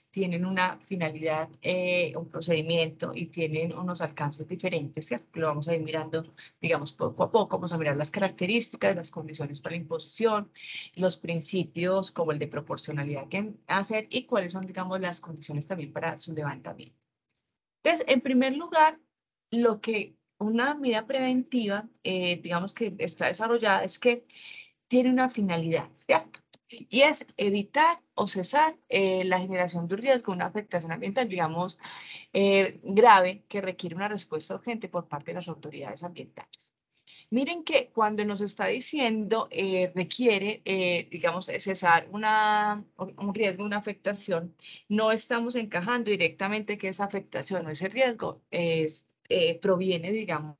tienen una finalidad, un procedimiento y tienen unos alcances diferentes, ¿cierto? Lo vamos a ir mirando, digamos, poco a poco. Vamos a mirar las características, las condiciones para la imposición, los principios como el de proporcionalidad que hacer y cuáles son, digamos, las condiciones también para su levantamiento. Entonces, en primer lugar, lo que una medida preventiva, digamos que está desarrollada, es que tiene una finalidad, ¿cierto? Y es evitar o cesar la generación de un riesgo, una afectación ambiental, digamos, grave, que requiere una respuesta urgente por parte de las autoridades ambientales. Miren que cuando nos está diciendo requiere, digamos, cesar un riesgo, una afectación, no estamos encajando directamente que esa afectación o ese riesgo proviene, digamos,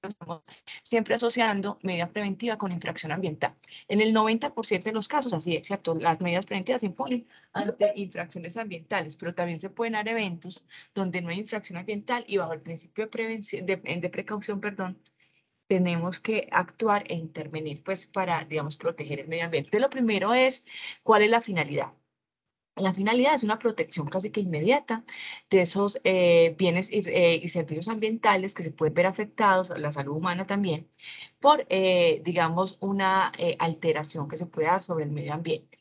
estamos siempre asociando medida preventiva con infracción ambiental. En el 90% de los casos, así es, ¿cierto? Las medidas preventivas se imponen ante infracciones ambientales, pero también se pueden dar eventos donde no hay infracción ambiental y bajo el principio de prevención, de precaución, perdón, tenemos que actuar e intervenir, pues, para, digamos, proteger el medio ambiente. Lo primero es, ¿cuál es la finalidad? La finalidad es una protección casi que inmediata de esos bienes y servicios ambientales que se pueden ver afectados, la salud humana también, por, digamos, una alteración que se puede dar sobre el medio ambiente.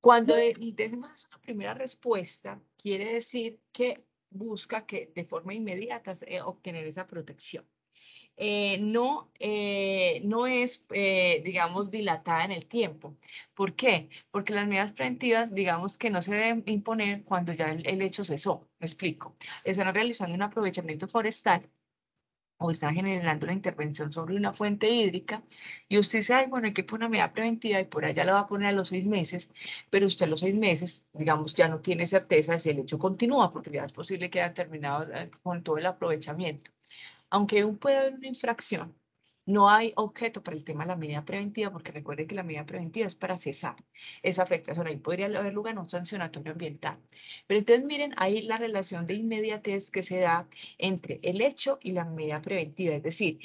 Cuando decimos una primera respuesta, quiere decir que busca que de forma inmediata obtener esa protección. No es, digamos, dilatada en el tiempo. ¿Por qué? Porque las medidas preventivas, digamos, que no se deben imponer cuando ya el hecho cesó. Me explico. Están realizando un aprovechamiento forestal o están generando una intervención sobre una fuente hídrica y usted dice, ay, bueno, hay que poner una medida preventiva y por allá la va a poner a los 6 meses, pero usted a los 6 meses, digamos, ya no tiene certeza de si el hecho continúa, porque ya es posible que haya terminado con todo el aprovechamiento. Aunque aún puede haber una infracción, no hay objeto para el tema de la medida preventiva, porque recuerde que la medida preventiva es para cesar esa afectación. Ahí podría haber lugar a un sancionatorio ambiental. Pero entonces miren ahí la relación de inmediatez que se da entre el hecho y la medida preventiva. Es decir,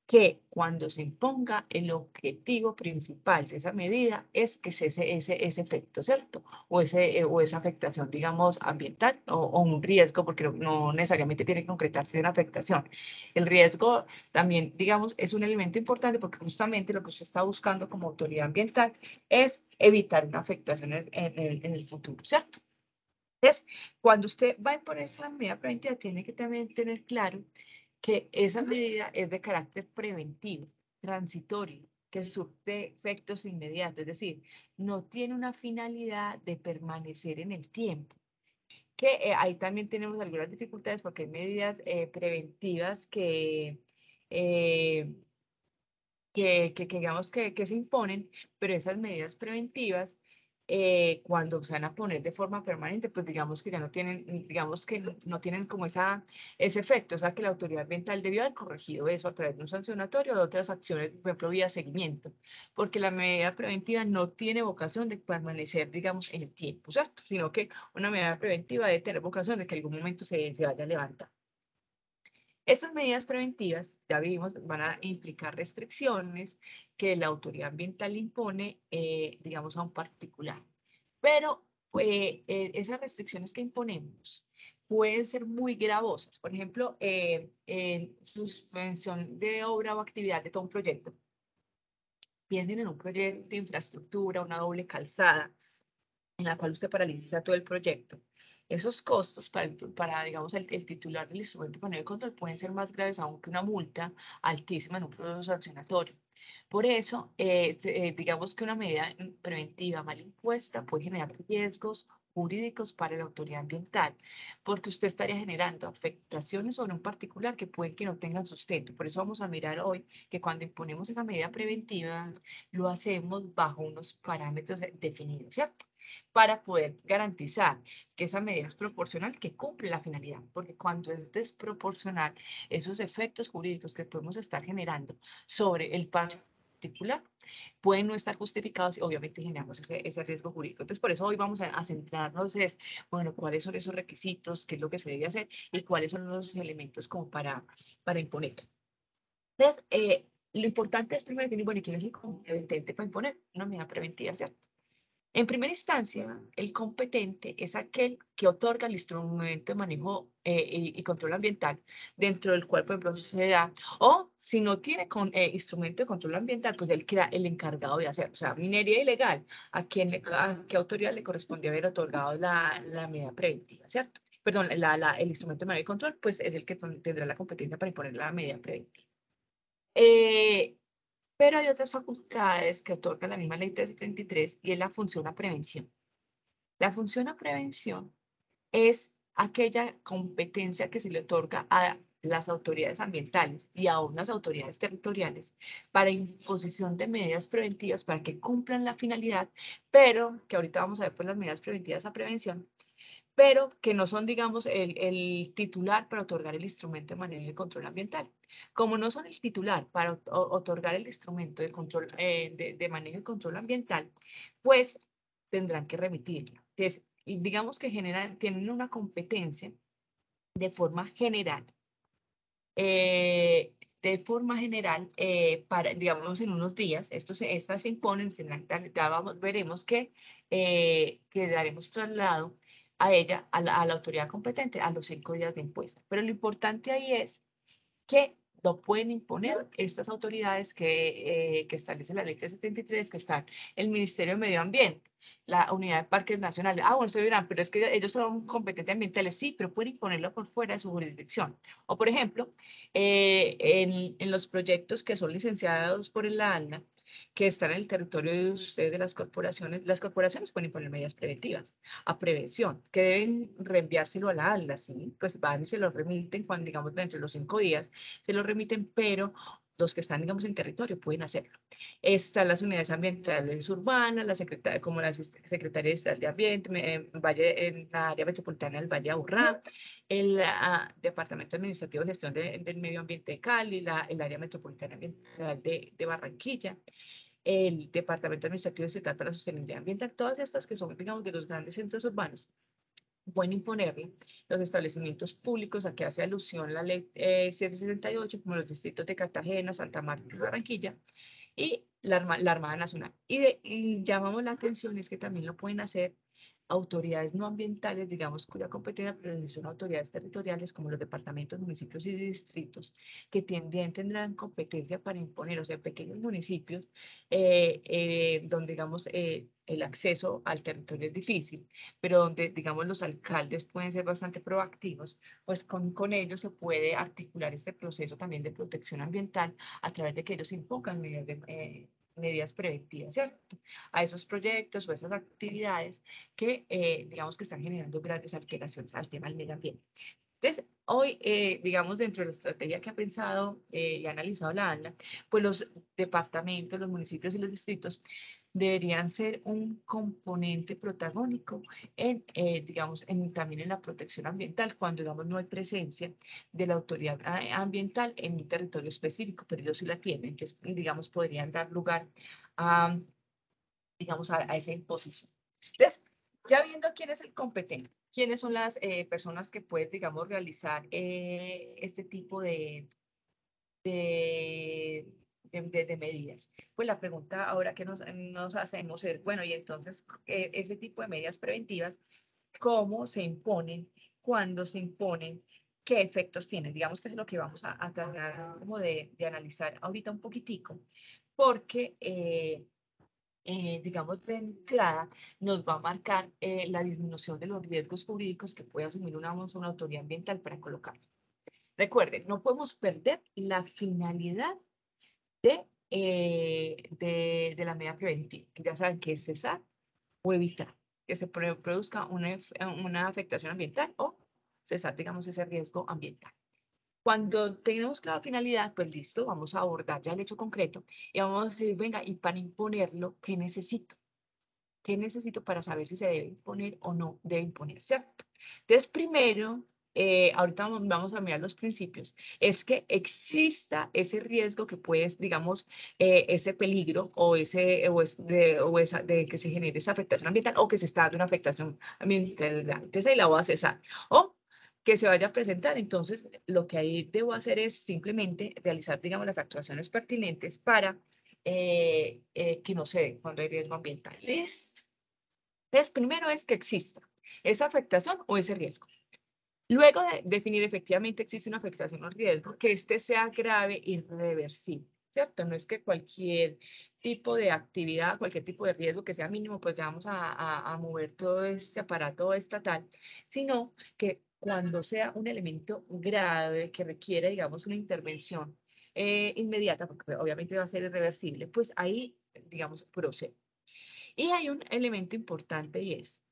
que cuando se imponga el objetivo principal de esa medida es que cese ese efecto, ¿cierto? O esa afectación, digamos, ambiental o un riesgo, porque no necesariamente tiene que concretarse en afectación. El riesgo también, digamos, es un elemento importante porque justamente lo que usted está buscando como autoridad ambiental es evitar una afectación en el futuro, ¿cierto? Entonces, cuando usted va a imponer esa medida preventiva, tiene que también tener claro que esa medida es de carácter preventivo, transitorio, que surte efectos inmediatos, es decir, no tiene una finalidad de permanecer en el tiempo. Que ahí también tenemos algunas dificultades porque hay medidas preventivas eh, que digamos que se imponen, pero esas medidas preventivas, cuando se van a poner de forma permanente, pues digamos que ya no tienen, digamos que no tienen como ese efecto, o sea que la autoridad ambiental debió haber corregido eso a través de un sancionatorio o de otras acciones, por ejemplo, vía seguimiento, porque la medida preventiva no tiene vocación de permanecer, digamos, en el tiempo, ¿cierto? Sino que una medida preventiva debe tener vocación de que en algún momento se vaya a levantar. Estas medidas preventivas, ya vimos, van a implicar restricciones que la autoridad ambiental impone, digamos, a un particular. Pero esas restricciones que imponemos pueden ser muy gravosas. Por ejemplo, suspensión de obra o actividad de todo un proyecto. Piensen en un proyecto de infraestructura, una doble calzada, en la cual usted paraliza todo el proyecto. Esos costos para digamos, el titular del instrumento panel de control pueden ser más graves aún que una multa altísima en un proceso sancionatorio. Por eso, digamos que una medida preventiva mal impuesta puede generar riesgos jurídicos para la autoridad ambiental, porque usted estaría generando afectaciones sobre un particular que pueden que no tengan sustento. Por eso vamos a mirar hoy que cuando imponemos esa medida preventiva, lo hacemos bajo unos parámetros definidos, ¿cierto? Para poder garantizar que esa medida es proporcional, que cumple la finalidad, porque cuando es desproporcional, esos efectos jurídicos que podemos estar generando sobre el particular pueden no estar justificados y obviamente generamos ese riesgo jurídico. Entonces, por eso hoy vamos a centrarnos es, bueno, cuáles son esos requisitos, qué es lo que se debe hacer y cuáles son los elementos como para imponer. Entonces, lo importante es primero definir, bueno, ¿quién es el competente para imponer una medida preventiva, ¿cierto? En primera instancia, el competente es aquel que otorga el instrumento de manejo y control ambiental dentro del cual, por ejemplo, se da, o si no tiene instrumento de control ambiental, pues él queda el encargado de hacer, o sea, minería ilegal, a qué autoridad le corresponde haber otorgado la medida preventiva, ¿cierto? Perdón, el instrumento de manejo y control, pues es el que tendrá la competencia para imponer la medida preventiva. Pero hay otras facultades que otorga la misma ley 333 y es la función a prevención. La función a prevención es aquella competencia que se le otorga a las autoridades ambientales y a unas autoridades territoriales para imposición de medidas preventivas para que cumplan la finalidad, pero que ahorita vamos a ver pues las medidas preventivas a prevención, pero que no son, digamos, el titular para otorgar el instrumento de manejo y control ambiental. Como no son el titular para otorgar el instrumento de control, de manejo y control ambiental, pues tendrán que remitirlo. Entonces, digamos que tienen una competencia de forma general, para, digamos, en unos días, estas se imponen, veremos que daremos traslado a ella, a la autoridad competente, a los 5 días de impuesta. Pero lo importante ahí es que lo pueden imponer estas autoridades que establece la ley 373, que están el Ministerio de Medio Ambiente, la Unidad de Parques Nacionales. Ah, bueno, ustedes dirán, pero es que ellos son competentes ambientales. Sí, pero pueden imponerlo por fuera de su jurisdicción. O, por ejemplo, en los proyectos que son licenciados por el ANLA, que están en el territorio de ustedes, de las corporaciones pueden imponer medidas preventivas a prevención, que deben reenviárselo a la ALDA, ¿sí? Pues van y se lo remiten cuando, digamos, dentro de los 5 días, se lo remiten, pero los que están, digamos, en territorio pueden hacerlo. Están las unidades ambientales urbanas, como la Secretaría de Estado de Ambiente, en la área metropolitana del Valle de Aburrá, el Departamento Administrativo de Gestión del Medio Ambiente de Cali, el área metropolitana ambiental de Barranquilla, el Departamento Administrativo Estatal para la Sostenibilidad Ambiental, todas estas que son, digamos, de los grandes centros urbanos, pueden imponerle los establecimientos públicos a que hace alusión la ley 768, como los distritos de Cartagena, Santa Marta y Barranquilla, y la Armada Nacional. Y llamamos la atención es que también lo pueden hacer autoridades no ambientales, digamos, cuya competencia pero son autoridades territoriales como los departamentos, municipios y distritos, que también tendrán competencia para imponer, o sea, pequeños municipios donde, digamos, el acceso al territorio es difícil, pero donde, digamos, los alcaldes pueden ser bastante proactivos, pues con ellos se puede articular este proceso también de protección ambiental a través de que ellos impongan medidas preventivas, ¿cierto? A esos proyectos o esas actividades que, digamos, que están generando grandes alteraciones al tema del medio ambiente. Entonces, hoy, digamos, dentro de la estrategia que ha pensado y ha analizado la ANLA, pues los departamentos, los municipios y los distritos deberían ser un componente protagónico digamos, también en la protección ambiental, cuando, digamos, no hay presencia de la autoridad ambiental en un territorio específico, pero ellos sí la tienen, que, digamos, podrían dar lugar a, digamos, a esa imposición. Entonces, ya viendo quién es el competente, quiénes son las personas que pueden, digamos, realizar este tipo de medidas. Pues la pregunta ahora que nos hacemos es, bueno, y entonces ese tipo de medidas preventivas, ¿cómo se imponen? ¿Cuándo se imponen? ¿Qué efectos tienen? Digamos que es lo que vamos a tratar como de analizar ahorita un poquitico, porque digamos, de entrada, nos va a marcar la disminución de los riesgos jurídicos que puede asumir una autoridad ambiental para colocar. Recuerden, no podemos perder la finalidad de la medida preventiva. Ya saben que es cesar o evitar que se produzca una afectación ambiental o cesar, digamos, ese riesgo ambiental. Cuando tenemos clara finalidad, pues listo, vamos a abordar ya el hecho concreto y vamos a decir, venga, y para imponerlo, ¿qué necesito? ¿Qué necesito para saber si se debe imponer o no debe imponer, ¿cierto? Entonces, primero, ahorita vamos a mirar los principios, es que exista ese riesgo que puede, digamos, ese peligro de que se genere esa afectación ambiental o que se está dando una afectación ambiental. Entonces, ahí la voy a cesar. O que se vaya a presentar. Entonces, lo que ahí debo hacer es simplemente realizar, digamos, las actuaciones pertinentes para que no se dé cuando hay riesgo ambiental. ¿Listo? Entonces, primero es que exista esa afectación o ese riesgo. Luego de definir efectivamente existe una afectación o riesgo, que este sea grave y reversible, ¿cierto? No es que cualquier tipo de actividad, cualquier tipo de riesgo que sea mínimo, pues ya vamos a mover todo este aparato estatal, sino que cuando sea un elemento grave que requiere, digamos, una intervención inmediata, porque obviamente va a ser irreversible, pues ahí, digamos, procede. Y hay un elemento importante y es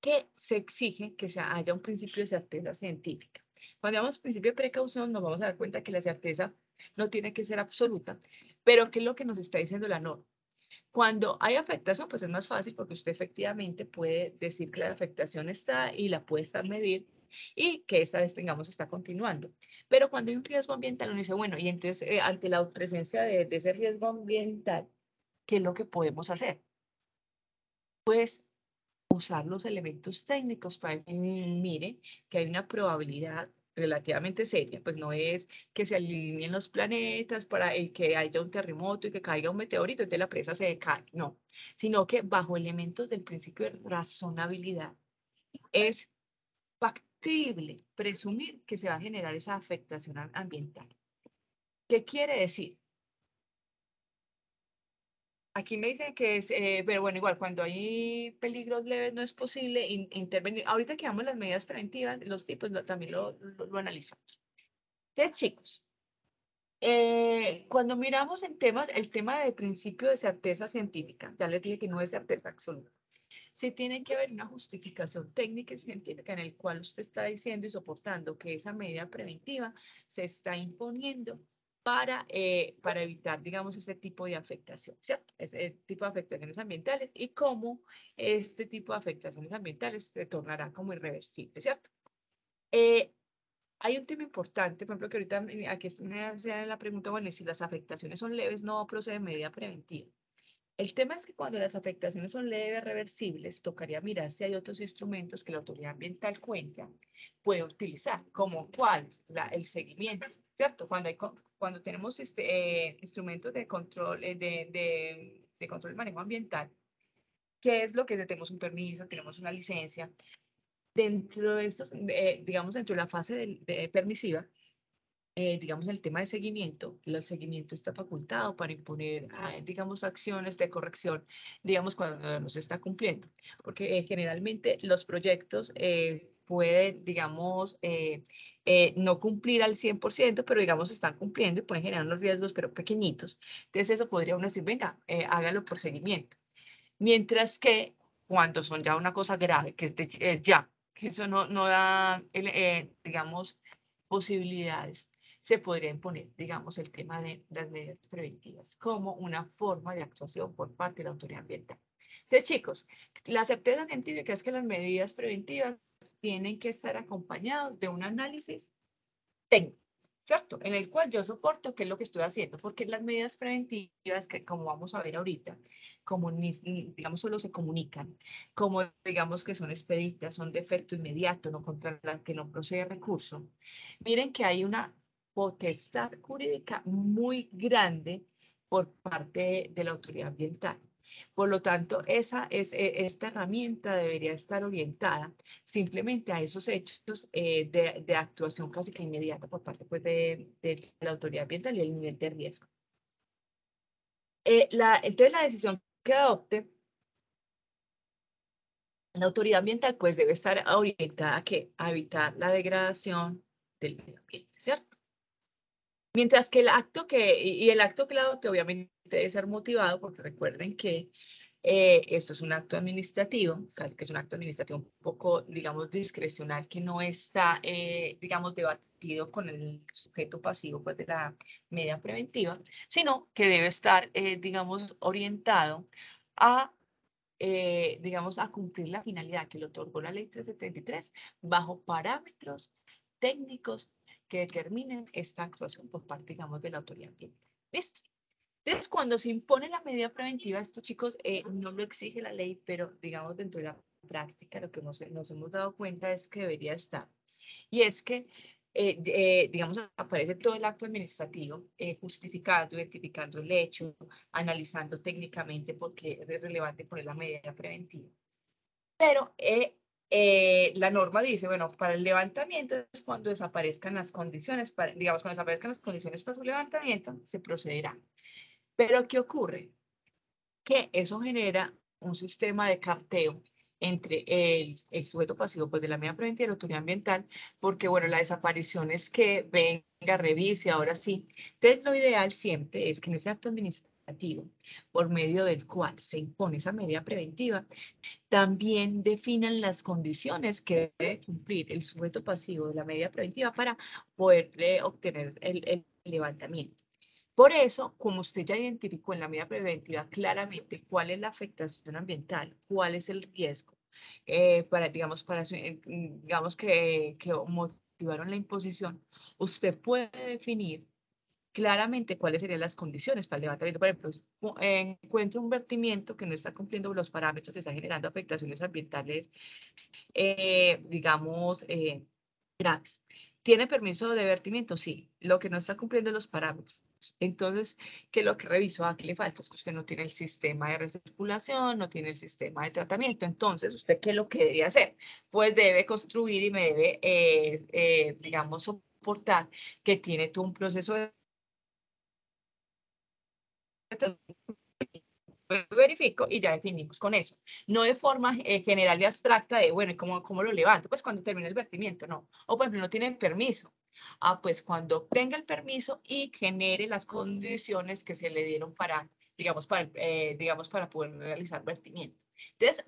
que se exige que haya un principio de certeza científica. Cuando hablamos principio de precaución, nos vamos a dar cuenta que la certeza no tiene que ser absoluta, pero ¿qué es lo que nos está diciendo la norma? Cuando hay afectación, pues es más fácil porque usted efectivamente puede decir que la afectación está y la puede estar medir y que esta vez, tengamos, está continuando. Pero cuando hay un riesgo ambiental, uno dice, bueno, y entonces ante la presencia de ese riesgo ambiental, ¿qué es lo que podemos hacer? Pues usar los elementos técnicos para que mire que hay una probabilidad relativamente seria, pues no es que se alineen los planetas para que haya un terremoto y que caiga un meteorito, entonces la presa se cae, no, sino que bajo elementos del principio de razonabilidad es factible presumir que se va a generar esa afectación ambiental. ¿Qué quiere decir? Aquí me dicen que es, pero bueno, igual, cuando hay peligros leves no es posible intervenir. Ahorita que damos las medidas preventivas, los tipos también lo analizamos. Entonces, chicos, cuando miramos el tema del principio de certeza científica, ya les dije que no es certeza absoluta. Sí tiene que haber una justificación técnica y científica en el cual usted está diciendo y soportando que esa medida preventiva se está imponiendo para evitar, digamos, ese tipo de afectación, ¿cierto? Ese tipo de afectaciones ambientales y cómo este tipo de afectaciones ambientales se tornará como irreversible, ¿cierto? Eh, Hay un tema importante, por ejemplo, que ahorita aquí me hacen la pregunta, bueno, y si las afectaciones son leves, no procede medida preventiva. El tema es que cuando las afectaciones son leves reversibles, tocaría mirar si hay otros instrumentos que la autoridad ambiental cuenta, puede utilizar, como cuáles, el seguimiento, ¿cierto? Cuando tenemos instrumentos de control, de control y manejo ambiental, ¿qué es lo que es? Tenemos un permiso, tenemos una licencia. Dentro de estos, digamos, dentro de la fase permisiva, digamos, el tema de seguimiento, el seguimiento está facultado para imponer, digamos, acciones de corrección, digamos, cuando no se está cumpliendo, porque generalmente los proyectos pueden, digamos, no cumplir al 100%, pero digamos, están cumpliendo y pueden generar unos riesgos, pero pequeñitos. Entonces, eso podría uno decir, venga, hágalo por seguimiento. Mientras que cuando son ya una cosa grave, que es ya, que eso no da, digamos, posibilidades, se podría imponer, digamos, el tema de las medidas preventivas como una forma de actuación por parte de la autoridad ambiental. Entonces, chicos, la certeza científica es que las medidas preventivas tienen que estar acompañadas de un análisis técnico, ¿cierto? En el cual yo soporto qué es lo que estoy haciendo, porque las medidas preventivas, que como vamos a ver ahorita, como digamos solo se comunican, como digamos que son expeditas, son de efecto inmediato, no contra las que no procede recurso, miren que hay una potestad jurídica muy grande por parte de la autoridad ambiental. Por lo tanto, esta herramienta debería estar orientada simplemente a esos hechos de actuación casi que inmediata por parte pues, de la autoridad ambiental y el nivel de riesgo. Entonces, la decisión que adopte la autoridad ambiental pues debe estar orientada a evitar la degradación del medio ambiente, ¿cierto? Mientras que el acto que la adopte obviamente debe ser motivado, porque recuerden que esto es un acto administrativo, casi que es un acto administrativo un poco, digamos, discrecional, que no está, digamos, debatido con el sujeto pasivo pues, de la medida preventiva, sino que debe estar, digamos, orientado a, digamos, a cumplir la finalidad que le otorgó la ley 1333 bajo parámetros técnicos que determinen esta actuación por parte, digamos, de la autoridad ambiental. ¿Listo? Entonces, cuando se impone la medida preventiva, estos chicos no lo exige la ley, pero digamos dentro de la práctica lo que nos hemos dado cuenta es que debería estar. Y es que, digamos, aparece todo el acto administrativo justificando, identificando el hecho, analizando técnicamente por qué es relevante poner la medida preventiva. Pero la norma dice, bueno, para el levantamiento es cuando desaparezcan las condiciones, digamos, cuando desaparezcan las condiciones para su levantamiento, se procederá. Pero ¿qué ocurre? Que eso genera un sistema de carteo entre el sujeto pasivo pues, de la medida preventiva y la autoridad ambiental, porque, bueno, la desaparición es que venga, revise, ahora sí. Entonces, lo ideal siempre es que en ese acto administrativo, por medio del cual se impone esa medida preventiva, también definan las condiciones que debe cumplir el sujeto pasivo de la medida preventiva para poder obtener el levantamiento. Por eso, como usted ya identificó en la medida preventiva claramente cuál es la afectación ambiental, cuál es el riesgo, digamos que motivaron la imposición, usted puede definir claramente cuáles serían las condiciones para el levantamiento. Por ejemplo, encuentra un vertimiento que no está cumpliendo los parámetros, está generando afectaciones ambientales, digamos, graves. ¿Tiene permiso de vertimiento? Sí. Lo que no está cumpliendo los parámetros. Entonces, ¿qué es lo que revisó? Aquí le falta, es que usted no tiene el sistema de recirculación, no tiene el sistema de tratamiento. Entonces, ¿usted qué es lo que debe hacer? Pues debe construir y me debe, digamos, soportar que tiene todo un proceso de verifico y ya definimos con eso. No de forma general y abstracta de, bueno, ¿y cómo lo levanto? Pues cuando termine el vertimiento, no. O por ejemplo, no tienen permiso. Ah, pues cuando tenga el permiso y genere las condiciones que se le dieron para, digamos, para poder realizar vertimiento. Entonces,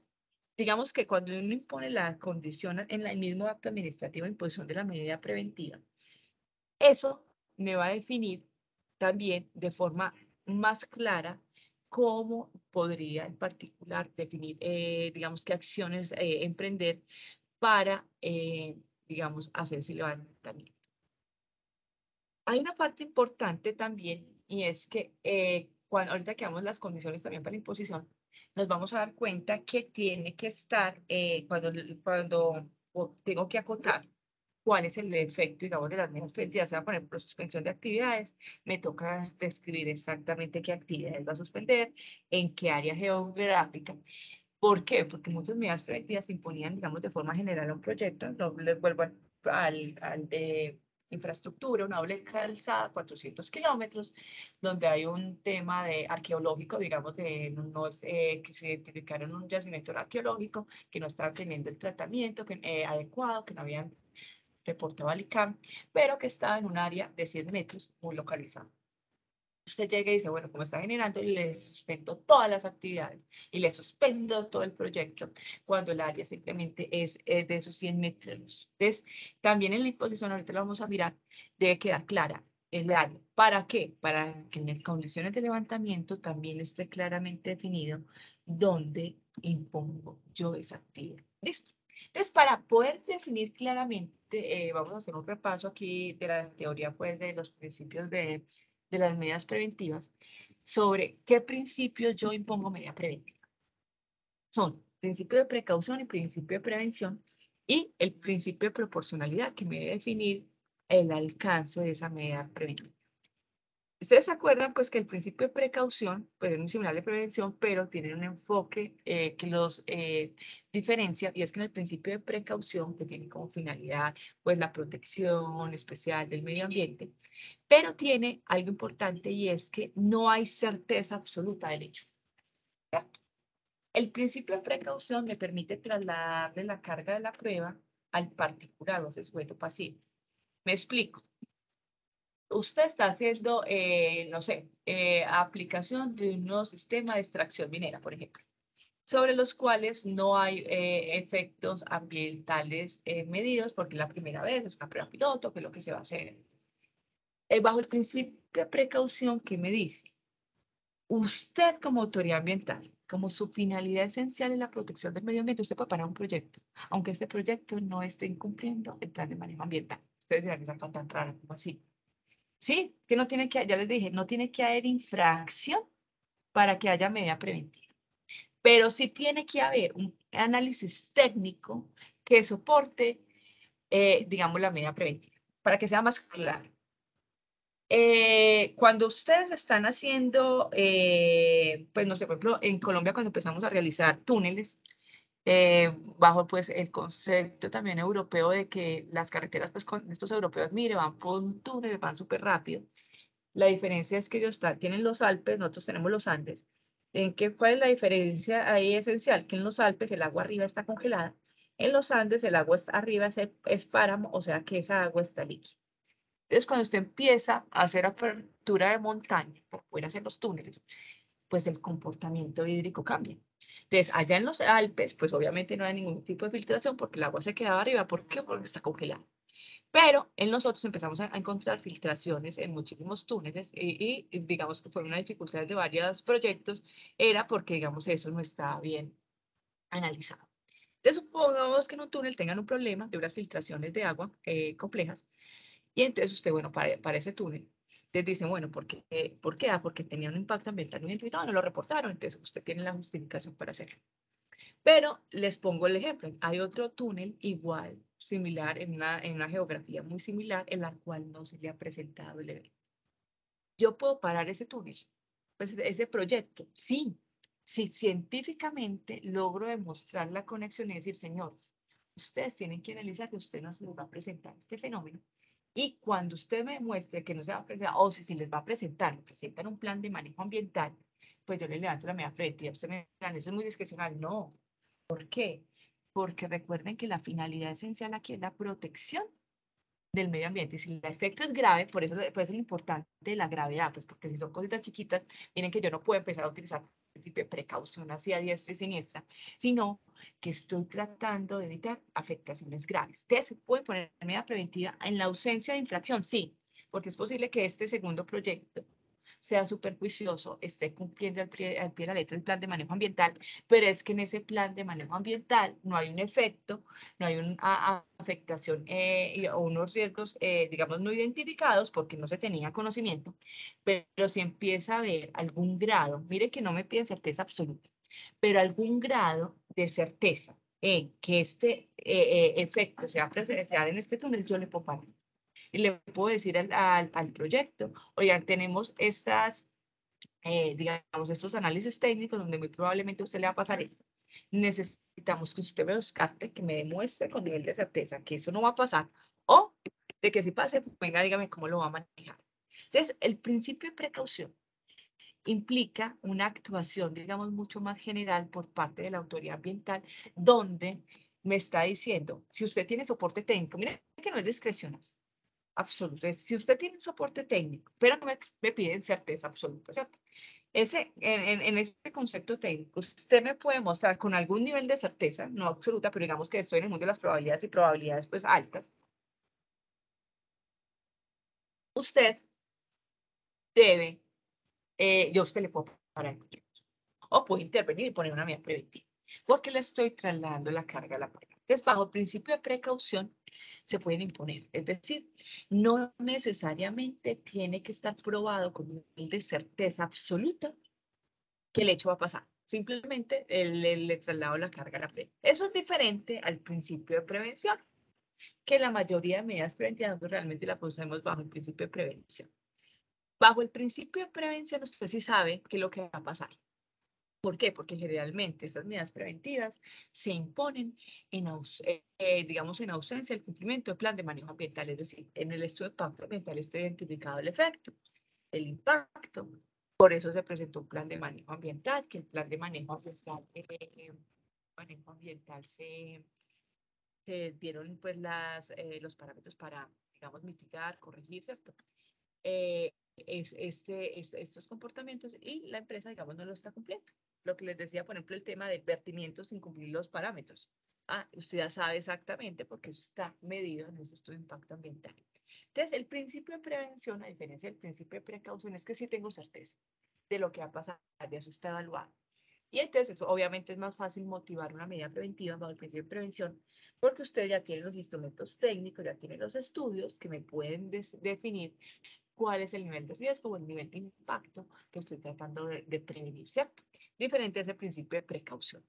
digamos que cuando uno impone la condición en el mismo acto administrativo de imposición de la medida preventiva, eso me va a definir también de forma más clara cómo podría en particular definir, digamos, qué acciones emprender para, digamos, hacer ese levantamiento. Hay una parte importante también y es que ahorita que damos las condiciones también para la imposición, nos vamos a dar cuenta que tiene que estar, cuando tengo que acotar cuál es el efecto, digamos, de las medidas preventivas. Se va a poner por suspensión de actividades, me toca describir exactamente qué actividades va a suspender, en qué área geográfica. ¿Por qué? Porque muchas medidas preventivas se imponían, digamos, de forma general a un proyecto. No les vuelvo al de infraestructura, una doble calzada, 400 kilómetros, donde hay un tema de arqueológico, digamos, que se identificaron un yacimiento arqueológico que no estaba teniendo el tratamiento adecuado, que no habían reportado al ICAM, pero que estaba en un área de 100 metros muy localizada. Usted llega y dice, bueno, como está generando, le suspendo todas las actividades y le suspendo todo el proyecto cuando el área simplemente es de esos 100 metros. Entonces, también en la imposición, ahorita lo vamos a mirar, debe quedar clara el área. ¿Para qué? Para que en las condiciones de levantamiento también esté claramente definido dónde impongo yo esa actividad. ¿Listo? Entonces, para poder definir claramente, vamos a hacer un repaso aquí de la teoría, pues, de los principios de las medidas preventivas, sobre qué principios yo impongo medida preventiva. Son principio de precaución y principio de prevención y el principio de proporcionalidad que me debe definir el alcance de esa medida preventiva. Ustedes se acuerdan pues que el principio de precaución pues es muy similar al de prevención, pero tiene un enfoque que los diferencia, y es que en el principio de precaución, que tiene como finalidad pues la protección especial del medio ambiente, pero tiene algo importante y es que no hay certeza absoluta del hecho. ¿Cierto? El principio de precaución me permite trasladarle la carga de la prueba al particular o a ese sujeto pasivo. Me explico. Usted está haciendo, no sé, aplicación de un nuevo sistema de extracción minera, por ejemplo, sobre los cuales no hay efectos ambientales medidos porque la primera vez es una prueba piloto, que es lo que se va a hacer. Bajo el principio de precaución, ¿qué me dice? Usted como autoridad ambiental, como su finalidad esencial es la protección del medio ambiente, usted puede parar un proyecto, aunque este proyecto no esté incumpliendo el plan de manejo ambiental. Ustedes dirán que está tan raro, como así. Sí, que no tiene que, ya les dije, no tiene que haber infracción para que haya medida preventiva, pero sí tiene que haber un análisis técnico que soporte, digamos, la medida preventiva, para que sea más claro. Cuando ustedes están haciendo, pues no sé, por ejemplo, en Colombia cuando empezamos a realizar túneles, bajo pues el concepto también europeo de que las carreteras, pues con estos europeos, mire, van por un túnel, van súper rápido. La diferencia es que ellos tienen los Alpes, nosotros tenemos los Andes. ¿Cuál es la diferencia ahí esencial? Que en los Alpes el agua arriba está congelada, en los Andes el agua arriba es páramo, o sea que esa agua está líquida. Entonces, cuando usted empieza a hacer apertura de montaña, para poder hacer los túneles, pues el comportamiento hídrico cambia. Entonces, allá en los Alpes, pues obviamente no hay ningún tipo de filtración porque el agua se quedaba arriba. ¿Por qué? Porque está congelada. Pero en nosotros empezamos a encontrar filtraciones en muchísimos túneles y digamos que fue una dificultad de varios proyectos, era porque, digamos, eso no estaba bien analizado. Entonces, supongamos que en un túnel tengan un problema de unas filtraciones de agua complejas y entonces usted, bueno, para ese túnel, les dicen, bueno, ¿por qué? ¿Por qué? Porque tenía un impacto ambiental no identificado, no lo reportaron, entonces usted tiene la justificación para hacerlo. Pero les pongo el ejemplo, hay otro túnel igual, similar, en una geografía muy similar, en la cual no se le ha presentado el evento. Yo puedo parar ese túnel, pues ese proyecto, sí, si científicamente logro demostrar la conexión y decir, señores, ustedes tienen que analizar que usted no se les va a presentar este fenómeno y cuando usted me muestre que no se va a presentar, o si les va a presentar, me presentan un plan de manejo ambiental, pues yo le levanto la medida preventiva. Usted me dirán, eso es muy discrecional. No. ¿Por qué? Porque recuerden que la finalidad esencial aquí es la protección del medio ambiente. Y si el efecto es grave, por eso lo importante de la gravedad, pues porque si son cositas chiquitas, miren que yo no puedo empezar a utilizar el principio de precaución así a diestra y siniestra, sino que estoy tratando de evitar afectaciones graves. Ustedes se pueden poner medida preventiva en la ausencia de infracción, sí, porque es posible que este segundo proyecto sea superjuicioso, esté cumpliendo al pie de la letra el plan de manejo ambiental, pero es que en ese plan de manejo ambiental no hay un efecto, no hay una afectación o unos riesgos, digamos, no identificados porque no se tenía conocimiento, pero si empieza a haber algún grado, mire que no me piden certeza absoluta, pero algún grado de certeza en que este efecto se va a presenciar en este túnel, yo le puedo parar y le puedo decir al proyecto, oigan, tenemos digamos, estos análisis técnicos donde muy probablemente a usted le va a pasar esto. Necesitamos que usted me descarte, que me demuestre con nivel de certeza que eso no va a pasar o de que si pase, venga, dígame cómo lo va a manejar. Entonces, el principio de precaución implica una actuación, digamos, mucho más general por parte de la autoridad ambiental, donde me está diciendo, si usted tiene soporte técnico, mire que no es discrecional, absoluto. Si usted tiene un soporte técnico, pero no me piden certeza absoluta, ¿cierto? En este concepto técnico, usted me puede mostrar con algún nivel de certeza, no absoluta, pero digamos que estoy en el mundo de las probabilidades y probabilidades pues altas. Usted debe, yo a usted le puedo parar el proyecto o puedo intervenir y poner una medida preventiva, porque le estoy trasladando la carga a la prueba. Entonces, bajo el principio de precaución, se pueden imponer. Es decir, no necesariamente tiene que estar probado con un nivel de certeza absoluta que el hecho va a pasar. Simplemente le traslado la carga a la prueba. Eso es diferente al principio de prevención, que la mayoría de medidas preventivas realmente la ponemos bajo el principio de prevención. Bajo el principio de prevención, usted sí sabe qué es lo que va a pasar. ¿Por qué? Porque generalmente estas medidas preventivas se imponen digamos, en ausencia del cumplimiento del plan de manejo ambiental, es decir, en el estudio de impacto ambiental está identificado el efecto, el impacto. Por eso se presentó un plan de manejo ambiental, que el plan de manejo ambiental se dieron pues los parámetros para, digamos, mitigar, corregir, ¿cierto? Estos comportamientos y la empresa, digamos, no lo está cumpliendo. Lo que les decía, por ejemplo, el tema de vertimientos sin cumplir los parámetros. Usted ya sabe exactamente porque eso está medido en ese estudio de impacto ambiental. Entonces, el principio de prevención, a diferencia del principio de precaución, es que sí tengo certeza de lo que va a pasar, ya eso está evaluado. Y entonces, obviamente, es más fácil motivar una medida preventiva bajo el principio de prevención, porque usted ya tiene los instrumentos técnicos, ya tiene los estudios que me pueden definir cuál es el nivel de riesgo o el nivel de impacto que estoy tratando de prevenir, ¿cierto? Diferente a ese principio de precaución.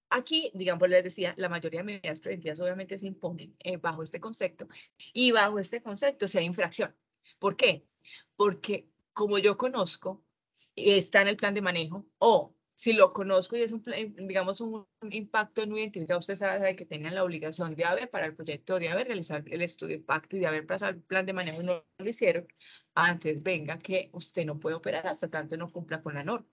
Aquí, digamos, les decía, la mayoría de medidas preventivas obviamente se imponen bajo este concepto y bajo este concepto si hay infracción. ¿Por qué? Porque como yo conozco, está en el plan de manejo o Si lo conozco y es digamos, un impacto no identificado, usted sabe que tengan la obligación de haber para el proyecto, de haber realizado el estudio de impacto y de haber pasado el plan de manejo, no lo hicieron, antes venga que usted no puede operar hasta tanto no cumpla con la norma.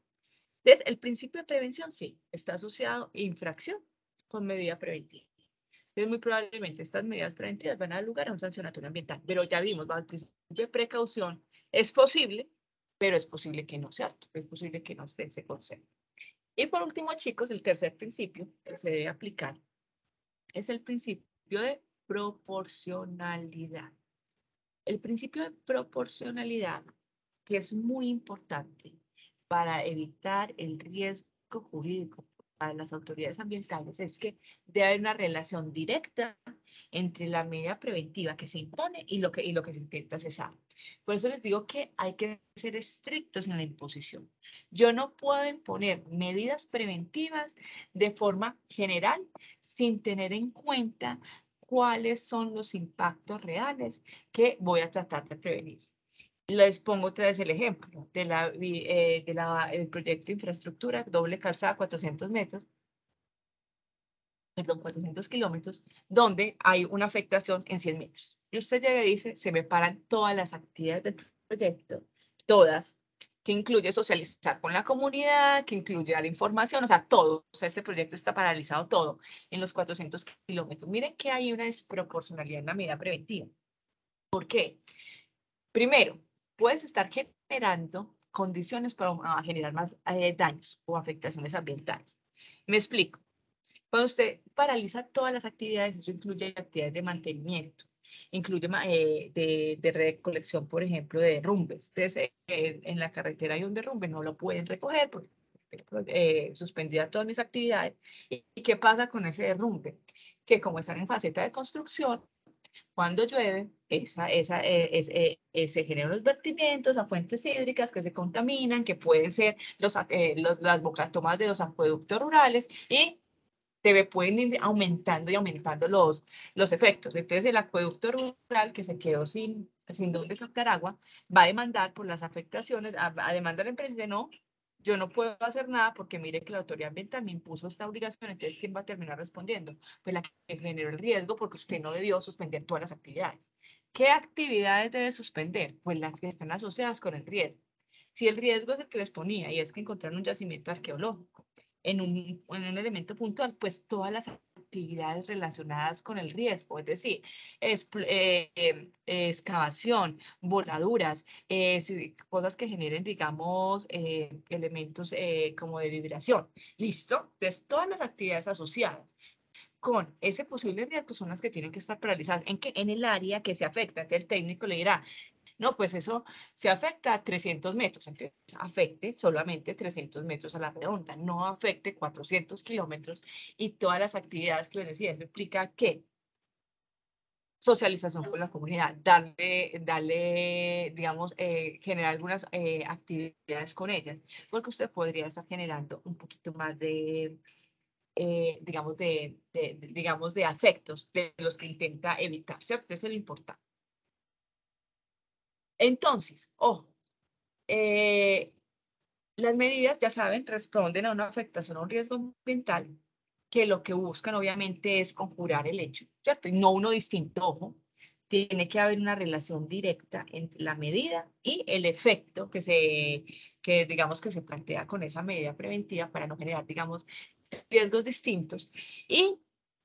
Entonces, el principio de prevención sí, está asociado a infracción con medida preventiva. Entonces, muy probablemente estas medidas preventivas van a dar lugar a un sancionatorio ambiental, pero ya vimos, bajo el principio de precaución, es posible, pero es posible que no, ¿cierto? Es posible que no esté ese concepto. Y por último, chicos, el tercer principio que se debe aplicar es el principio de proporcionalidad. El principio de proporcionalidad, que es muy importante para evitar el riesgo jurídico para las autoridades ambientales, es que debe haber una relación directa entre la medida preventiva que se impone y lo que se intenta cesar. Por eso les digo que hay que ser estrictos en la imposición. Yo no puedo imponer medidas preventivas de forma general sin tener en cuenta cuáles son los impactos reales que voy a tratar de prevenir. Les pongo otra vez el ejemplo del proyecto de infraestructura, doble calzada, 400 metros, perdón, 400 kilómetros, donde hay una afectación en 100 metros. Y usted llega y dice, se me paran todas las actividades del proyecto, todas, que incluye socializar con la comunidad, que incluye la información, o sea, todo. O sea, este proyecto está paralizado todo en los 400 kilómetros. Miren que hay una desproporcionalidad en la medida preventiva. ¿Por qué? Primero, puedes estar generando condiciones para generar más daños o afectaciones ambientales. Me explico. Cuando usted paraliza todas las actividades, eso incluye actividades de mantenimiento, incluye de recolección, por ejemplo, de derrumbes. Entonces, en la carretera hay un derrumbe, no lo pueden recoger porque suspendida todas mis actividades. ¿Y qué pasa con ese derrumbe? Que como están en faceta de construcción, cuando llueve, se generan los vertimientos a fuentes hídricas que se contaminan, que pueden ser las bocatomas de los acueductos rurales y pueden ir aumentando y aumentando los efectos. Entonces, el acueducto rural que se quedó sin dónde captar agua va a demandar por las afectaciones, a demandar la empresa de no, yo no puedo hacer nada porque mire que la autoridad ambiental me impuso esta obligación, entonces ¿quién va a terminar respondiendo? Pues la que generó el riesgo porque usted no debió suspender todas las actividades. ¿Qué actividades debe suspender? Pues las que están asociadas con el riesgo. Si el riesgo es el que les ponía y es que encontraron un yacimiento arqueológico en un elemento puntual, pues todas las actividades relacionadas con el riesgo, es decir, excavación, voladuras, cosas que generen, digamos, elementos como de vibración. ¿Listo? Entonces, todas las actividades asociadas con ese posible riesgo son las que tienen que estar paralizadas. ¿En qué? En el área que se afecta. Entonces, el técnico le dirá, no, pues eso se afecta a 300 metros, entonces afecte solamente 300 metros a la redonda, no afecte 400 kilómetros y todas las actividades que les decía. Eso implica que socialización con la comunidad, digamos, generar algunas actividades con ellas, porque usted podría estar generando un poquito más digamos, de afectos de los que intenta evitar, ¿cierto? Eso es lo importante. Entonces, ojo, las medidas, ya saben, responden a una afectación o un riesgo ambiental que lo que buscan obviamente es conjurar el hecho, ¿cierto? Y no uno distinto, ojo. Tiene que haber una relación directa entre la medida y el efecto digamos, que se plantea con esa medida preventiva para no generar, digamos, riesgos distintos. Y,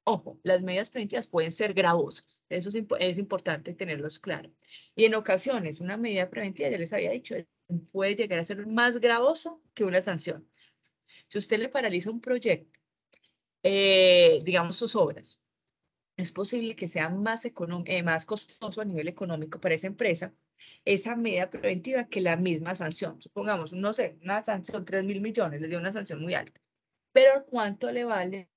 ojo, las medidas preventivas pueden ser gravosas. Eso es importante tenerlos claro. Y en ocasiones, una medida preventiva, ya les había dicho, puede llegar a ser más gravoso que una sanción. Si usted le paraliza un proyecto, digamos sus obras, es posible que sea más costoso a nivel económico para esa empresa esa medida preventiva que la misma sanción. Supongamos, no sé, una sanción, 3.000 millones, le dio una sanción muy alta. Pero ¿cuánto le vale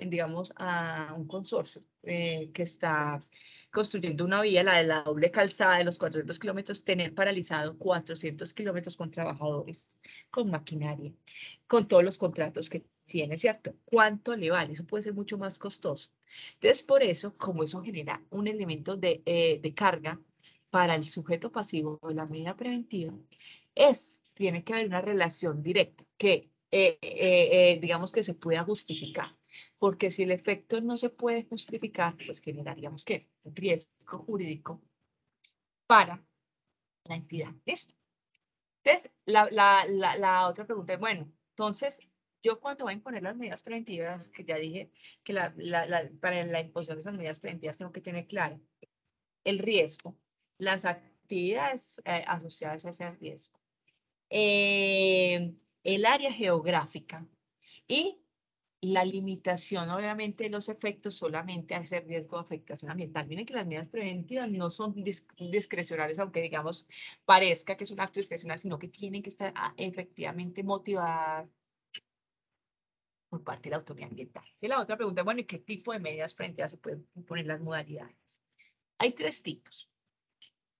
digamos, a un consorcio que está construyendo una vía, la de la doble calzada de los 400 kilómetros, tener paralizado 400 kilómetros con trabajadores, con maquinaria, con todos los contratos que tiene, ¿cierto? ¿Cuánto le vale? Eso puede ser mucho más costoso. Entonces, por eso, como eso genera un elemento de carga para el sujeto pasivo de la medida preventiva, tiene que haber una relación directa que digamos que se pueda justificar. Porque si el efecto no se puede justificar, pues generaríamos ¿qué? Un riesgo jurídico para la entidad. ¿Listo? Entonces, la otra pregunta es, bueno, entonces, yo cuando voy a imponer las medidas preventivas, que ya dije que para la imposición de esas medidas preventivas tengo que tener claro el riesgo, las actividades asociadas a ese riesgo, el área geográfica y la limitación, obviamente, de los efectos solamente a ese riesgo de afectación ambiental. Miren que las medidas preventivas no son discrecionales, aunque digamos parezca que es un acto discrecional, sino que tienen que estar efectivamente motivadas por parte de la autoridad ambiental. Y la otra pregunta, bueno, ¿y qué tipo de medidas preventivas se pueden poner las modalidades? Hay tres tipos,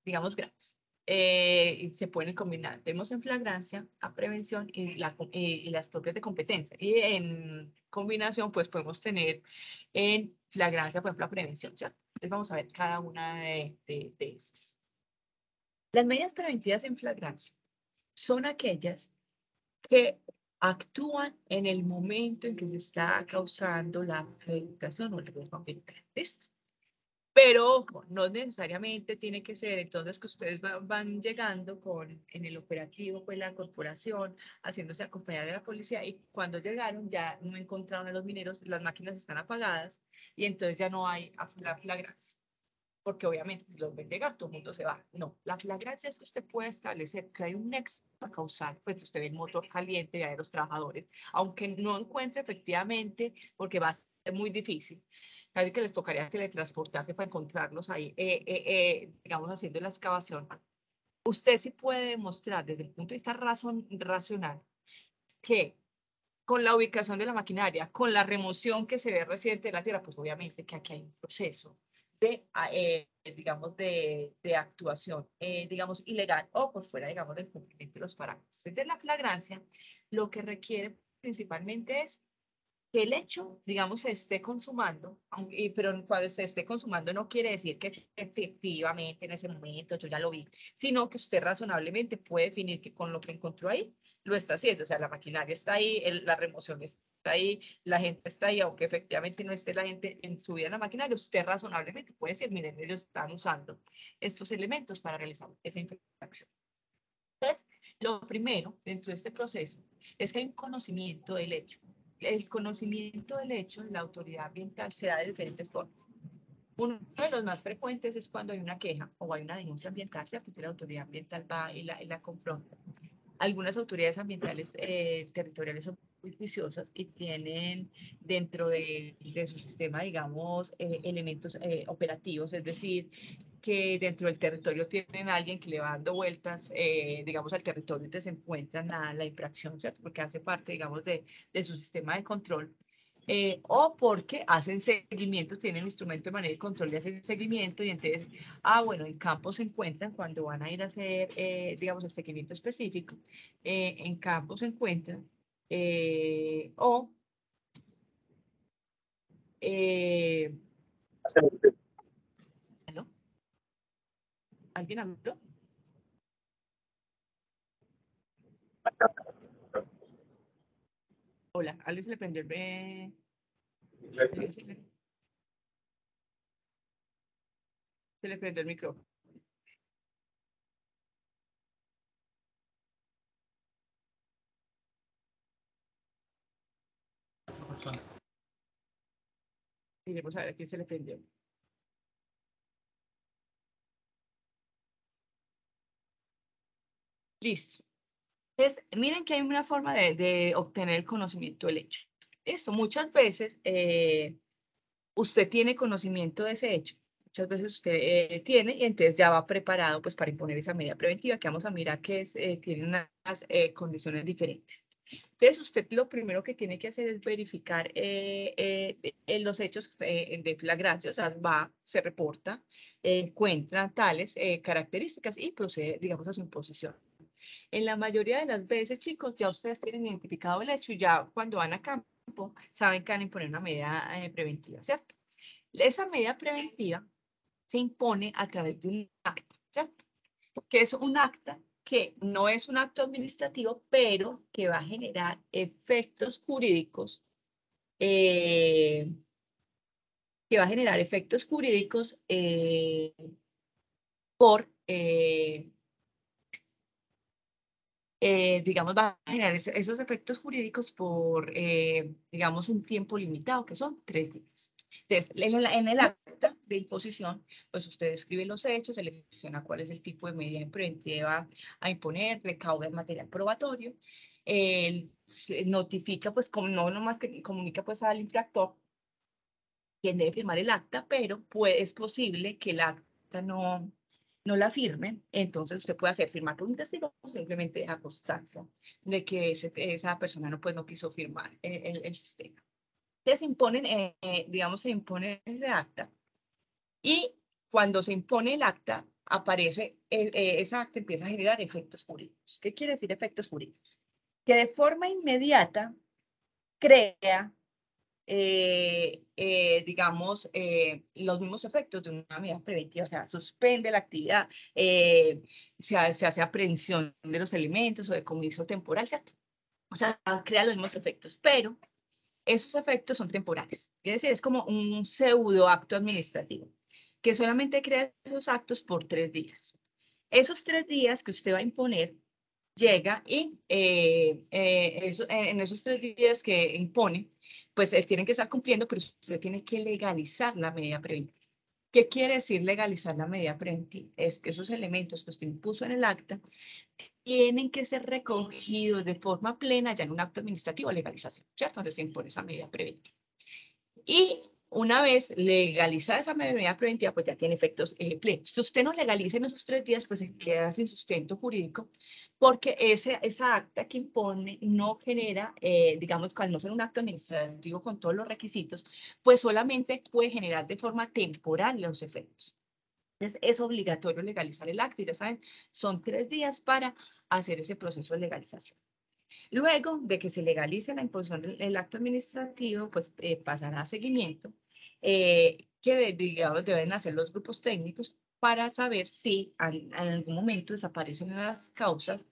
digamos, grandes. Y se pueden combinar. Tenemos en flagrancia, a prevención y las propias de competencia. Y en combinación, pues podemos tener en flagrancia, por ejemplo, la prevención, ¿cierto? Entonces vamos a ver cada una de estas. Las medidas preventivas en flagrancia son aquellas que actúan en el momento en que se está causando la afectación o el riesgo ambiental. ¿Listo? Pero ojo, no necesariamente tiene que ser entonces que ustedes van llegando en el operativo, pues la corporación, haciéndose acompañar de la policía y cuando llegaron ya no encontraron a los mineros, las máquinas están apagadas y entonces ya no hay la flagrancia. Porque obviamente si los ven llegar, todo el mundo se va. No, la flagrancia es que usted puede establecer que hay un nexo causal, pues usted ve el motor caliente de los trabajadores, aunque no encuentre efectivamente, porque va a ser muy difícil, casi que les tocaría teletransportarse para encontrarlos ahí, digamos, haciendo la excavación. Usted sí puede demostrar desde el punto de vista racional que con la ubicación de la maquinaria, con la remoción que se ve reciente de la tierra, pues obviamente que aquí hay un proceso de, digamos, de actuación, digamos, ilegal o por fuera, digamos, del cumplimiento de los parámetros. Desde la flagrancia, lo que requiere principalmente es que el hecho, digamos, se esté consumando, pero cuando se esté consumando no quiere decir que efectivamente en ese momento yo ya lo vi, sino que usted razonablemente puede definir que con lo que encontró ahí lo está haciendo, o sea, la maquinaria está ahí, la remoción está ahí, la gente está ahí, aunque efectivamente no esté la gente en su vida en la maquinaria, usted razonablemente puede decir, miren, ellos están usando estos elementos para realizar esa infracción. Entonces, lo primero dentro de este proceso es que hay un conocimiento del hecho. El conocimiento del hecho de la autoridad ambiental se da de diferentes formas. Uno de los más frecuentes es cuando hay una queja o hay una denuncia ambiental, ¿cierto? Entonces la autoridad ambiental va y la confronta. Algunas autoridades ambientales territoriales son muy juiciosas y tienen dentro de su sistema, digamos, elementos operativos, es decir, que dentro del territorio tienen a alguien que le va dando vueltas, digamos, al territorio donde se encuentra la infracción, ¿cierto? Porque hace parte, digamos, de su sistema de control. O porque hacen seguimiento, tienen instrumento de manejo y control y hacen seguimiento y entonces, bueno, en campo se encuentran cuando van a ir a hacer, digamos, el seguimiento específico, en campo se encuentran o ¿aló? ¿Alguien habló? Hola, ¿a alguien se le prendió se le prendió el micrófono? Miremos a ver a quién se le prendió. Listo. Entonces, miren que hay una forma de obtener el conocimiento del hecho. Esto muchas veces usted tiene conocimiento de ese hecho. Muchas veces usted tiene y entonces ya va preparado pues para imponer esa medida preventiva que vamos a mirar que tiene unas condiciones diferentes. Entonces usted lo primero que tiene que hacer es verificar los hechos de flagrancia, o sea, va, se reporta, encuentra tales características y procede, digamos, a su imposición. En la mayoría de las veces, chicos, ya ustedes tienen identificado el hecho y ya cuando van a campo saben que van a imponer una medida preventiva, ¿cierto? Esa medida preventiva se impone a través de un acta, ¿cierto? Que es un acta que no es un acto administrativo, pero que va a generar efectos jurídicos, por, digamos, va a generar esos efectos jurídicos por, digamos, un tiempo limitado, que son 3 días. Entonces, en el acta de imposición, pues usted escribe los hechos, selecciona cuál es el tipo de medida preventiva a imponer, recauda el material probatorio, se notifica, pues, como no nomás que comunica pues al infractor quien debe firmar el acta, pero es posible que el acta no la firme, entonces usted puede hacer firmar por un testigo o simplemente deja constancia de que esa persona no quiso firmar el sistema. Entonces se imponen, digamos, se impone ese acta y cuando se impone el acta, aparece, esa acta empieza a generar efectos jurídicos. ¿Qué quiere decir efectos jurídicos? Que de forma inmediata crea digamos, los mismos efectos de una medida preventiva, o sea, suspende la actividad, se hace aprehensión de los elementos o decomiso temporal, ¿cierto? O sea, crea los mismos efectos, pero esos efectos son temporales. Es decir, es como un pseudo acto administrativo, que solamente crea esos actos por 3 días. Esos 3 días que usted va a imponer, llega y en esos 3 días que impone, pues él tiene que estar cumpliendo, pero usted tiene que legalizar la medida preventiva. ¿Qué quiere decir legalizar la medida preventiva? Es que esos elementos que usted impuso en el acta tienen que ser recogidos de forma plena ya en un acto administrativo de legalización, ¿cierto? Donde se impone esa medida preventiva. Y una vez legalizada esa medida preventiva, pues ya tiene efectos plenos. Si usted no legaliza en esos 3 días, pues se queda sin sustento jurídico, porque esa acta que impone no genera, digamos, al no ser un acto administrativo con todos los requisitos, pues solamente puede generar de forma temporal los efectos. Entonces, es obligatorio legalizar el acta y ya saben, son 3 días para hacer ese proceso de legalización. Luego de que se legalice la imposición del acto administrativo, pues pasará a seguimiento, que digamos deben hacer los grupos técnicos para saber si en algún momento desaparecen las causas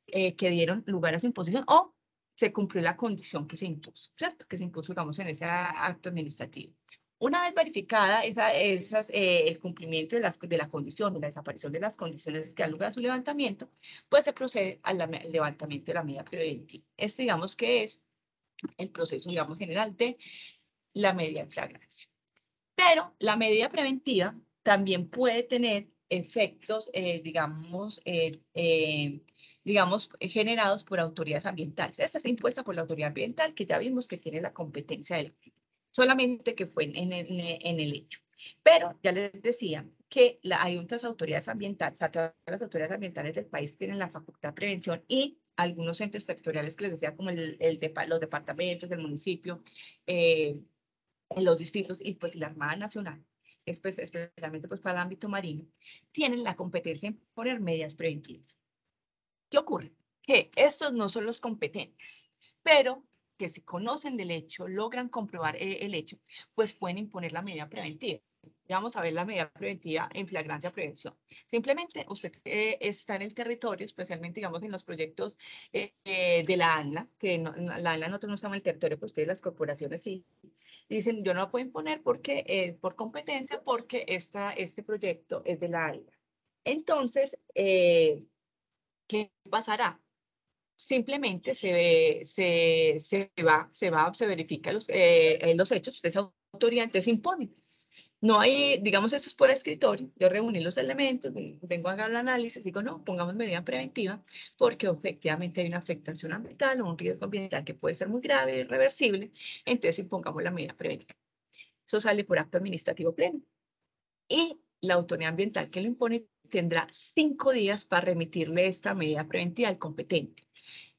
que dieron lugar a su imposición o se cumplió la condición que se impuso, ¿cierto? Que se impuso, digamos, en ese acto administrativo. Una vez verificada el cumplimiento de la condición, la desaparición de las condiciones que dan lugar a su levantamiento, pues se procede al levantamiento de la medida preventiva. Este, digamos, que es el proceso, digamos, general de la medida de flagrancia. Pero la medida preventiva también puede tener efectos, digamos, generados por autoridades ambientales. Esta está impuesta por la autoridad ambiental, que ya vimos que tiene la competencia del solamente que fue en el hecho. Pero ya les decía que hay otras autoridades ambientales, o sea, todas las autoridades ambientales del país tienen la facultad de prevención y algunos entes territoriales que les decía, como los departamentos del municipio, en los distritos y pues la Armada Nacional, especialmente pues para el ámbito marino, tienen la competencia en poner medidas preventivas. ¿Qué ocurre? Que estos no son los competentes, pero que si conocen del hecho, logran comprobar el hecho, pues pueden imponer la medida preventiva. Ya vamos a ver la medida preventiva en flagrancia prevención. Simplemente usted está en el territorio, especialmente, digamos, en los proyectos de la ANLA, que la ANLA nosotros no estamos en el territorio, pues ustedes, las corporaciones, sí. Dicen, yo no lo puedo imponer porque, por competencia, porque este proyecto es de la ANLA. Entonces, ¿qué pasará? Simplemente se verifica los hechos, ustedes autoridad, se imponen. No hay, digamos, esto es por escritorio, yo reuní los elementos, vengo a hacer el análisis, digo, no, pongamos medida preventiva, porque efectivamente hay una afectación ambiental o un riesgo ambiental que puede ser muy grave, irreversible, entonces impongamos la medida preventiva. Eso sale por acto administrativo pleno. Y la autoridad ambiental que lo impone tendrá 5 días para remitirle esta medida preventiva al competente.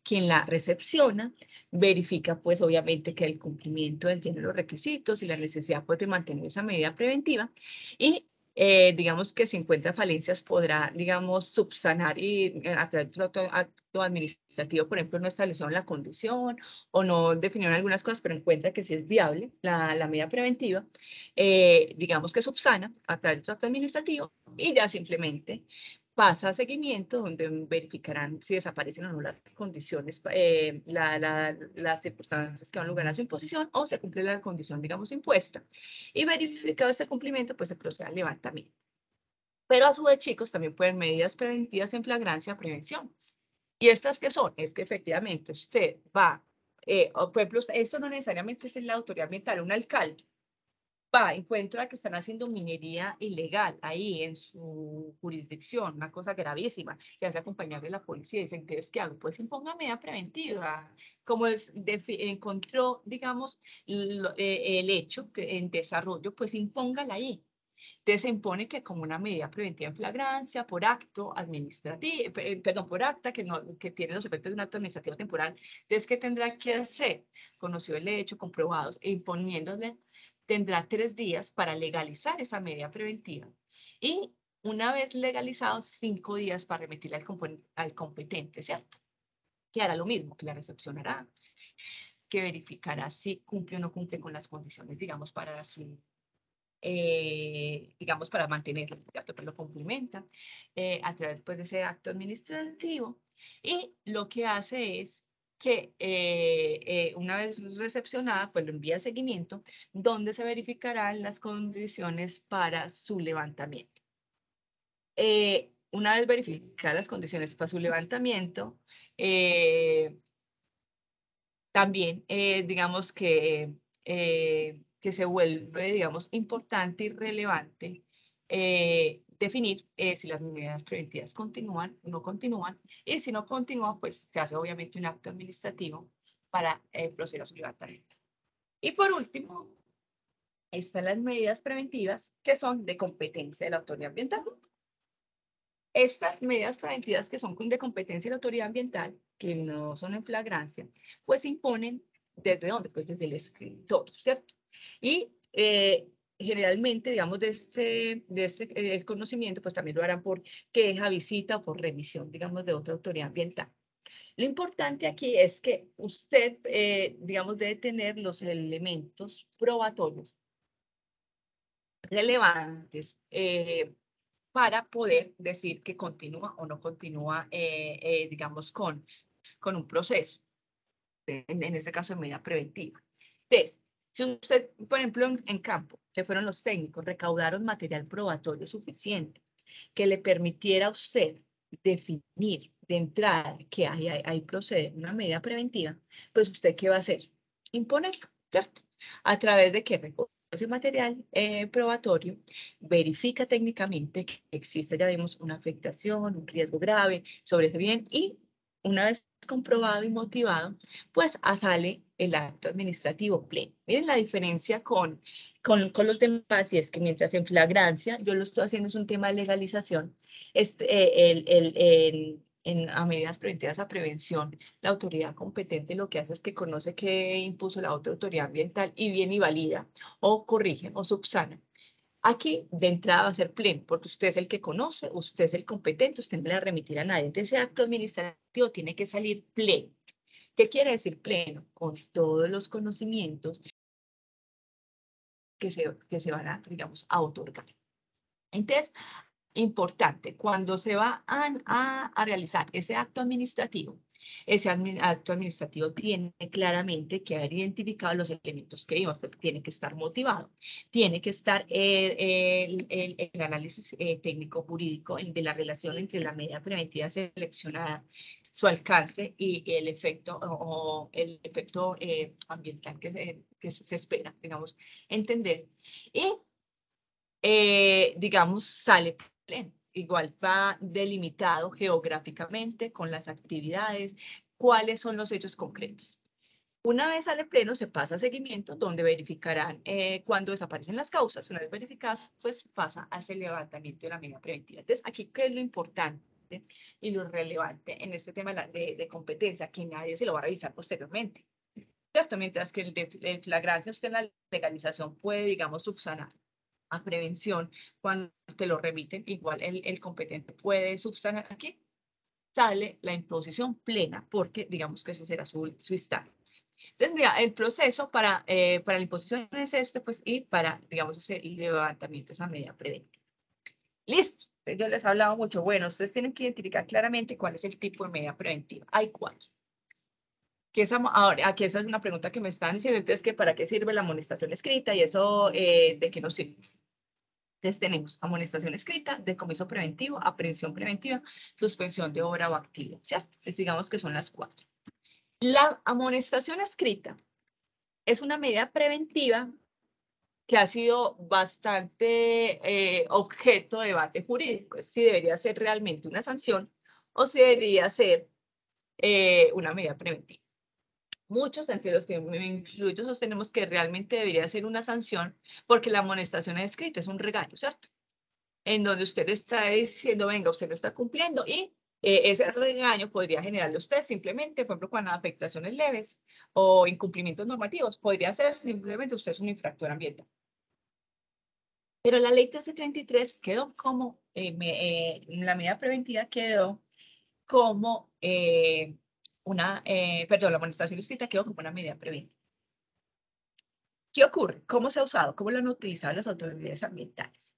Quien la recepciona verifica, pues, obviamente, que el cumplimiento del tiene los requisitos y la necesidad, pues, de mantener esa medida preventiva y, digamos, que si encuentra falencias podrá, digamos, subsanar y a través de otro acto administrativo, por ejemplo, no establecieron la condición o no definieron algunas cosas, pero encuentra que sí es viable la medida preventiva, digamos que subsana a través de otro acto administrativo y ya simplemente pasa a seguimiento, donde verificarán si desaparecen o no las condiciones, las circunstancias que dan lugar a su imposición o se cumple la condición, digamos, impuesta. Y verificado este cumplimiento, pues se procede al levantamiento. Pero a su vez, chicos, también pueden medidas preventivas en flagrancia, prevención. ¿Y estas qué son? Es que efectivamente usted va, por ejemplo, esto no necesariamente es en la autoridad ambiental, un alcalde va, encuentra que están haciendo minería ilegal ahí en su jurisdicción, una cosa gravísima, se hace acompañar de la policía y dice, entonces, ¿qué hago? Pues imponga medida preventiva. Como encontró, digamos, el hecho que en desarrollo, pues impóngala ahí. Entonces se impone que como una medida preventiva en flagrancia, por acto administrativo, perdón, por acta, que tiene los efectos de un acto administrativo temporal, entonces, ¿qué tendrá que hacer? Conocido el hecho, comprobados, e imponiéndole, tendrá 3 días para legalizar esa medida preventiva. Y una vez legalizado, 5 días para remitirla al competente, ¿cierto? Que hará lo mismo, que la recepcionará, que verificará si cumple o no cumple con las condiciones, digamos, para su digamos, para mantenerlo, ¿cierto? Pues lo complementa a través pues, de ese acto administrativo y lo que hace es que una vez recepcionada, pues lo envía a seguimiento, donde se verificarán las condiciones para su levantamiento. Una vez verificadas las condiciones para su levantamiento, también, digamos que se vuelve, digamos, importante y relevante definir si las medidas preventivas continúan o no continúan, y si no continúan, pues se hace obviamente un acto administrativo para proceder a su levantamiento. Y por último, están las medidas preventivas que son de competencia de la autoridad ambiental. Estas medidas preventivas que son de competencia de la autoridad ambiental, que no son en flagrancia, pues imponen ¿desde dónde? Pues desde el escritorio, ¿cierto? Y generalmente, digamos, el conocimiento, pues también lo harán por queja, visita o por revisión, digamos, de otra autoridad ambiental. Lo importante aquí es que usted, digamos, debe tener los elementos probatorios relevantes para poder decir que continúa o no continúa, digamos, con un proceso, en este caso de medida preventiva. Entonces, si usted, por ejemplo, en campo, que fueron los técnicos, recaudaron material probatorio suficiente que le permitiera a usted definir de entrada que ahí procede una medida preventiva, pues usted ¿qué va a hacer? Imponerlo, ¿cierto? ¿A través de qué? Ese material probatorio verifica técnicamente que existe, ya vimos, una afectación, un riesgo grave sobre ese bien y una vez comprobado y motivado, pues sale el acto administrativo pleno. Miren la diferencia con los demás, y es que mientras en flagrancia, yo lo estoy haciendo es un tema de legalización, a medidas preventivas a prevención, la autoridad competente lo que hace es que conoce qué impuso la otra autoridad ambiental y viene y valida o corrige o subsana. Aquí de entrada va a ser pleno, porque usted es el que conoce, usted es el competente, usted no le va a remitir a nadie. Entonces, ese acto administrativo tiene que salir pleno. ¿Qué quiere decir pleno? Con todos los conocimientos que se van a, digamos, a otorgar. Entonces, importante, cuando se va a realizar ese acto administrativo tiene claramente que haber identificado los elementos que vimos, pues tiene que estar motivado, tiene que estar el análisis técnico jurídico de la relación entre la medida preventiva seleccionada, su alcance y el efecto ambiental que se espera, digamos, entender. Y digamos, sale pleno. Igual va delimitado geográficamente con las actividades, cuáles son los hechos concretos. Una vez sale pleno, se pasa a seguimiento, donde verificarán cuando desaparecen las causas. Una vez verificadas, pues pasa a ese levantamiento de la medida preventiva. Entonces, aquí, ¿qué es lo importante y lo relevante en este tema de competencia? Que nadie se lo va a revisar posteriormente. ¿Cierto? Mientras que el de flagrancia, usted en la legalización puede, digamos, subsanar a prevención, cuando te lo remiten, igual el competente puede subsanar. Aquí sale la imposición plena, porque digamos que ese será su instancia. Entonces, mira, el proceso para la imposición es este, pues, y para, digamos, ese levantamiento, esa medida preventiva. Listo. yo les he hablado mucho. Bueno, ustedes tienen que identificar claramente cuál es el tipo de medida preventiva. Hay 4. Ahora, aquí esa es una pregunta que me están diciendo, entonces, que ¿para qué sirve la amonestación escrita? Y eso, ¿de qué nos sirve? Entonces tenemos amonestación escrita, decomiso preventivo, aprehensión preventiva, suspensión de obra o activo, ¿cierto? Entonces digamos que son las 4. La amonestación escrita es una medida preventiva que ha sido bastante objeto de debate jurídico, si debería ser realmente una sanción o si debería ser una medida preventiva. Muchos, entre los que me incluyo, sostenemos que realmente debería ser una sanción porque la amonestación escrita es un regaño, ¿cierto? En donde usted está diciendo, venga, usted lo está cumpliendo y ese regaño podría generarle a usted simplemente, por ejemplo, con afectaciones leves o incumplimientos normativos, podría ser simplemente usted es un infractor ambiental. Pero la ley 1333 quedó como, la medida preventiva quedó como perdón, la amonestación escrita quedó como una medida preventiva. ¿Qué ocurre? ¿Cómo se ha usado? ¿Cómo lo han utilizado las autoridades ambientales?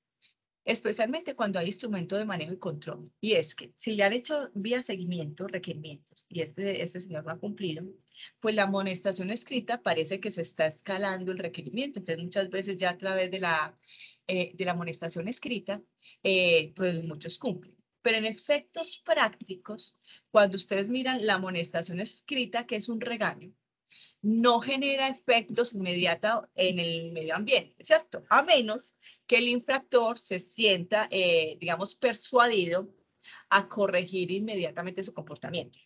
Especialmente cuando hay instrumento de manejo y control. Y es que si le han hecho vía seguimiento, requerimientos, y este señor no ha cumplido, pues la amonestación escrita parece que se está escalando el requerimiento. Entonces, muchas veces ya a través de la amonestación escrita, pues muchos cumplen. Pero en efectos prácticos, cuando ustedes miran la amonestación escrita, que es un regaño, no genera efectos inmediatos en el medio ambiente, ¿cierto? A menos que el infractor se sienta, digamos, persuadido a corregir inmediatamente su comportamiento.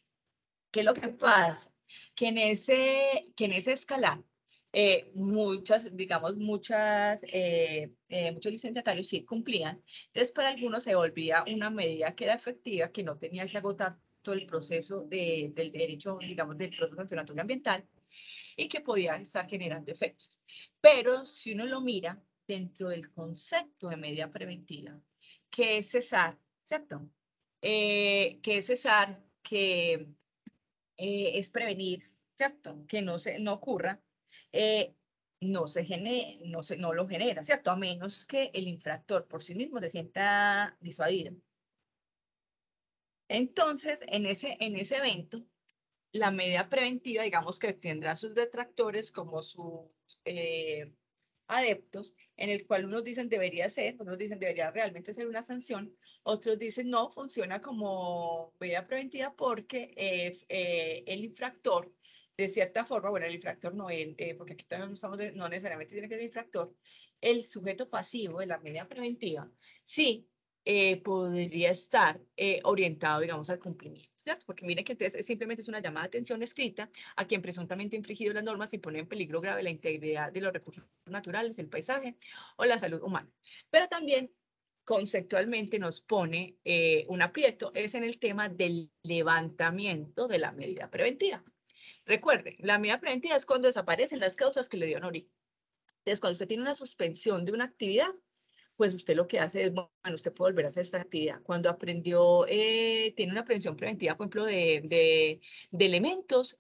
¿Qué es lo que pasa? Que en ese escalar, muchos licenciatarios sí cumplían. Entonces, para algunos se volvía una medida que era efectiva, que no tenía que agotar todo el proceso del derecho, digamos, del proceso sancionatorio ambiental, y que podía estar generando efectos. Pero si uno lo mira dentro del concepto de medida preventiva, que es cesar, ¿cierto? Que es cesar, que es prevenir, ¿cierto? Que no ocurra, no lo genera, ¿cierto? A menos que el infractor por sí mismo se sienta disuadido. Entonces, en ese evento, la medida preventiva, digamos que tendrá sus detractores como sus adeptos, en el cual unos dicen unos dicen debería realmente ser una sanción, otros dicen no, funciona como medida preventiva porque el infractor, de cierta forma, bueno, el infractor no, porque aquí todavía no necesariamente tiene que ser infractor, el sujeto pasivo de la medida preventiva, sí podría estar orientado, digamos, al cumplimiento, ¿cierto? Porque miren que entonces simplemente es una llamada de atención escrita a quien presuntamente ha infringido las normas y pone en peligro grave la integridad de los recursos naturales, el paisaje o la salud humana. Pero también conceptualmente nos pone un aprieto, es en el tema del levantamiento de la medida preventiva. Recuerden, la medida preventiva es cuando desaparecen las causas que le dieron origen. Entonces, cuando usted tiene una suspensión de una actividad, pues usted lo que hace es, bueno, usted puede volver a hacer esta actividad. Cuando aprendió, tiene una aprehensión preventiva, por ejemplo, de elementos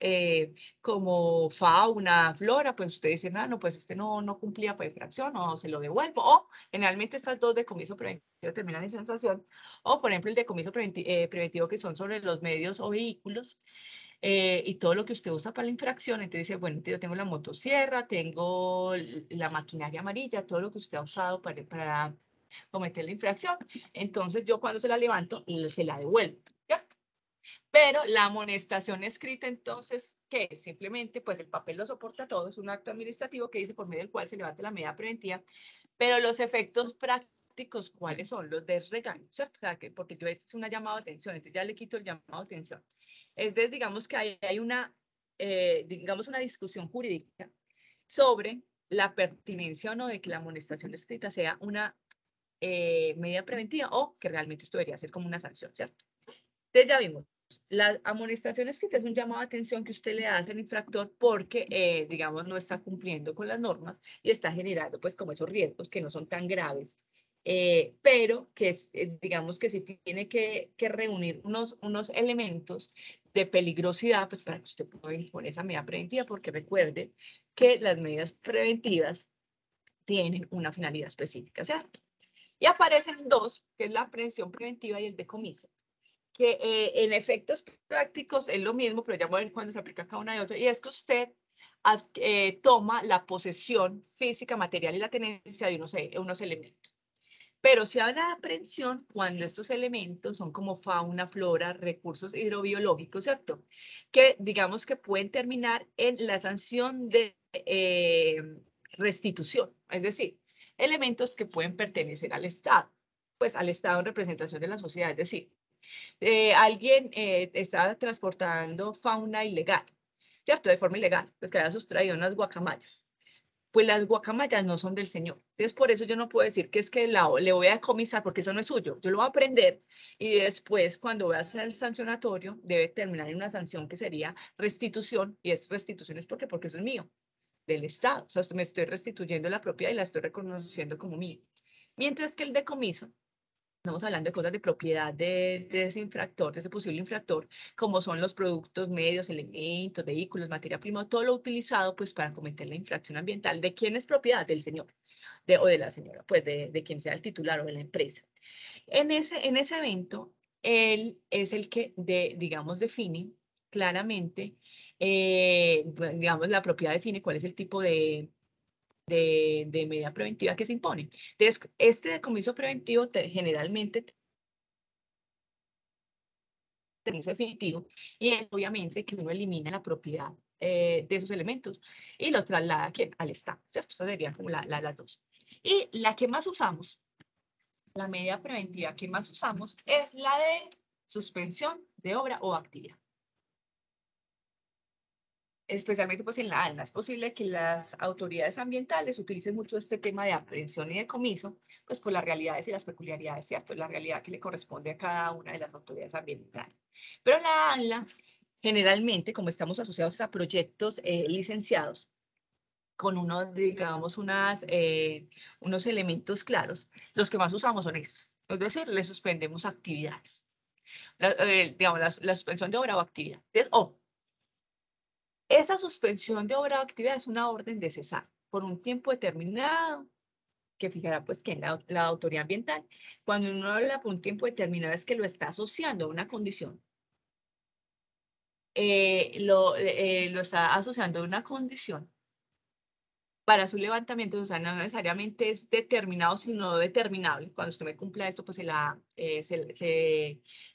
como fauna, flora, pues usted dice, no, pues este no cumplía por infracción o se lo devuelvo. O generalmente estas dos decomiso preventivo terminan en sanción. O, por ejemplo, el decomiso preventivo que son sobre los medios o vehículos. Y todo lo que usted usa para la infracción, entonces dice, bueno, yo tengo la motosierra, tengo la maquinaria amarilla, todo lo que usted ha usado para cometer la infracción, entonces yo cuando se la levanto, se la devuelvo, ¿cierto? Pero la amonestación escrita, entonces, ¿qué es? Simplemente, pues el papel lo soporta todo, es un acto administrativo que dice por medio del cual se levanta la medida preventiva, pero los efectos prácticos, ¿cuáles son? Los de regaño, ¿cierto? O sea, porque yo es una llamada de atención, entonces ya le quito el llamado de atención. Es de, digamos que hay una, digamos, una discusión jurídica sobre la pertinencia o no de que la amonestación escrita sea una medida preventiva o que realmente esto debería ser como una sanción, ¿cierto? Entonces ya vimos, la amonestación escrita es un llamado de atención que usted le hace al infractor porque, digamos, no está cumpliendo con las normas y está generando, pues, como esos riesgos que no son tan graves, pero que, digamos, que sí tiene que reunir unos elementos de peligrosidad, pues, para que usted pueda imponer esa medida preventiva, porque recuerde que las medidas preventivas tienen una finalidad específica, ¿cierto? Y aparecen dos, que es la aprehensión preventiva y el decomiso, que en efectos prácticos es lo mismo, pero ya voy a ver cuándo se aplica cada una de otra, y es que usted toma la posesión física, material y la tenencia de unos elementos. Pero se habla de aprehensión cuando estos elementos son como fauna, flora, recursos hidrobiológicos, ¿cierto? Que digamos que pueden terminar en la sanción de restitución, es decir, elementos que pueden pertenecer al Estado, pues al Estado en representación de la sociedad, es decir, alguien está transportando fauna ilegal, ¿cierto? De forma ilegal, pues que haya sustraído unas guacamayas. Pues las guacamayas no son del señor. Entonces, por eso yo no puedo decir que es que le voy a decomisar porque eso no es suyo. Yo lo voy a aprender y después, cuando voy a hacer el sancionatorio, debe terminar en una sanción que sería restitución. Y es restitución es porque eso es mío, del Estado. O sea, me estoy restituyendo la propiedad y la estoy reconociendo como mío. Mientras que el decomiso, estamos hablando de cosas de propiedad de ese infractor, de ese posible infractor, como son los productos, medios, elementos, vehículos, materia prima, todo lo utilizado pues para cometer la infracción ambiental. ¿De quién es propiedad? Del señor o de la señora, pues de quien sea el titular o de la empresa. En ese evento, él es el que, digamos, define claramente, digamos, la propiedad define cuál es el tipo de medida preventiva que se impone. Entonces, este decomiso preventivo generalmente decomiso definitivo y es obviamente que uno elimina la propiedad de esos elementos y lo traslada ¿a quién? Al Estado, ¿cierto? Esas serían como las dos. Y la que más usamos, la medida preventiva que más usamos es la de suspensión de obra o actividad. Especialmente pues en la ALNA, es posible que las autoridades ambientales utilicen mucho este tema de aprehensión y decomiso, pues por las realidades y las peculiaridades, ¿cierto? La realidad que le corresponde a cada una de las autoridades ambientales. Pero la ALNA, generalmente, como estamos asociados a proyectos licenciados, con unos, digamos, unos elementos claros, los que más usamos son estos. Es decir, le suspendemos actividades. Digamos, la suspensión de obra o actividad. Entonces, esa suspensión de obra o actividad es una orden de cesar por un tiempo determinado que fijará pues que la autoridad ambiental, cuando uno habla por un tiempo determinado es que lo está asociando a una condición. Lo está asociando a una condición para su levantamiento, o sea, no necesariamente es determinado, sino determinable. Cuando usted me cumpla esto, pues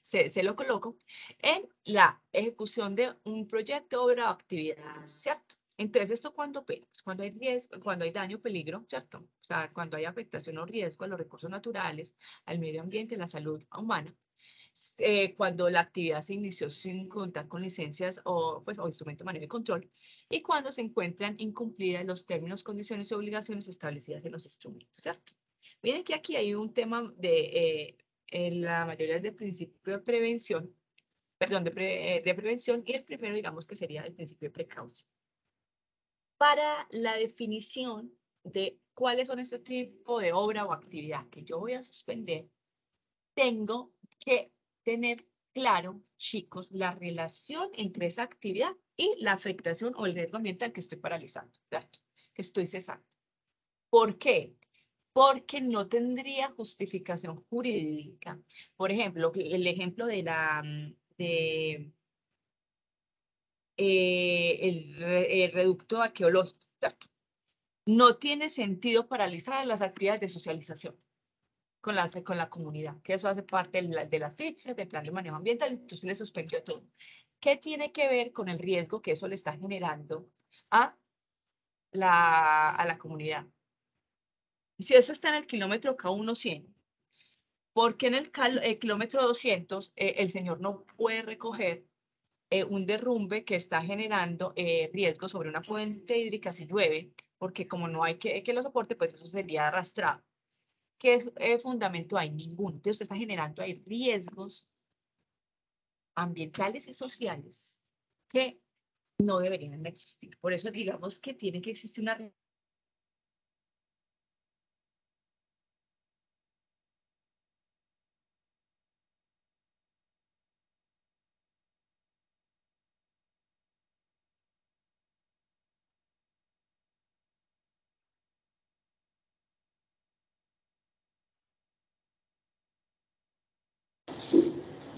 se lo coloco en la ejecución de un proyecto, obra o actividad, ¿cierto? Entonces, ¿esto cuándo pega? Pues cuando hay riesgo, cuando hay daño, peligro, ¿cierto? O sea, cuando hay afectación o riesgo a los recursos naturales, al medio ambiente, a la salud humana, cuando la actividad se inició sin contar con licencias o instrumento de manejo y control, y cuando se encuentran incumplidas los términos, condiciones y obligaciones establecidas en los instrumentos, ¿cierto? Miren que aquí hay un tema en la mayoría de principio de prevención, perdón, de prevención, y el primero, digamos que sería el principio de precaución. Para la definición de cuáles son este tipo de obra o actividad que yo voy a suspender, tengo que tener claro, chicos, la relación entre esa actividad y la afectación o el riesgo ambiental que estoy paralizando, ¿cierto? Que estoy cesando. ¿Por qué? Porque no tendría justificación jurídica. Por ejemplo, el ejemplo el reducto arqueológico, ¿cierto? No tiene sentido paralizar las actividades de socialización con la comunidad, que eso hace parte de las fichas, del plan de manejo ambiental, entonces le suspendió todo. ¿Qué tiene que ver con el riesgo que eso le está generando a la comunidad? Si eso está en el kilómetro K100, ¿por qué en el kilómetro 200 el señor no puede recoger un derrumbe que está generando riesgo sobre una fuente hídrica si llueve? Porque como no hay que lo soporte, pues eso sería arrastrado. ¿Qué fundamento hay? Ninguno. Entonces, usted está generando ahí riesgos ambientales y sociales que no deberían existir. Por eso digamos que tiene que existir una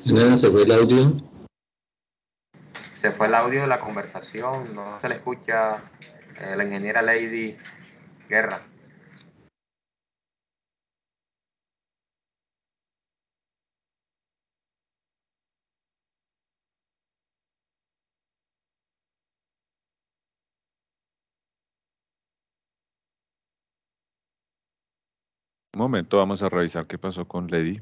¿Se fue el audio? Se fue el audio de la conversación, no se le escucha la ingeniera Lady Guerra. Un momento, vamos a revisar qué pasó con Lady.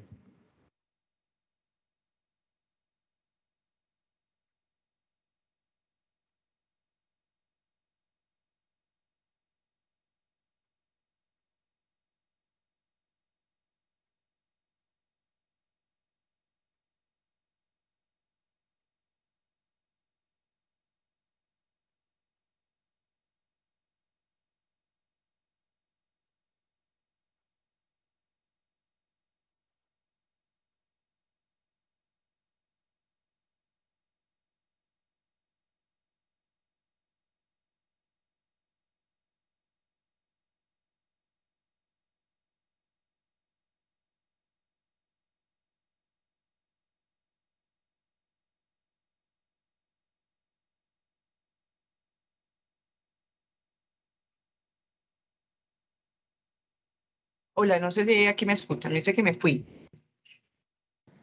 Hola, no sé si aquí me escuchan, me dice que me fui.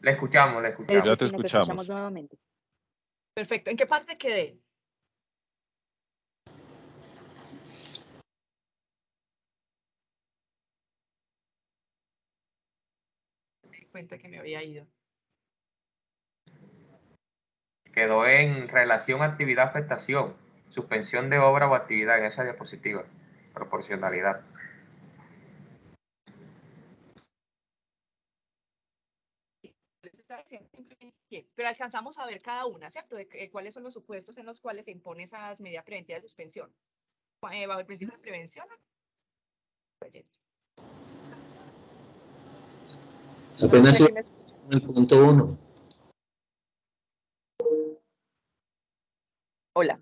Le escuchamos, le escuchamos. Ya te escuchamos. Nuevamente. Perfecto, ¿en qué parte quedé? Me di cuenta que me había ido. Quedó en relación actividad-afectación, suspensión de obra o actividad en esa diapositiva, proporcionalidad. Pero alcanzamos a ver cada una, ¿cierto? De cuáles son los supuestos en los cuales se impone esas medidas preventivas de suspensión. Bajo el principio de prevención. Apenas en el punto 1. Hola.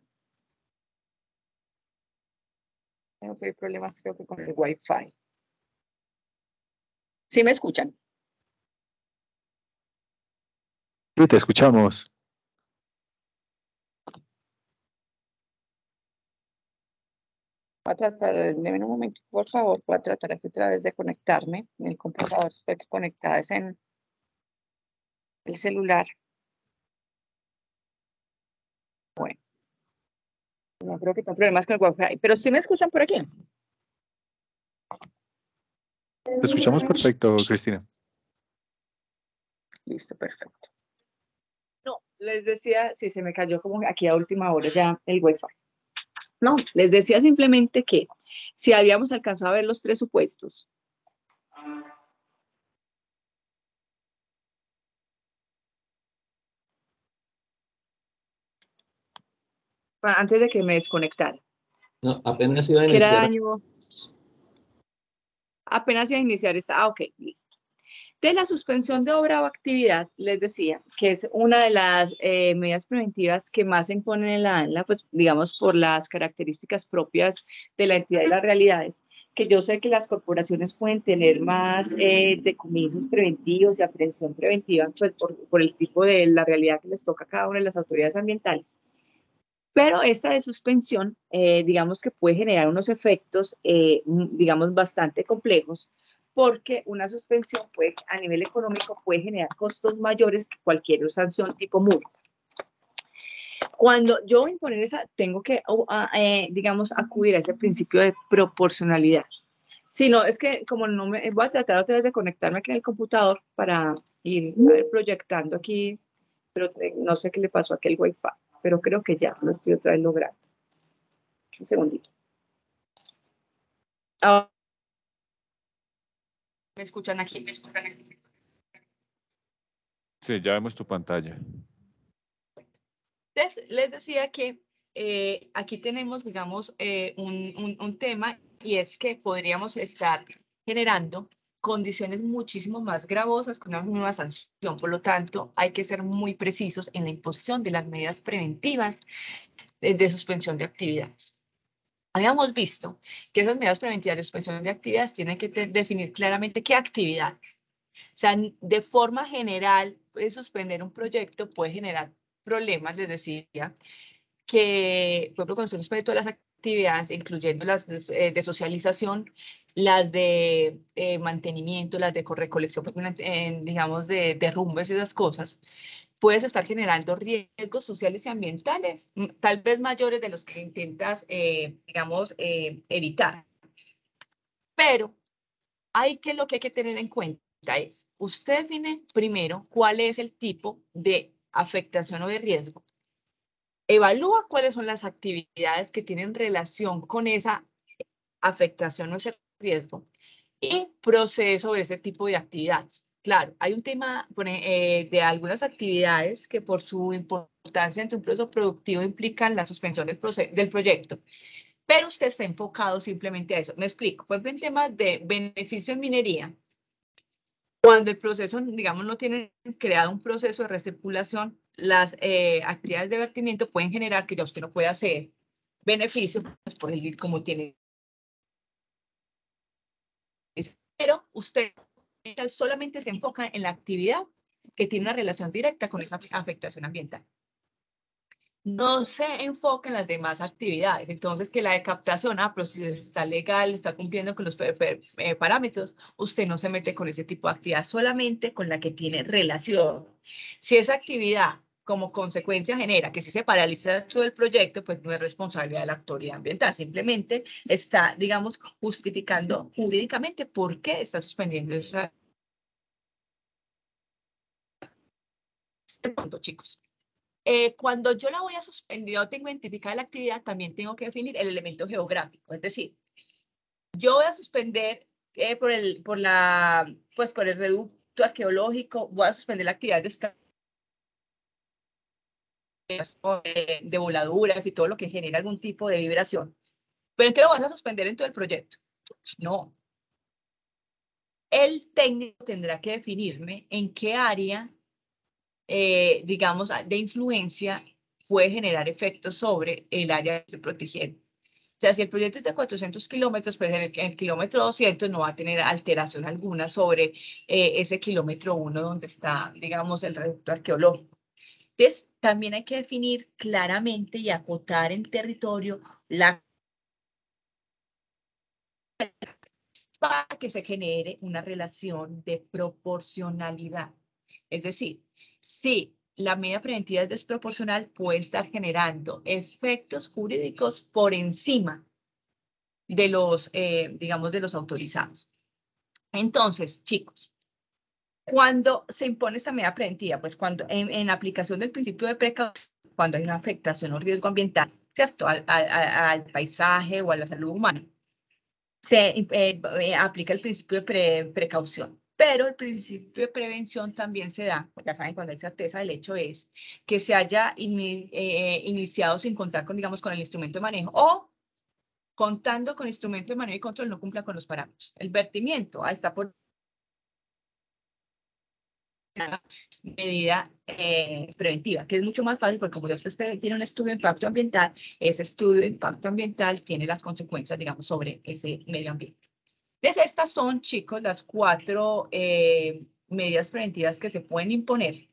Tengo problemas, creo que con el Wi-Fi. ¿Sí me escuchan? Sí, te escuchamos. Voy a tratar, denme un momento, por favor, voy a tratar aquí otra vez de conectarme en el computador. Estoy conectada es en el celular. Bueno, no creo que tengo problemas con el Wi-Fi, pero sí me escuchan por aquí. Te escuchamos perfecto, Cristina. Listo, perfecto. No, les decía, sí, se me cayó como aquí a última hora ya el Wi-Fi. No, les decía simplemente que si habíamos alcanzado a ver los tres supuestos. Antes de que me desconectara. No, apenas iba a Que era iniciar. daño. Apenas iba a iniciar esta. Ah, ok, listo. De la suspensión de obra o actividad, les decía que es una de las medidas preventivas que más se imponen en la ANLA, pues digamos por las características propias de la entidad y las realidades, que yo sé que las corporaciones pueden tener más decomisos preventivos y aprehensión preventiva, pues por el tipo de la realidad que les toca a cada una de las autoridades ambientales. Pero esta de suspensión, digamos que puede generar unos efectos, digamos, bastante complejos, porque una suspensión puede, a nivel económico puede generar costos mayores que cualquier sanción tipo multa. Cuando yo voy a imponer esa, tengo que, digamos, acudir a ese principio de proporcionalidad. Si no, es que como no me voy a tratar otra vez de conectarme aquí en el computador para ir proyectando aquí, pero no sé qué le pasó a aquel Wi-Fi, pero creo que ya lo estoy otra vez logrando. Un segundito. Ahora, ¿Me escuchan aquí? ¿Me escuchan aquí? Sí, ya vemos tu pantalla. Les decía que aquí tenemos, digamos, un tema y es que podríamos estar generando condiciones muchísimo más gravosas con una misma sanción. Por lo tanto, hay que ser muy precisos en la imposición de las medidas preventivas de suspensión de actividades. Habíamos visto que esas medidas preventivas de suspensión de actividades tienen que definir claramente qué actividades. O sea, de forma general, suspender un proyecto puede generar problemas, les decía, que, por ejemplo, cuando usted suspende todas las actividades, incluyendo las de socialización, las de mantenimiento, las de recolección, digamos, de derrumbes y esas cosas, puedes estar generando riesgos sociales y ambientales, tal vez mayores de los que intentas, digamos, evitar. Pero lo que hay que tener en cuenta es, usted define primero cuál es el tipo de afectación o de riesgo. Evalúa cuáles son las actividades que tienen relación con esa afectación o ese riesgo y procede sobre ese tipo de actividades. Claro, hay un tema de algunas actividades que por su importancia entre un proceso productivo implican la suspensión del proyecto, pero usted está enfocado simplemente a eso. Me explico. Por ejemplo, en temas de beneficio en minería, cuando el proceso, digamos, no tiene creado un proceso de recirculación, las actividades de vertimiento pueden generar que ya usted no pueda hacer beneficio, pues, por el como tiene. Pero usted solamente se enfoca en la actividad que tiene una relación directa con esa afectación ambiental. No se enfoca en las demás actividades. Entonces, que la de captación, pero si está legal, está cumpliendo con los parámetros, usted no se mete con ese tipo de actividad, solamente con la que tiene relación. Si esa actividad como consecuencia genera que si se paraliza todo el proyecto, pues no es responsabilidad de la autoridad ambiental, simplemente está, digamos, justificando jurídicamente por qué está suspendiendo esa. Este punto, chicos. Cuando yo la voy a suspender, yo tengo identificada la actividad, también tengo que definir el elemento geográfico. Es decir, yo voy a suspender por el reducto arqueológico, voy a suspender la actividad de voladuras y todo lo que genera algún tipo de vibración. Pero entonces lo vas a suspender en todo el proyecto. No. El técnico tendrá que definirme en qué área, digamos, de influencia puede generar efectos sobre el área que estoy protegiendo. O sea, si el proyecto es de 400 kilómetros, pues en el kilómetro 200 no va a tener alteración alguna sobre ese kilómetro 1 donde está, digamos, el reducto arqueológico. Entonces, también hay que definir claramente y acotar en territorio para que se genere una relación de proporcionalidad. Es decir, si la medida preventiva es desproporcional, puede estar generando efectos jurídicos por encima de los, digamos, de los autorizados. Entonces, chicos, cuando se impone esta medida preventiva, pues cuando en aplicación del principio de precaución, cuando hay una afectación o riesgo ambiental, ¿cierto? Al paisaje o a la salud humana, se aplica el principio de precaución. Pero el principio de prevención también se da, ya saben, cuando hay certeza del hecho es que se haya iniciado sin contar con, digamos, con el instrumento de manejo o contando con instrumento de manejo y control no cumpla con los parámetros. El vertimiento está por medida preventiva, que es mucho más fácil porque como ya usted tiene un estudio de impacto ambiental, ese estudio de impacto ambiental tiene las consecuencias, digamos, sobre ese medio ambiente. Entonces, estas son, chicos, las 4 medidas preventivas que se pueden imponer.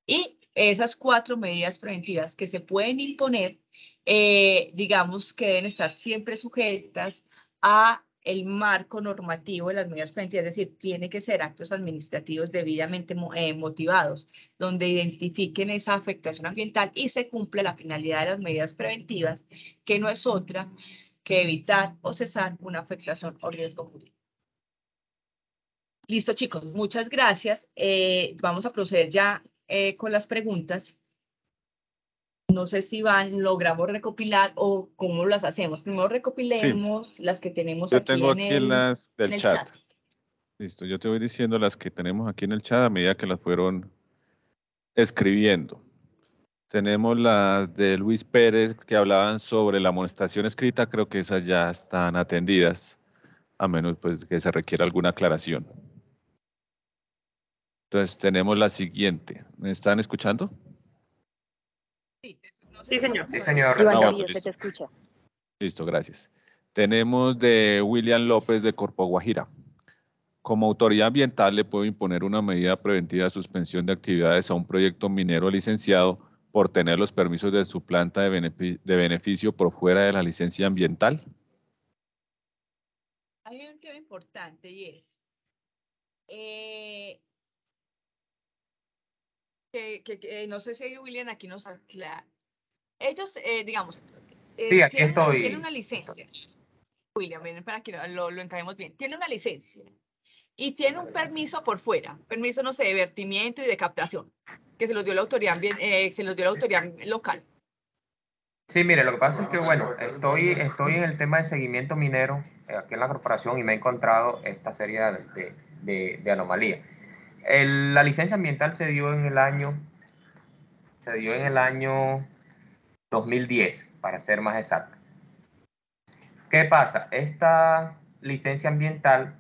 Y esas 4 medidas preventivas que se pueden imponer, digamos que deben estar siempre sujetas a el marco normativo de las medidas preventivas, es decir, tiene que ser actos administrativos debidamente motivados, donde identifiquen esa afectación ambiental y se cumple la finalidad de las medidas preventivas, que no es otra que evitar o cesar una afectación o riesgo jurídico. Listo, chicos, muchas gracias. Vamos a proceder ya con las preguntas. No sé si logramos recopilar o cómo las hacemos. Primero recopilemos las que tenemos Yo aquí tengo en aquí el, las del en el chat. chat. Listo, yo te voy diciendo las que tenemos aquí en el chat a medida que las fueron escribiendo. Tenemos las de Luis Pérez que hablaban sobre la amonestación escrita, creo que esas ya están atendidas, a menos pues que se requiera alguna aclaración. Entonces tenemos la siguiente. ¿Me están escuchando? Sí, señor. Sí, señor. Iván bueno, Darío, se listo. te escucha. Listo, gracias. Tenemos de William López de Corpo Guajira. como autoridad ambiental le puedo imponer una medida preventiva de suspensión de actividades a un proyecto minero licenciado por tener los permisos de su planta de beneficio por fuera de la licencia ambiental. Hay un tema importante y es no sé si William aquí nos aclara. Ellos, digamos, Sí, aquí estoy. tienen una licencia. William, miren, para que lo encajemos bien. Tiene una licencia y tiene un permiso por fuera, permiso, no sé, de vertimiento y de captación, que se los dio la autoridad, local. Sí, mire, lo que pasa es que, bueno, estoy en el tema de seguimiento minero aquí en la corporación y me he encontrado esta serie de anomalías. La licencia ambiental se dio en el año 2010, para ser más exacto. ¿Qué pasa? Esta licencia ambiental,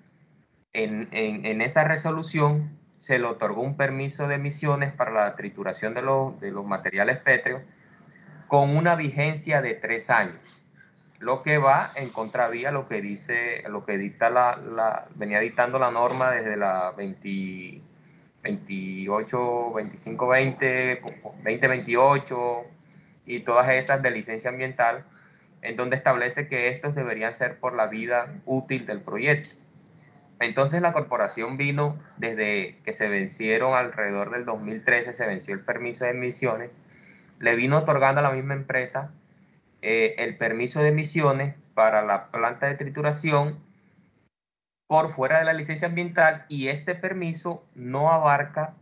en esa resolución, se le otorgó un permiso de emisiones para la trituración de los materiales pétreos con una vigencia de 3 años, lo que va en contravía a lo que venía dictando la norma desde la 28, 25, 20, 2028 y todas esas de licencia ambiental, en donde establece que estos deberían ser por la vida útil del proyecto. Entonces la corporación vino, desde que se vencieron alrededor del 2013, se venció el permiso de emisiones, le vino otorgando a la misma empresa el permiso de emisiones para la planta de trituración por fuera de la licencia ambiental, y este permiso no abarca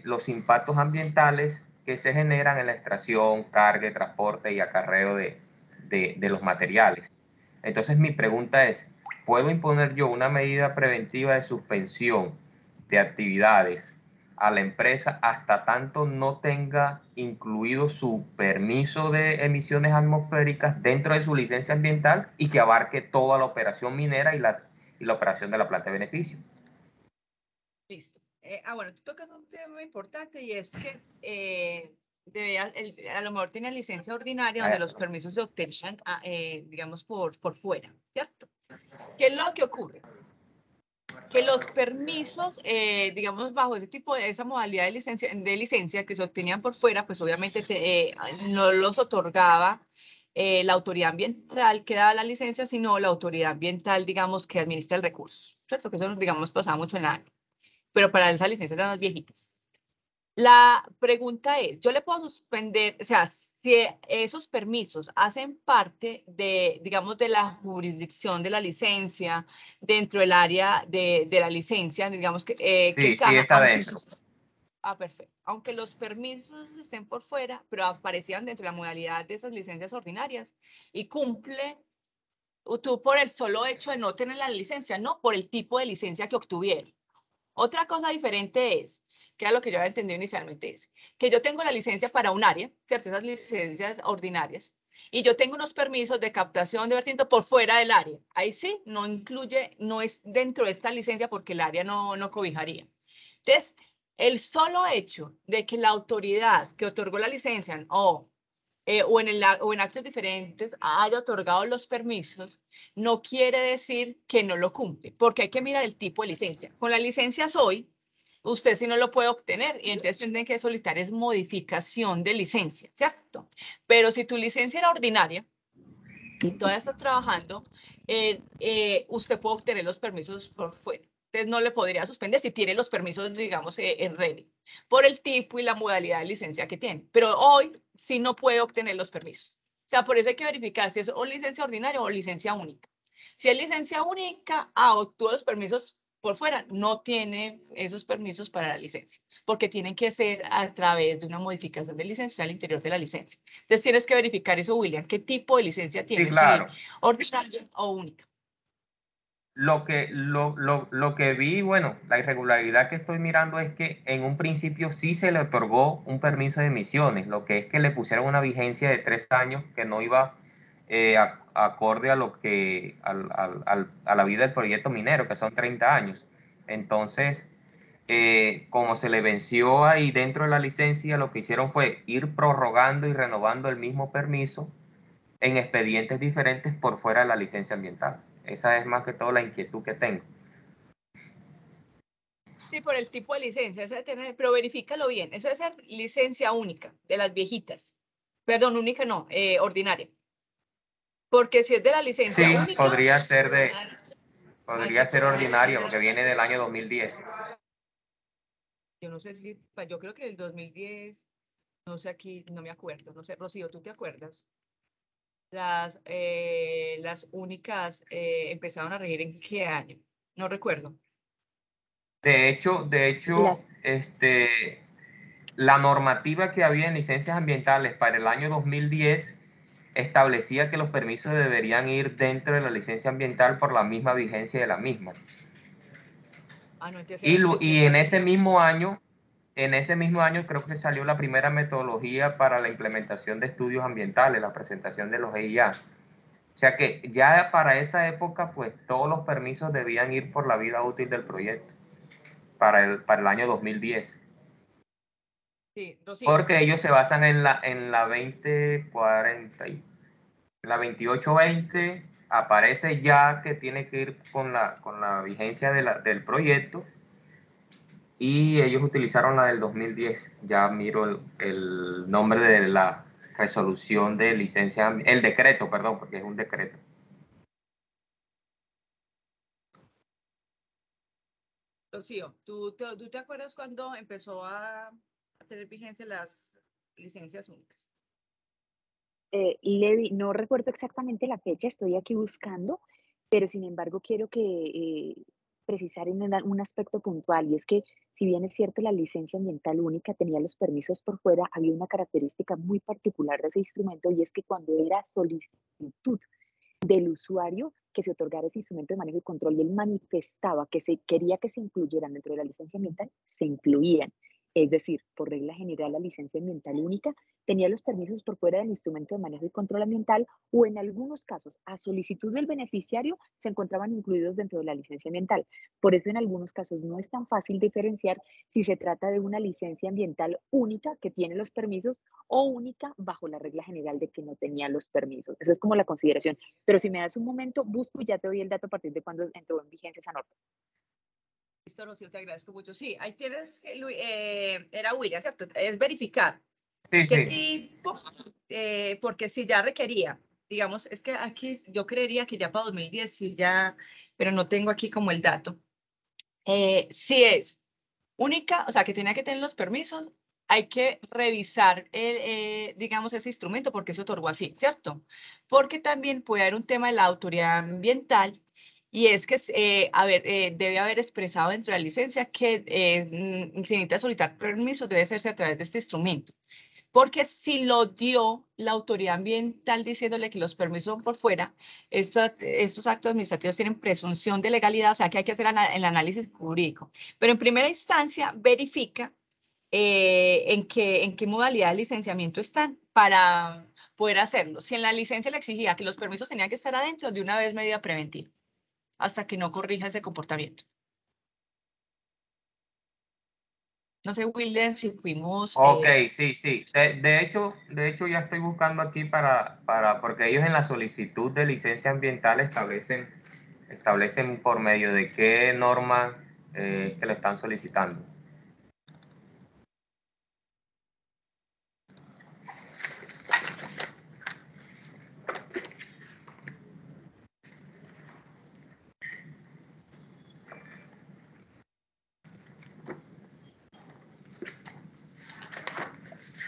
los impactos ambientales que se generan en la extracción, carga, transporte y acarreo de los materiales. Entonces mi pregunta es, ¿puedo imponer yo una medida preventiva de suspensión de actividades a la empresa hasta tanto no tenga incluido su permiso de emisiones atmosféricas dentro de su licencia ambiental y que abarque toda la operación minera y la operación de la planta de beneficio? Listo. Bueno, tú tocas un tema muy importante y es que a lo mejor tiene licencia ordinaria donde los permisos se obtengan, digamos, por fuera, ¿cierto? ¿Qué es lo que ocurre? Que los permisos, digamos, bajo ese tipo de esa modalidad de licencia que se obtenían por fuera, pues obviamente no los otorgaba la autoridad ambiental que daba la licencia, sino la autoridad ambiental, digamos, que administra el recurso, ¿cierto? Que eso, digamos, pasaba mucho en la área, pero para esas licencias eran más viejitas. La pregunta es, yo le puedo suspender, o sea, si esos permisos hacen parte de, digamos, de la jurisdicción de la licencia, dentro del área de la licencia, digamos que Sí, encaja, sí está dentro. Perfecto. Aunque los permisos estén por fuera, pero aparecían dentro de la modalidad de esas licencias ordinarias y cumple tú por el solo hecho de no tener la licencia, no por el tipo de licencia que obtuvieron. Otra cosa diferente es, que era lo que yo había entendido inicialmente, es que yo tengo la licencia para un área, ¿cierto? Esas licencias ordinarias, y yo tengo unos permisos de captación de vertimiento por fuera del área. Ahí sí, no incluye, no es dentro de esta licencia porque el área no cobijaría. Entonces, el solo hecho de que la autoridad que otorgó la licencia o en actos diferentes haya otorgado los permisos, no quiere decir que no lo cumple, porque hay que mirar el tipo de licencia. Con las licencias hoy, usted sí no lo puede obtener y entonces tendrán que solicitar es modificación de licencia, ¿cierto? Pero si tu licencia era ordinaria y todavía estás trabajando, usted puede obtener los permisos por fuera. Entonces no le podría suspender si tiene los permisos, digamos, en ready, por el tipo y la modalidad de licencia que tiene. Pero hoy sí no puede obtener los permisos. O sea, por eso hay que verificar si es o licencia ordinaria o licencia única. Si es licencia única, obtuvo los permisos por fuera, no tiene esos permisos para la licencia, porque tienen que ser a través de una modificación de licencia al interior de la licencia. Entonces tienes que verificar eso, William, qué tipo de licencia tiene, Sí, claro. si ordinaria o única. Lo que vi, bueno, la irregularidad que estoy mirando es que en un principio sí se le otorgó un permiso de emisiones, lo que es que le pusieron una vigencia de 3 años que no iba acorde a lo que a la vida del proyecto minero, que son 30 años. Entonces, como se le venció ahí dentro de la licencia, lo que hicieron fue ir prorrogando y renovando el mismo permiso en expedientes diferentes por fuera de la licencia ambiental. Esa es más que todo la inquietud que tengo. Sí, por el tipo de licencia, esa debe tener, pero verifícalo bien. Eso debe ser licencia única, de las viejitas. Perdón, única no, ordinaria. Porque si es de la licencia Sí, única... podría ser ordinaria, porque viene del año 2010. Yo no sé si, yo creo que el 2010, no sé aquí, no me acuerdo, no sé, Rocío, ¿tú te acuerdas? Las únicas empezaron a regir ¿en qué año? No recuerdo. De hecho, la normativa que había en licencias ambientales para el año 2010 establecía que los permisos deberían ir dentro de la licencia ambiental por la misma vigencia de la misma. Ah, no, entonces Y en ese mismo año creo que salió la primera metodología para la implementación de estudios ambientales, la presentación de los EIA. O sea que ya para esa época, pues todos los permisos debían ir por la vida útil del proyecto, para el año 2010. Sí, Rocío. Porque ellos se basan en la 2040, la 2820 aparece ya que tiene que ir con la vigencia del proyecto, y ellos utilizaron la del 2010. Ya miro el nombre de la resolución de licencia, el decreto, perdón, porque es un decreto. Rocío, ¿tú te acuerdas cuando empezó a tener vigencia las licencias únicas? Levi, no recuerdo exactamente la fecha, estoy aquí buscando, pero sin embargo quiero precisar en un aspecto puntual, y es que si bien es cierto la licencia ambiental única tenía los permisos por fuera, había una característica muy particular de ese instrumento, y es que cuando era solicitud del usuario que se otorgara ese instrumento de manejo y control y él manifestaba que quería que se incluyeran dentro de la licencia ambiental, se incluían. Es decir, por regla general, la licencia ambiental única tenía los permisos por fuera del instrumento de manejo y control ambiental, o en algunos casos, a solicitud del beneficiario, se encontraban incluidos dentro de la licencia ambiental. Por eso, en algunos casos, no es tan fácil diferenciar si se trata de una licencia ambiental única que tiene los permisos o única bajo la regla general de que no tenía los permisos. Esa es como la consideración. Pero si me das un momento, busco y ya te doy el dato a partir de cuando entró en vigencia esa norma. Listo, Rocío, te agradezco mucho. Sí, ahí tienes, era William, ¿cierto? Es verificar Sí, qué sí. tipo, porque si ya requería, digamos, es que aquí yo creería que ya para 2010, sí ya, pero no tengo aquí como el dato. Si es única, o sea, que tenía que tener los permisos, hay que revisar, digamos, ese instrumento porque se otorgó así, ¿cierto? Porque también puede haber un tema de la autoridad ambiental, y es que, debe haber expresado dentro de la licencia que si necesita solicitar permisos, debe hacerse a través de este instrumento. Porque si lo dio la autoridad ambiental diciéndole que los permisos son por fuera, estos actos administrativos tienen presunción de legalidad, o sea que hay que hacer el análisis jurídico. Pero en primera instancia, verifica en qué modalidad de licenciamiento están para poder hacerlo. Si en la licencia le exigía que los permisos tenían que estar adentro, de una vez medida preventiva, hasta que no corrija ese comportamiento. No sé, Wilden, si fuimos... Ok, sí. De hecho, ya estoy buscando aquí porque ellos en la solicitud de licencia ambiental establecen por medio de qué norma que le están solicitando.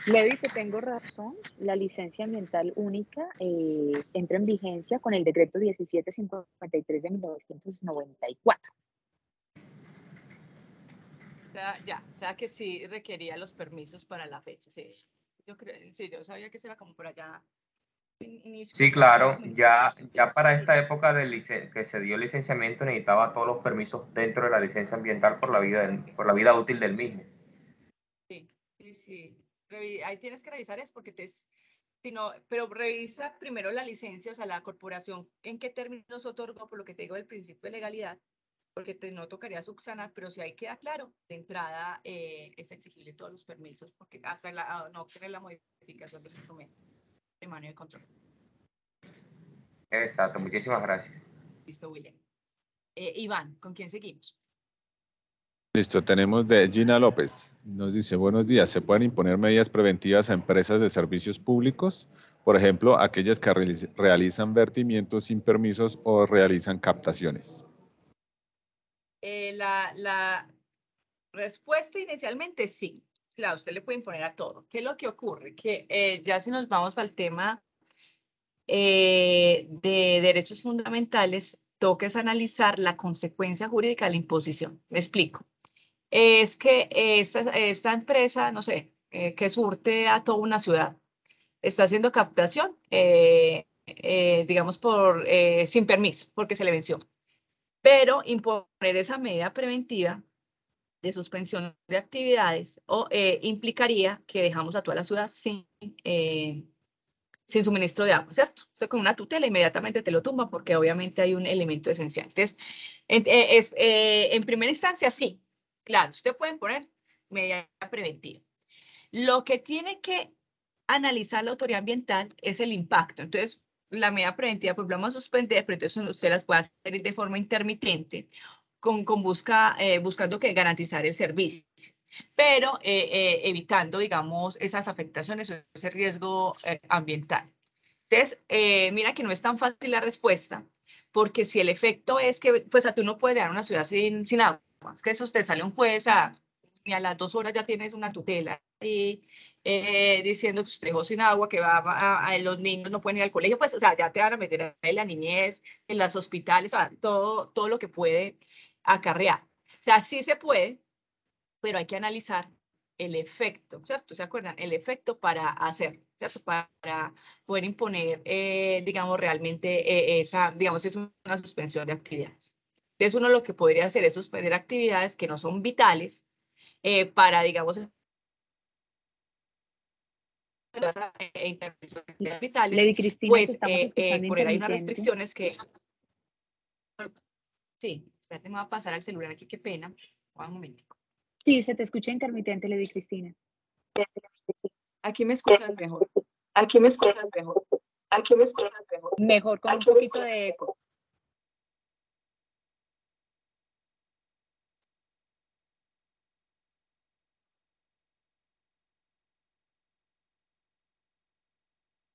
Levi, te tengo razón, la licencia ambiental única entra en vigencia con el decreto 1753 de 1994. O sea que sí requería los permisos para la fecha, sí. Yo sabía que eso era como por allá. Sí, claro, ya para esta época que se dio licenciamiento necesitaba todos los permisos dentro de la licencia ambiental por la vida útil del mismo. Sí. Ahí tienes que revisar es porque pero revisa primero la licencia, o sea, la corporación, en qué términos otorgó, por lo que te digo del principio de legalidad, porque no tocaría subsanar, pero si ahí queda claro, de entrada es exigible todos los permisos, porque hasta no tener la modificación del instrumento de manejo y control. Exacto, muchísimas gracias. Listo, William. Iván, ¿con quién seguimos? Listo, tenemos de Gina López. Nos dice, buenos días, ¿se pueden imponer medidas preventivas a empresas de servicios públicos? Por ejemplo, aquellas que realizan vertimientos sin permisos o realizan captaciones. La respuesta inicialmente sí. Claro, usted le puede imponer a todo. ¿Qué es lo que ocurre? Que ya si nos vamos al tema de derechos fundamentales, toca es analizar la consecuencia jurídica de la imposición. Me explico. Es que esta empresa, no sé, que surte a toda una ciudad, está haciendo captación, digamos, sin permiso, porque se le venció. Pero imponer esa medida preventiva de suspensión de actividades implicaría que dejamos a toda la ciudad sin suministro de agua, ¿cierto? Usted con una tutela inmediatamente te lo tumba porque obviamente hay un elemento esencial. Entonces, en primera instancia, sí, claro, usted puede poner medida preventiva. Lo que tiene que analizar la autoridad ambiental es el impacto. Entonces, la medida preventiva, pues vamos a suspender, pero entonces usted las puede hacer de forma intermitente, buscando que garantizar el servicio, pero evitando, digamos, esas afectaciones, ese riesgo ambiental. Entonces, mira que no es tan fácil la respuesta, porque si el efecto es que, pues, tú no puedes dejar una ciudad sin agua, es que eso te sale un juez y a las 2 horas ya tienes una tutela y diciendo que usted dejó sin agua, que los niños no pueden ir al colegio, pues, o sea, ya te van a meter en la niñez, en los hospitales, o sea, todo lo que puede acarrear. O sea, sí se puede, pero hay que analizar el efecto, ¿cierto? ¿Se acuerdan? El efecto para hacer, ¿cierto? Para poder imponer, digamos, realmente digamos, es una suspensión de actividades. Entonces, uno lo que podría hacer es suspender actividades que no son vitales para, digamos, intervenciones vitales, Lady Cristina, te pues estamos escuchando poner ahí unas intermitente. restricciones que... Sí, espérate, me va a pasar al celular aquí, qué pena. Un momentico. Sí, se te escucha intermitente, Lady Cristina. Aquí me escuchan mejor. Aquí me escuchan mejor. Aquí me escuchan mejor. Mejor, con un poquito de eco.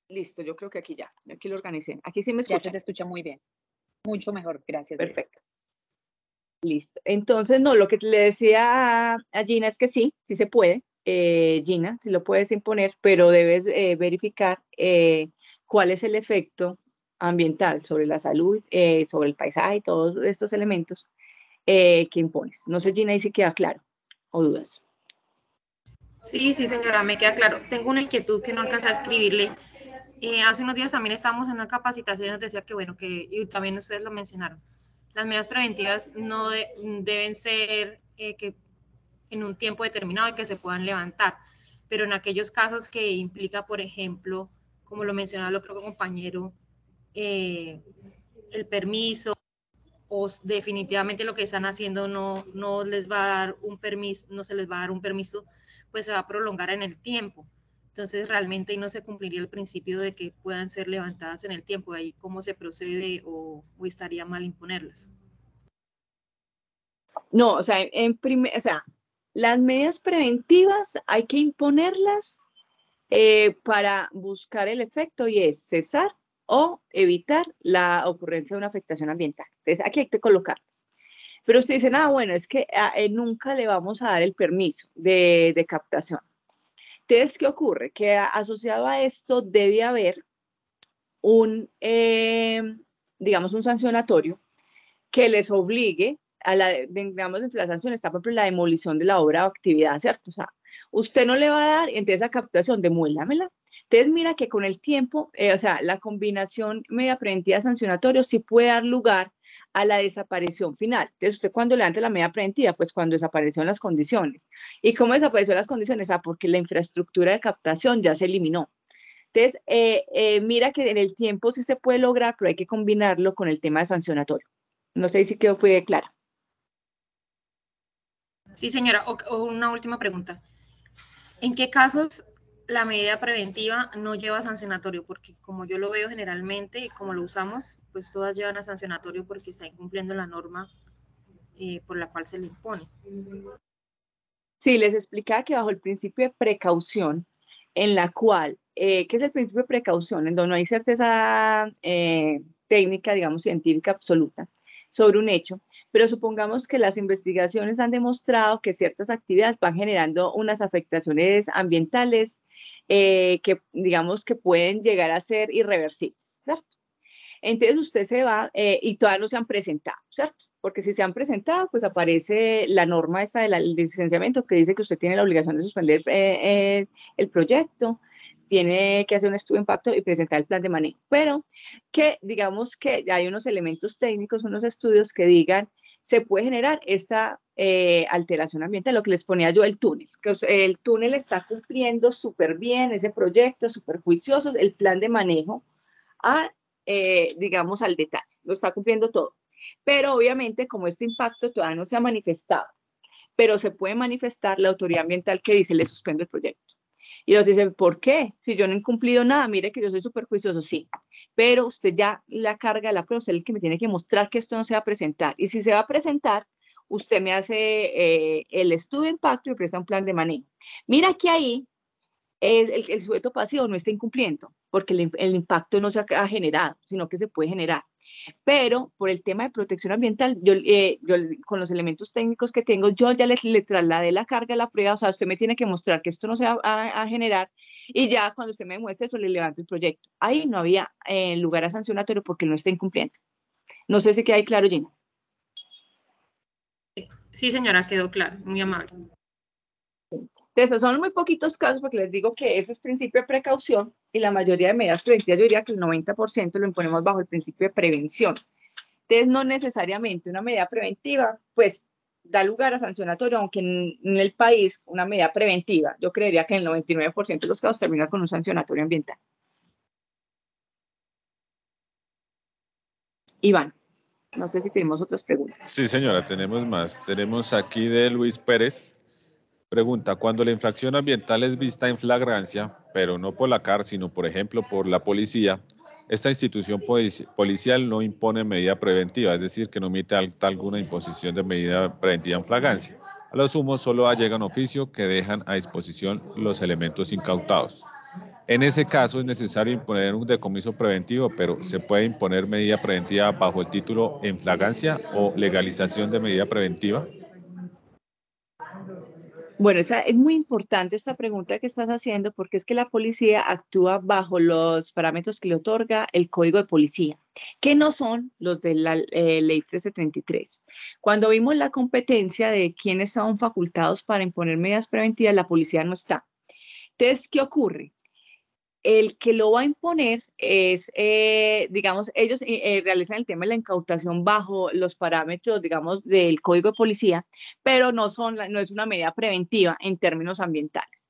Listo, yo creo que aquí ya. Aquí lo organicé. Aquí sí me Ya se escuchan. te escucha muy bien. Mucho mejor, gracias. Perfecto. Listo. Entonces, no, lo que le decía a Gina es que sí se puede. Gina, sí lo puedes imponer, pero debes verificar cuál es el efecto ambiental sobre la salud, sobre el paisaje y todos estos elementos que impones. No sé, Gina, ahí sí queda claro o dudas. Sí, señora, me queda claro. Tengo una inquietud que no alcancé a escribirle. Hace unos días también estábamos en una capacitación y nos decía que, bueno, y también ustedes lo mencionaron, las medidas preventivas no deben ser que en un tiempo determinado y que se puedan levantar, pero en aquellos casos que implica, por ejemplo, como lo mencionaba el otro compañero, el permiso, o definitivamente lo que están haciendo no les va a dar un permiso, no se les va a dar un permiso, pues se va a prolongar en el tiempo. Entonces realmente no se cumpliría el principio de que puedan ser levantadas en el tiempo, ahí cómo se procede o estaría mal imponerlas. No, o sea, las medidas preventivas hay que imponerlas para buscar el efecto y es cesar o evitar la ocurrencia de una afectación ambiental. Entonces, aquí hay que colocarlas. Pero ustedes dicen, bueno, es que nunca le vamos a dar el permiso de captación. Entonces, ¿qué ocurre? Que asociado a esto debe haber digamos, un sancionatorio que les obligue digamos, entre las sanciones está, por ejemplo, la demolición de la obra o actividad, ¿cierto? O sea, usted no le va a dar, entonces esa captación, demuélamela. Entonces, mira que con el tiempo, o sea, la combinación medida preventiva sancionatorio sí puede dar lugar a la desaparición final. Entonces, usted cuando levante la medida preventiva, pues cuando desaparecieron las condiciones. ¿Y cómo desaparecieron las condiciones? Porque la infraestructura de captación ya se eliminó. Entonces, mira que en el tiempo sí se puede lograr, pero hay que combinarlo con el tema de sancionatorio. No sé si quedó fue clara. Sí, señora. O una última pregunta. ¿En qué casos la medida preventiva no lleva sancionatorio? Porque como yo lo veo generalmente y como lo usamos, pues todas llevan a sancionatorio porque está incumpliendo la norma por la cual se le impone. Sí, les explicaba que bajo el principio de precaución, en la cual, ¿qué es el principio de precaución? En donde no hay certeza técnica, digamos, científica absoluta sobre un hecho, pero supongamos que las investigaciones han demostrado que ciertas actividades van generando unas afectaciones ambientales que, digamos, que pueden llegar a ser irreversibles, ¿cierto? Entonces usted se va y todavía no se han presentado, ¿cierto? Porque si se han presentado, pues aparece la norma esa del licenciamiento que dice que usted tiene la obligación de suspender el proyecto, tiene que hacer un estudio de impacto y presentar el plan de manejo. Pero que digamos que hay unos elementos técnicos, unos estudios que digan, se puede generar esta alteración ambiental, lo que les ponía yo el túnel, que el túnel está cumpliendo súper bien ese proyecto, súper juicioso, el plan de manejo a digamos, al detalle, lo está cumpliendo todo. Pero obviamente, como este impacto todavía no se ha manifestado, pero se puede manifestar la autoridad ambiental que dice, le suspendo el proyecto. Y ellos dicen, ¿por qué? Si yo no he incumplido nada, mire que yo soy súper juicioso, sí. Pero usted ya la carga de la prueba, usted es el que me tiene que mostrar que esto no se va a presentar. Y si se va a presentar, usted me hace el estudio de impacto y presta un plan de manejo. Mira que ahí el sujeto pasivo no está incumpliendo, porque el impacto no se ha generado, sino que se puede generar. Pero por el tema de protección ambiental, yo con los elementos técnicos que tengo, yo ya le trasladé la carga a la prueba, o sea, usted me tiene que mostrar que esto no se va a generar, y ya cuando usted me muestre eso, le levanto el proyecto. Ahí no había lugar a sancionatorio porque no está incumpliendo. No sé si queda ahí claro, Gina. Sí, señora, quedó claro, muy amable. Entonces, son muy poquitos casos porque les digo que ese es principio de precaución y la mayoría de medidas preventivas, yo diría que el 90% lo imponemos bajo el principio de prevención. Entonces, no necesariamente una medida preventiva, pues, da lugar a sancionatorio, aunque en el país una medida preventiva, yo creería que en el 99% de los casos termina con un sancionatorio ambiental. Iván, no sé si tenemos otras preguntas. Sí, señora, tenemos más. Tenemos aquí de Luis Pérez. Pregunta, cuando la infracción ambiental es vista en flagrancia, pero no por la CAR, sino por ejemplo por la policía, esta institución policial no impone medida preventiva, es decir, que no emite alguna imposición de medida preventiva en flagrancia. A lo sumo, solo llega un oficio que dejan a disposición los elementos incautados. En ese caso es necesario imponer un decomiso preventivo, pero ¿se puede imponer medida preventiva bajo el título en flagrancia o legalización de medida preventiva? Bueno, es muy importante esta pregunta que estás haciendo porque es que la policía actúa bajo los parámetros que le otorga el Código de Policía, que no son los de la Ley 1333. Cuando vimos la competencia de quiénes estaban facultados para imponer medidas preventivas, la policía no está. Entonces, ¿qué ocurre? El que lo va a imponer es, digamos, ellos realizan el tema de la incautación bajo los parámetros, digamos, del Código de Policía, pero no es una medida preventiva en términos ambientales.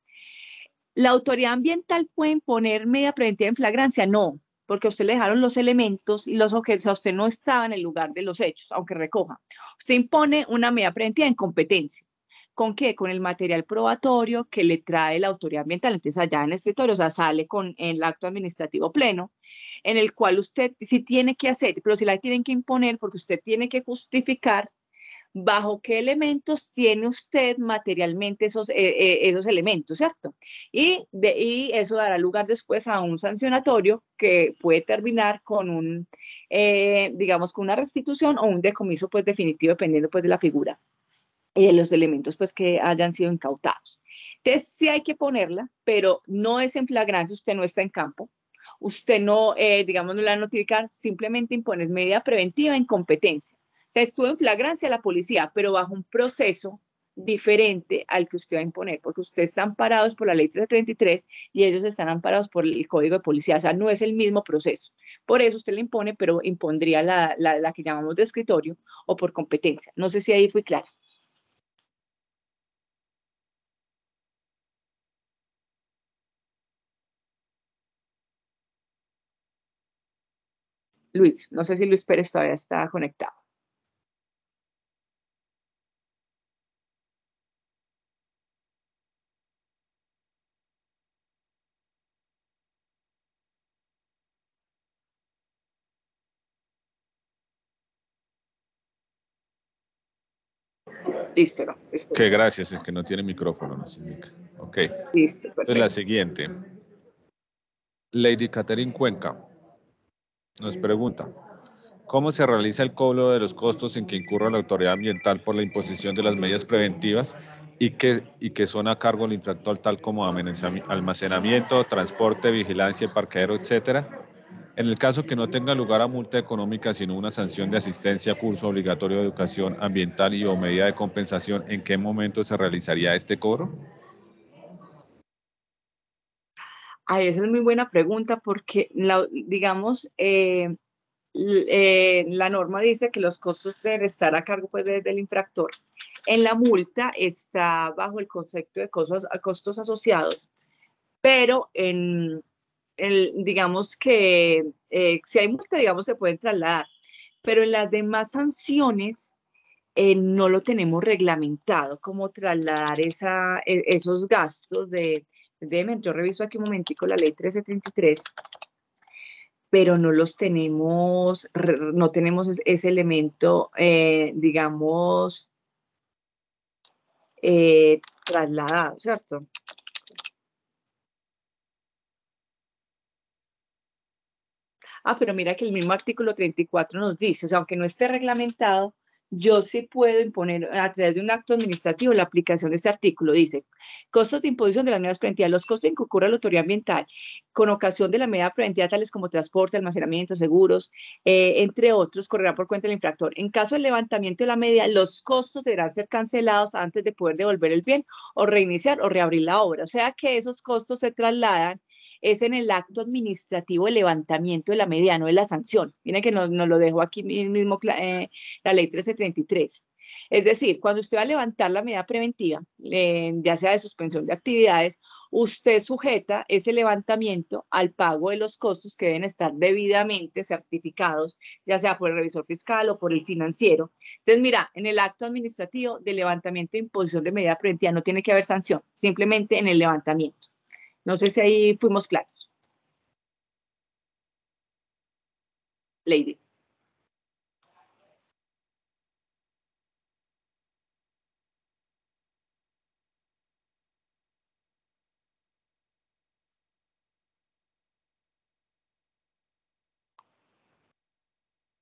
¿La autoridad ambiental puede imponer medida preventiva en flagrancia? No, porque a usted le dejaron los elementos y los objetos, a usted no estaba en el lugar de los hechos, aunque recoja. Usted impone una medida preventiva en competencia. ¿Con qué? Con el material probatorio que le trae la autoridad ambiental. Entonces, allá en el escritorio, o sea, sale con el acto administrativo pleno, en el cual usted sí tiene que hacer, pero sí la tienen que imponer porque usted tiene que justificar bajo qué elementos tiene usted materialmente esos elementos, ¿cierto? Y eso dará lugar después a un sancionatorio que puede terminar con digamos, con una restitución o un decomiso, pues, definitivo, dependiendo, pues, de la figura y de los elementos, pues, que hayan sido incautados. Entonces, sí hay que ponerla, pero no es en flagrancia, usted no está en campo, usted no, digamos, no la notificar, simplemente imponer medida preventiva en competencia. O sea, estuvo en flagrancia la policía, pero bajo un proceso diferente al que usted va a imponer, porque ustedes están amparados por la ley 333 y ellos están amparados por el código de policía, o sea, no es el mismo proceso. Por eso usted le impone, pero impondría la que llamamos de escritorio o por competencia. No sé si ahí fui clara. Luis, no sé si Luis Pérez todavía está conectado. Listo, no. Que gracias, el que no tiene micrófono nos indica. Ok. Listo, perfecto. Entonces, la siguiente. Lady Catherine Cuenca nos pregunta, ¿cómo se realiza el cobro de los costos en que incurra la autoridad ambiental por la imposición de las medidas preventivas y que son a cargo del infractor, tal como almacenamiento, transporte, vigilancia, parqueadero, etcétera? En el caso que no tenga lugar a multa económica, sino una sanción de asistencia, curso obligatorio de educación ambiental y o medida de compensación, ¿en qué momento se realizaría este cobro? Ay, esa es muy buena pregunta porque, digamos, la norma dice que los costos deben estar a cargo pues, del infractor. En la multa está bajo el concepto de costos asociados, pero digamos que si hay multa, digamos, se pueden trasladar, pero en las demás sanciones no lo tenemos reglamentado, como trasladar esos gastos yo reviso aquí un momentico la ley 1333, pero no los tenemos, no tenemos ese elemento, digamos, trasladado, ¿cierto? Pero mira que el mismo artículo 34 nos dice, o sea, aunque no esté reglamentado, yo sí puedo imponer a través de un acto administrativo la aplicación de este artículo. Dice, costos de imposición de las medidas preventivas, los costos en que ocurra la autoridad ambiental con ocasión de la medida preventiva tales como transporte, almacenamiento, seguros, entre otros, correrán por cuenta del infractor. En caso del levantamiento de la medida, los costos deberán ser cancelados antes de poder devolver el bien o reiniciar o reabrir la obra. O sea que esos costos se trasladan es en el acto administrativo de levantamiento de la medida, no de la sanción. Miren que nos lo dejó aquí mismo la ley 1333. Es decir, cuando usted va a levantar la medida preventiva, ya sea de suspensión de actividades, usted sujeta ese levantamiento al pago de los costos que deben estar debidamente certificados, ya sea por el revisor fiscal o por el financiero. Entonces, mira, en el acto administrativo de levantamiento de imposición de medida preventiva no tiene que haber sanción, simplemente en el levantamiento. No sé si ahí fuimos claros. Lady.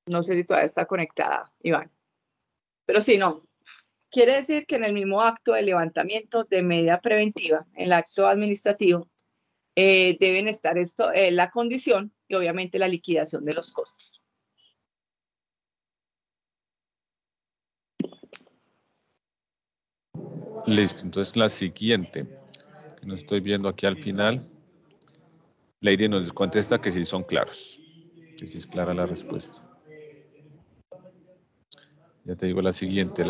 No sé si todavía está conectada, Iván. Pero sí, no. Quiere decir que en el mismo acto de levantamiento de medida preventiva, en el acto administrativo, deben estar la condición y obviamente la liquidación de los costos. Listo, entonces la siguiente, que no estoy viendo aquí al final, Lady nos contesta que sí son claros, que sí es clara la respuesta. Ya te digo la siguiente,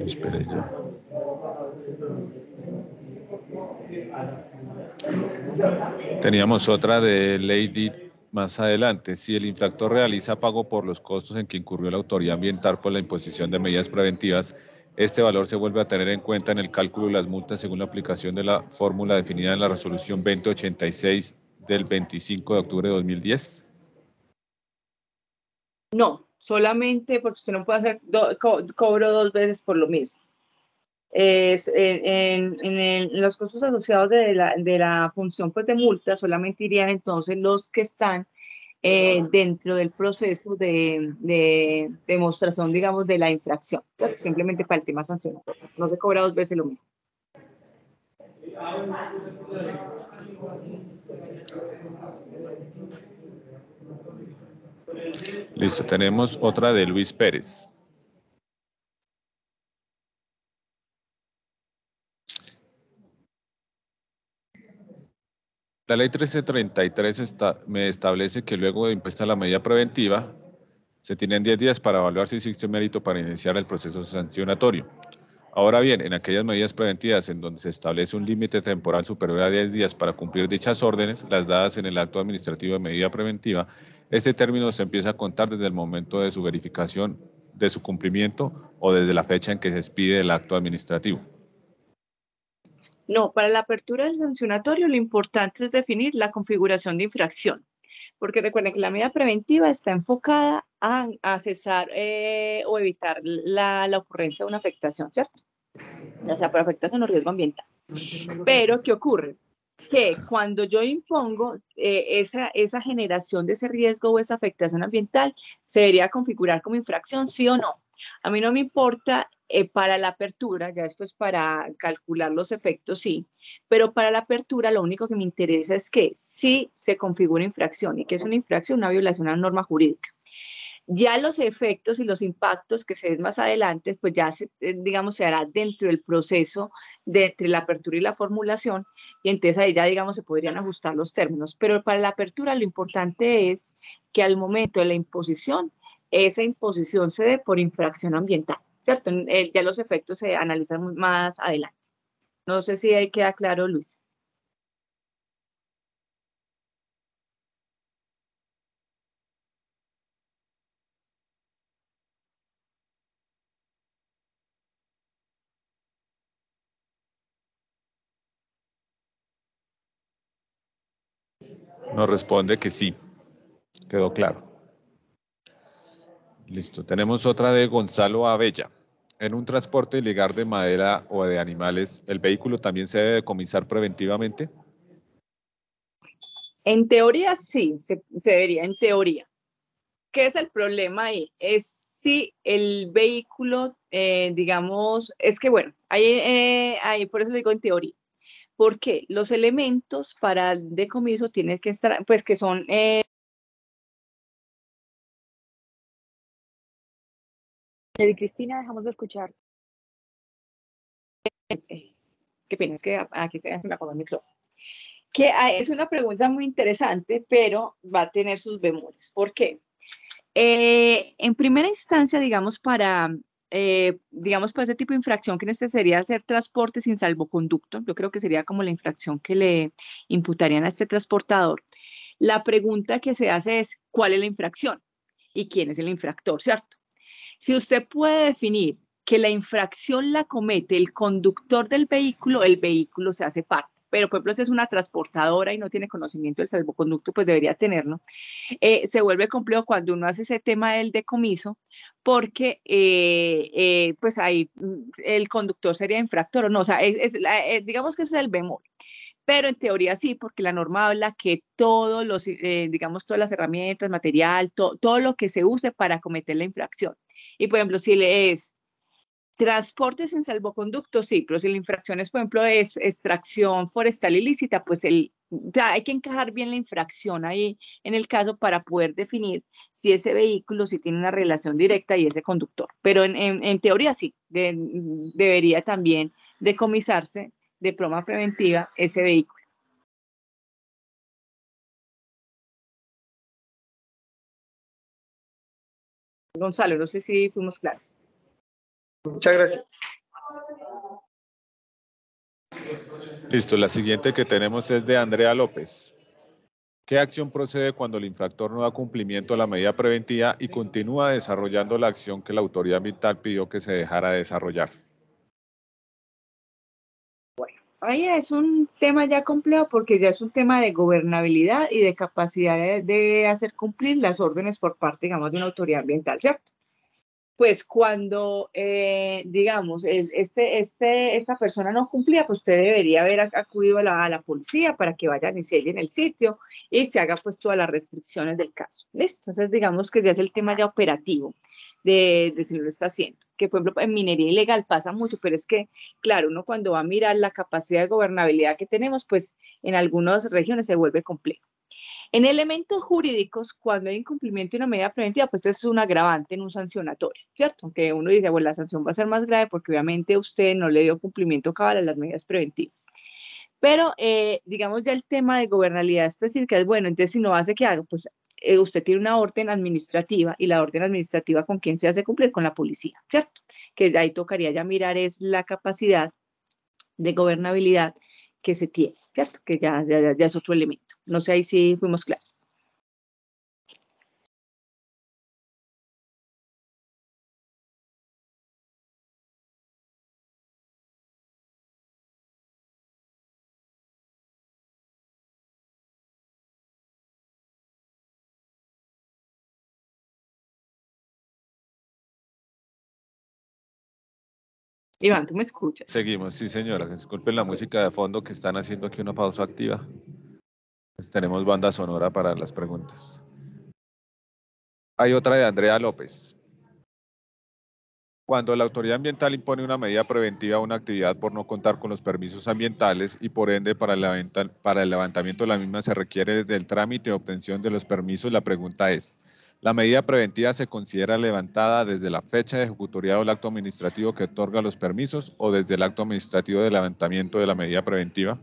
Espere ya. Teníamos otra de Lady más adelante. Si el infractor realiza pago por los costos en que incurrió la autoridad ambiental por la imposición de medidas preventivas, este valor se vuelve a tener en cuenta en el cálculo de las multas según la aplicación de la fórmula definida en la resolución 2086 del 25 de octubre de 2010. No, solamente porque usted no puede hacer cobro dos veces por lo mismo. En los costos asociados de la función pues, de multa solamente irían entonces los que están dentro del proceso de demostración, digamos, de la infracción, pues, simplemente para el tema sancionado. No se cobra dos veces lo mismo. Listo, tenemos otra de Luis Pérez. La ley 1333 me establece que luego de impuesta la medida preventiva, se tienen 10 días para evaluar si existe un mérito para iniciar el proceso sancionatorio. Ahora bien, en aquellas medidas preventivas en donde se establece un límite temporal superior a 10 días para cumplir dichas órdenes, las dadas en el acto administrativo de medida preventiva, este término se empieza a contar desde el momento de su verificación de su cumplimiento o desde la fecha en que se expide el acto administrativo? No, para la apertura del sancionatorio lo importante es definir la configuración de infracción, porque recuerden que la medida preventiva está enfocada a cesar o evitar la ocurrencia de una afectación, ¿cierto? Ya sea por afectación o riesgo ambiental. Pero, ¿qué ocurre? Que cuando yo impongo esa generación de ese riesgo o esa afectación ambiental, se debería configurar como infracción, sí o no. A mí no me importa para la apertura, ya después para calcular los efectos, sí, pero para la apertura lo único que me interesa es que sí se configura infracción. ¿Y qué es una infracción? Una violación a una norma jurídica. Ya los efectos y los impactos que se den más adelante, pues ya, digamos, se hará dentro del proceso de entre la apertura y la formulación, y entonces ahí ya, digamos, se podrían ajustar los términos. Pero para la apertura lo importante es que al momento de la imposición, esa imposición se dé por infracción ambiental, ¿cierto? Ya los efectos se analizan más adelante. No sé si ahí queda claro, Luis. Nos responde que sí. Quedó claro. Listo. Tenemos otra de Gonzalo Abella. En un transporte ilegal de madera o de animales, ¿el vehículo también se debe decomisar preventivamente? En teoría sí, se debería, en teoría. ¿Qué es el problema ahí? Es si el vehículo, digamos, es que bueno, ahí por eso digo en teoría, porque los elementos para el decomiso tienen que estar, pues que son... Lady Cristina, dejamos de escuchar. qué pena, es que aquí se me apagó el micrófono. Que es una pregunta muy interesante, pero va a tener sus bemoles. ¿Por qué? En primera instancia, digamos, para ese tipo de infracción que necesitaría hacer transporte sin salvoconducto, yo creo que sería como la infracción que le imputarían a este transportador. La pregunta que se hace es, ¿cuál es la infracción? ¿Y quién es el infractor, cierto? Si usted puede definir que la infracción la comete el conductor del vehículo, el vehículo se hace parte. Pero, por ejemplo, si es una transportadora y no tiene conocimiento del salvoconducto, pues debería tenerlo. Se vuelve complejo cuando uno hace ese tema del decomiso, porque pues ahí el conductor sería infractor o no. O sea, digamos que ese es el bemol. Pero en teoría sí, porque la norma habla que todos los, digamos, todas las herramientas, material, todo lo que se use para cometer la infracción. Y, por ejemplo, si le es transporte sin salvoconducto, sí, pero si la infracción es, por ejemplo, es extracción forestal ilícita, pues hay que encajar bien la infracción ahí en el caso para poder definir si ese vehículo sí tiene una relación directa y ese conductor. Pero en teoría sí, debería también decomisarse de forma preventiva ese vehículo. Gonzalo, no sé si fuimos claros. Muchas gracias. Listo, la siguiente que tenemos es de Andrea López. ¿Qué acción procede cuando el infractor no da cumplimiento a la medida preventiva y continúa desarrollando la acción que la autoridad ambiental pidió que se dejara de desarrollar? Ahí es un tema ya complejo porque ya es un tema de gobernabilidad y de capacidad de hacer cumplir las órdenes por parte, digamos, de una autoridad ambiental, ¿cierto? Pues cuando, digamos, esta persona no cumplía, pues usted debería haber acudido a la policía para que vayan y sellen el sitio y se haga pues todas las restricciones del caso. ¿Listo? Entonces, digamos que ya es el tema ya operativo de si lo está haciendo. Que, por ejemplo, en minería ilegal pasa mucho, pero es que, claro, uno cuando va a mirar la capacidad de gobernabilidad que tenemos, pues en algunas regiones se vuelve complejo. En elementos jurídicos, cuando hay incumplimiento de una medida preventiva, pues es un agravante en un sancionatorio, ¿cierto? Aunque uno dice, bueno, la sanción va a ser más grave porque obviamente usted no le dio cumplimiento cabal a las medidas preventivas. Pero, digamos, ya el tema de gobernabilidad específica es, bueno, entonces si no hace, ¿qué hago? Pues usted tiene una orden administrativa y la orden administrativa ¿con quién se hace cumplir? Con la policía, ¿cierto? Que de ahí tocaría ya mirar es la capacidad de gobernabilidad que se tiene, ¿cierto? Que ya es otro elemento. No sé ahí si fuimos claros. Iván, ¿tú me escuchas? Seguimos, sí señora. Disculpen la música de fondo que están haciendo aquí una pausa activa. Pues tenemos banda sonora para las preguntas. Hay otra de Andrea López. Cuando la autoridad ambiental impone una medida preventiva a una actividad por no contar con los permisos ambientales y por ende para el levantamiento de la misma se requiere del trámite de obtención de los permisos, la pregunta es, ¿la medida preventiva se considera levantada desde la fecha de ejecutoriado del acto administrativo que otorga los permisos o desde el acto administrativo de levantamiento de la medida preventiva?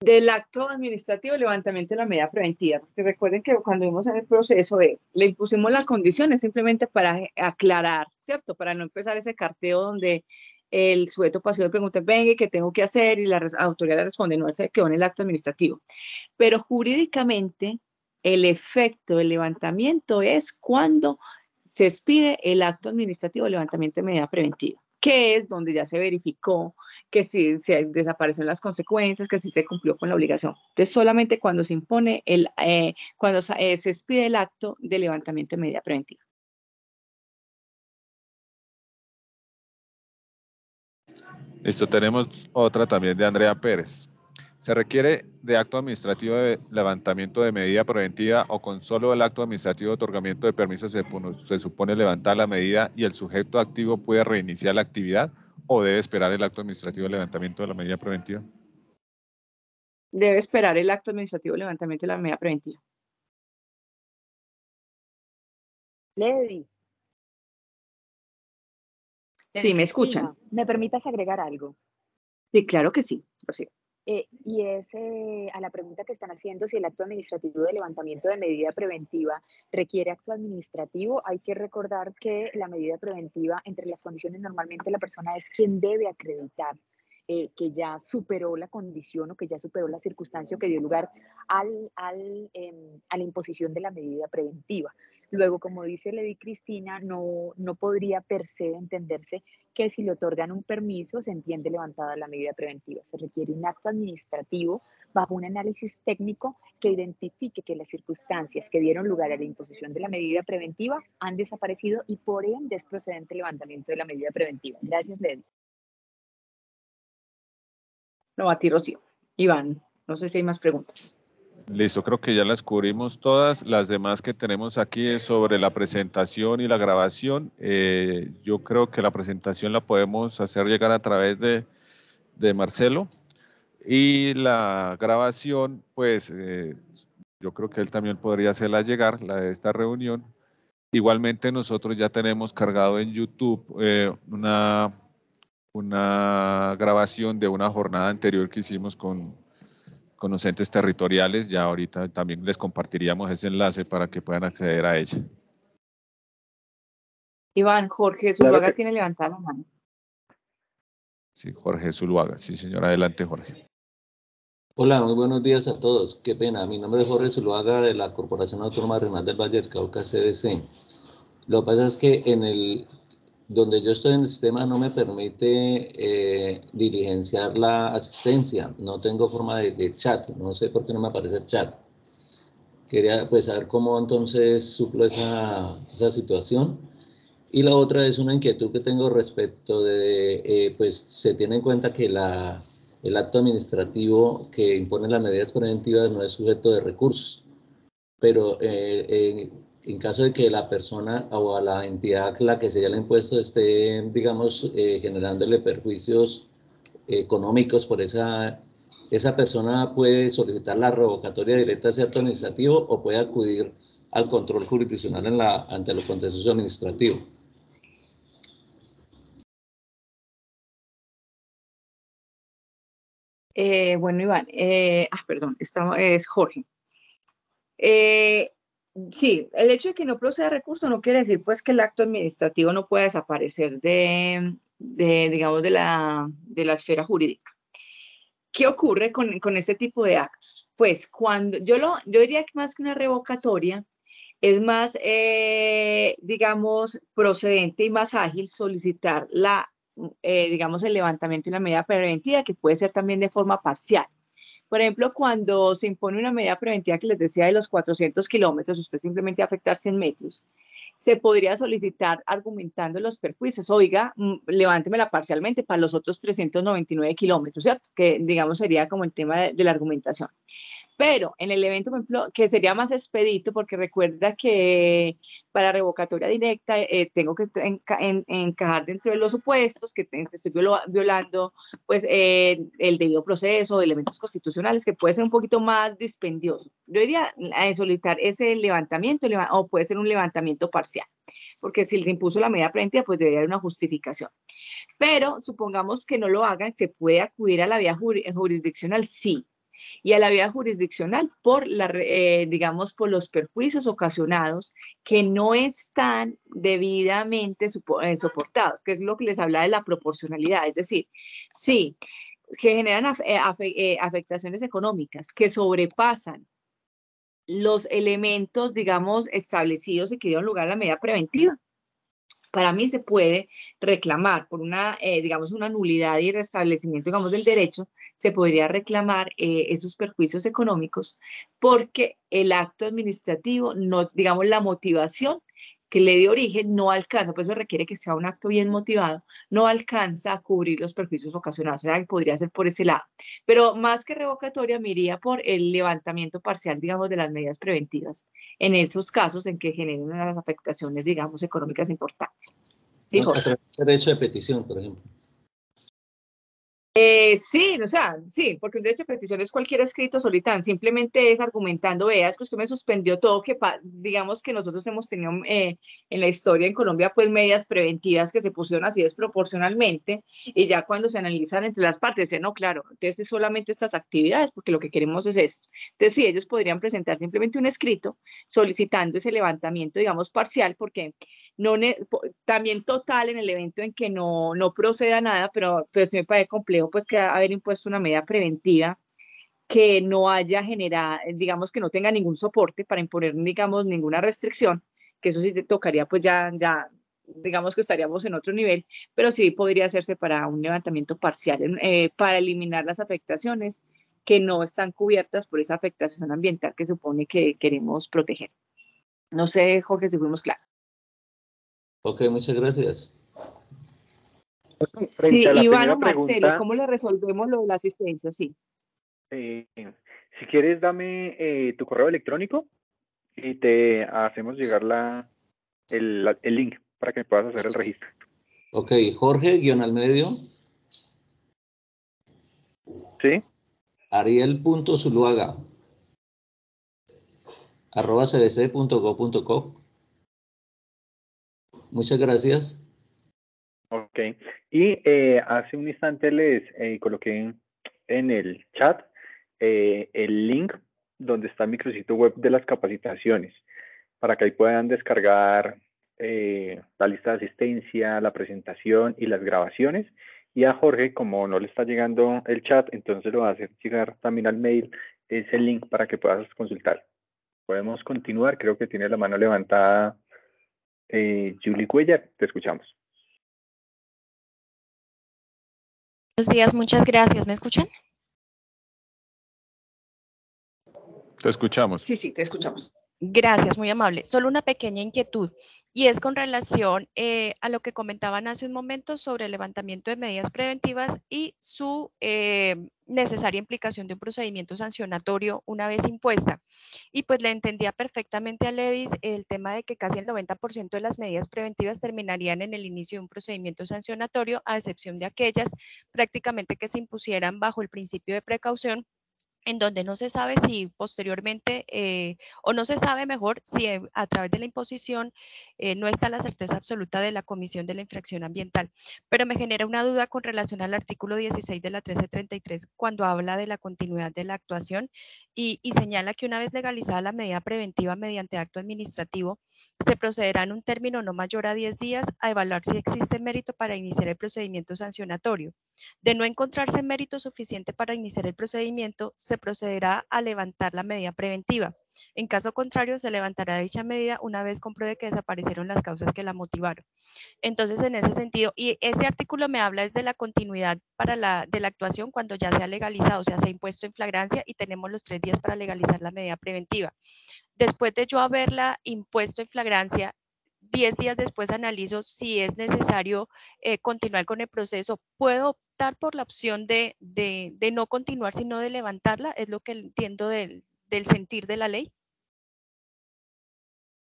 Del acto administrativo de levantamiento de la medida preventiva, porque recuerden que cuando vimos en el proceso le impusimos las condiciones simplemente para aclarar, ¿cierto? Para no empezar ese carteo donde el sujeto pasivo le pregunta, venga, ¿qué tengo que hacer? Y la autoridad le responde, no, se quedó en el acto administrativo. Pero jurídicamente, el efecto del levantamiento es cuando se expide el acto administrativo de levantamiento de medida preventiva, que es donde ya se verificó que sí se desaparecieron las consecuencias, que sí se cumplió con la obligación. Entonces, solamente cuando se impone, cuando se expide el acto de levantamiento de medida preventiva. Listo, tenemos otra también de Andrea Pérez. ¿Se requiere de acto administrativo de levantamiento de medida preventiva o con solo el acto administrativo de otorgamiento de permisos se supone levantar la medida y el sujeto activo puede reiniciar la actividad o debe esperar el acto administrativo de levantamiento de la medida preventiva? Debe esperar el acto administrativo de levantamiento de la medida preventiva. Lady. Sí, ¿me escuchan? ¿Me permitas agregar algo? Sí, claro que sí. Sí. Y es a la pregunta que están haciendo, si el acto administrativo de levantamiento de medida preventiva requiere acto administrativo, hay que recordar que la medida preventiva, entre las condiciones, normalmente la persona es quien debe acreditar que ya superó la condición o que ya superó la circunstancia que dio lugar a la imposición de la medida preventiva. Luego, como dice Lady Cristina, no podría per se entenderse que si le otorgan un permiso se entiende levantada la medida preventiva. Se requiere un acto administrativo bajo un análisis técnico que identifique que las circunstancias que dieron lugar a la imposición de la medida preventiva han desaparecido y por ende es procedente el levantamiento de la medida preventiva. Gracias, Ledy. No, a ti, Rocío. Iván, no sé si hay más preguntas. Listo, creo que ya las cubrimos todas. Las demás que tenemos aquí es sobre la presentación y la grabación. Yo creo que la presentación la podemos hacer llegar a través de Marcelo y la grabación, pues yo creo que él también podría hacerla llegar, la de esta reunión. Igualmente nosotros ya tenemos cargado en YouTube una grabación de una jornada anterior que hicimos con los entes territoriales. Ya ahorita también les compartiríamos ese enlace para que puedan acceder a ella. Iván, Jorge Zuluaga tiene levantada la mano. Sí, Jorge Zuluaga. Sí, señor. Adelante, Jorge. Hola, muy buenos días a todos. Qué pena. Mi nombre es Jorge Zuluaga de la Corporación Autónoma Regional del Valle del Cauca, CBC. Lo que pasa es que donde yo estoy en el sistema no me permite diligenciar la asistencia. No tengo forma de chat. No sé por qué no me aparece el chat. Quería pues saber cómo entonces suplo esa situación. Y la otra es una inquietud que tengo respecto de, pues se tiene en cuenta que el acto administrativo que impone las medidas preventivas no es sujeto de recursos, pero en caso de que la persona o a la entidad a la que se haya el impuesto esté, digamos, generándole perjuicios económicos por esa persona puede solicitar la revocatoria directa de ese acto administrativo o puede acudir al control jurisdiccional ante los contenciosos administrativos. Bueno, Iván, perdón, es Jorge. Sí, el hecho de que no proceda recurso no quiere decir pues que el acto administrativo no pueda desaparecer digamos, de la esfera jurídica. ¿Qué ocurre con este tipo de actos? Pues cuando yo diría que más que una revocatoria, es más, digamos, procedente y más ágil solicitar digamos, el levantamiento de la medida preventiva, que puede ser también de forma parcial. Por ejemplo, cuando se impone una medida preventiva que les decía de los 400 kilómetros, usted simplemente va a afectar 100 metros. se podría solicitar argumentando los perjuicios. Oiga, levántemela parcialmente para los otros 399 kilómetros, ¿cierto? Que digamos sería como el tema de la argumentación. Pero en el evento, por ejemplo, que sería más expedito, porque recuerda que para revocatoria directa tengo que encajar dentro de los supuestos, que estoy violando pues, el debido proceso, elementos constitucionales, que puede ser un poquito más dispendioso. Yo iría a solicitar ese levantamiento, o puede ser un levantamiento parcial, porque si se impuso la medida preventiva, pues debería haber una justificación. Pero supongamos que no lo hagan, se puede acudir a la vía jurisdiccional, sí. Y a la vía jurisdiccional por, digamos, por los perjuicios ocasionados que no están debidamente soportados, que es lo que les habla de la proporcionalidad. Es decir, sí, que generan afectaciones económicas que sobrepasan los elementos, digamos, establecidos y que dieron lugar a la medida preventiva. Para mí se puede reclamar por una, digamos, una nulidad y restablecimiento, digamos, del derecho, se podría reclamar esos perjuicios económicos porque el acto administrativo, no, digamos, la motivación que le dio origen no alcanza, por eso requiere que sea un acto bien motivado, no alcanza a cubrir los perjuicios ocasionados, o sea, que podría ser por ese lado. Pero más que revocatoria, me iría por el levantamiento parcial, digamos, de las medidas preventivas, en esos casos en que generen unas afectaciones, digamos, económicas importantes. ¿Sí, Jorge? Derecho de petición, por ejemplo. Sí, o sea, sí, porque un derecho de petición es cualquier escrito solitario, simplemente es argumentando, veas que usted me suspendió todo, que digamos que nosotros hemos tenido en la historia en Colombia, pues medidas preventivas que se pusieron así desproporcionalmente, y ya cuando se analizan entre las partes, dicen, no, claro, entonces solamente estas actividades, porque lo que queremos es esto. Entonces, sí, ellos podrían presentar simplemente un escrito solicitando ese levantamiento, digamos, parcial, porque no, también total en el evento en que no proceda nada, pero pues me parece complejo pues que haber impuesto una medida preventiva que no haya generado, digamos que no tenga ningún soporte para imponer, digamos, ninguna restricción, que eso sí te tocaría pues ya digamos que estaríamos en otro nivel, pero sí podría hacerse para un levantamiento parcial, para eliminar las afectaciones que no están cubiertas por esa afectación ambiental que supone que queremos proteger. No sé, Jorge, si fuimos claros. Ok, muchas gracias. Sí, Iván o Marcelo, ¿cómo le resolvemos lo de la asistencia? Sí. Si quieres, dame tu correo electrónico y te hacemos llegar el link para que puedas hacer el registro. Ok, Jorge-al-medio. Sí. Ariel.zuluaga @cbc.gov.co. Muchas gracias. Ok. Y hace un instante les coloqué en el chat el link donde está el micrositio web de las capacitaciones, para que ahí puedan descargar la lista de asistencia, la presentación y las grabaciones. Y a Jorge, como no le está llegando el chat, entonces lo va a hacer llegar también al mail ese link para que puedas consultar. Podemos continuar, creo que tiene la mano levantada Julie Cuellar, te escuchamos. Buenos días, muchas gracias. ¿Me escuchan? Te escuchamos. Sí, sí, te escuchamos. Gracias, muy amable. Solo una pequeña inquietud y es con relación a lo que comentaban hace un momento sobre el levantamiento de medidas preventivas y su necesaria implicación de un procedimiento sancionatorio una vez impuesta. Y pues le entendía perfectamente a Ledis el tema de que casi el 90% de las medidas preventivas terminarían en el inicio de un procedimiento sancionatorio, a excepción de aquellas prácticamente que se impusieran bajo el principio de precaución, en donde no se sabe si posteriormente, o no se sabe mejor, si a través de la imposición no está la certeza absoluta de la comisión de la infracción ambiental. Pero me genera una duda con relación al artículo 16 de la 1333, cuando habla de la continuidad de la actuación y señala que una vez legalizada la medida preventiva mediante acto administrativo, se procederá en un término no mayor a 10 días a evaluar si existe mérito para iniciar el procedimiento sancionatorio. De no encontrarse mérito suficiente para iniciar el procedimiento, se procederá a levantar la medida preventiva. En caso contrario, se levantará dicha medida una vez compruebe que desaparecieron las causas que la motivaron. Entonces, en ese sentido, y este artículo me habla es de la continuidad de la actuación cuando ya se ha legalizado, o sea, se ha impuesto en flagrancia y tenemos los 3 días para legalizar la medida preventiva. Después de yo haberla impuesto en flagrancia, 10 días después analizo si es necesario continuar con el proceso. ¿Puedo optar por la opción de no continuar, sino de levantarla? Es lo que entiendo del sentir de la ley.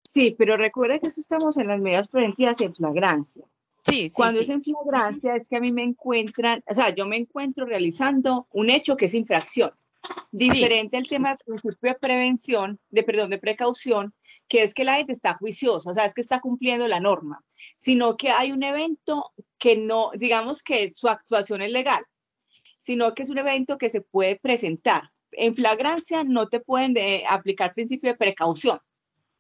Sí, pero recuerda que estamos en las medidas preventivas en flagrancia. Sí, sí, Cuando sí. es en flagrancia es que a mí me encuentran, o sea, yo me encuentro realizando un hecho que es infracción. Diferente al tema del principio de prevención, de precaución, que es que la gente está juiciosa, o sea, es que está cumpliendo la norma, sino que hay un evento que no, digamos que su actuación es legal, sino que es un evento que se puede presentar. En flagrancia no te pueden aplicar principio de precaución.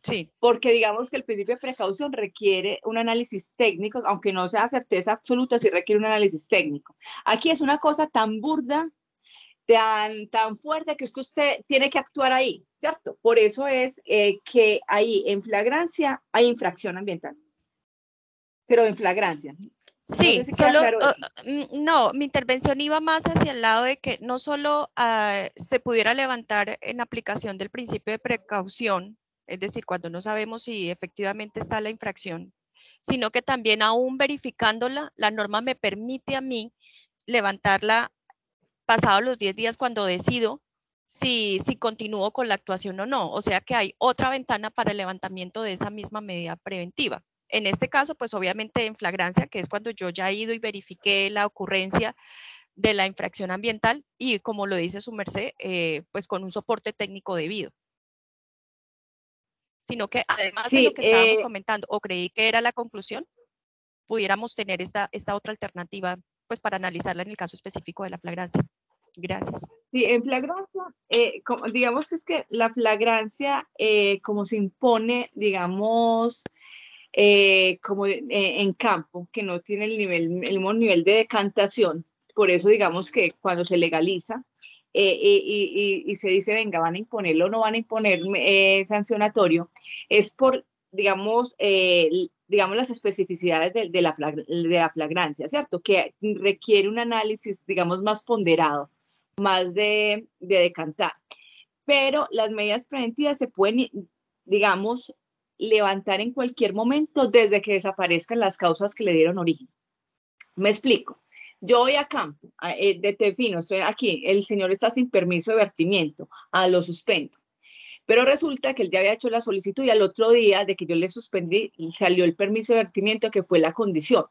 Sí. Porque digamos que el principio de precaución requiere un análisis técnico, aunque no sea certeza absoluta, sí requiere un análisis técnico. Aquí es una cosa tan burda, tan fuerte, que es que usted tiene que actuar ahí, ¿cierto? Por eso es que ahí en flagrancia hay infracción ambiental, pero en flagrancia. Sí, no sé si solo, claro. no, mi intervención iba más hacia el lado de que no solo se pudiera levantar en aplicación del principio de precaución, es decir, cuando no sabemos si efectivamente está la infracción, sino que también aún verificándola, la norma me permite a mí levantarla pasados los 10 días cuando decido si continúo con la actuación o no. O sea que hay otra ventana para el levantamiento de esa misma medida preventiva. En este caso, pues obviamente en flagrancia, que es cuando yo ya he ido y verifiqué la ocurrencia de la infracción ambiental y, como lo dice su merced, pues con un soporte técnico debido. Sino que además de lo que estábamos comentando, o creí que era la conclusión, pudiéramos tener esta otra alternativa pues para analizarla en el caso específico de la flagrancia. Gracias. Sí, en flagrancia, digamos que es que la flagrancia, como se impone, digamos, como en campo, que no tiene el mismo nivel de decantación, por eso digamos que cuando se legaliza y se dice, venga, van a imponerlo o no van a imponer sancionatorio, es por, digamos, las especificidades de la flagrancia, ¿cierto? Que requiere un análisis, digamos, más ponderado, más de decantar. Pero las medidas preventivas se pueden, digamos, levantar en cualquier momento desde que desaparezcan las causas que le dieron origen. Me explico. Yo voy a campo, defino, estoy aquí, el señor está sin permiso de vertimiento, lo suspendo. Pero resulta que él ya había hecho la solicitud y al otro día de que yo le suspendí, salió el permiso de vertimiento, que fue la condición.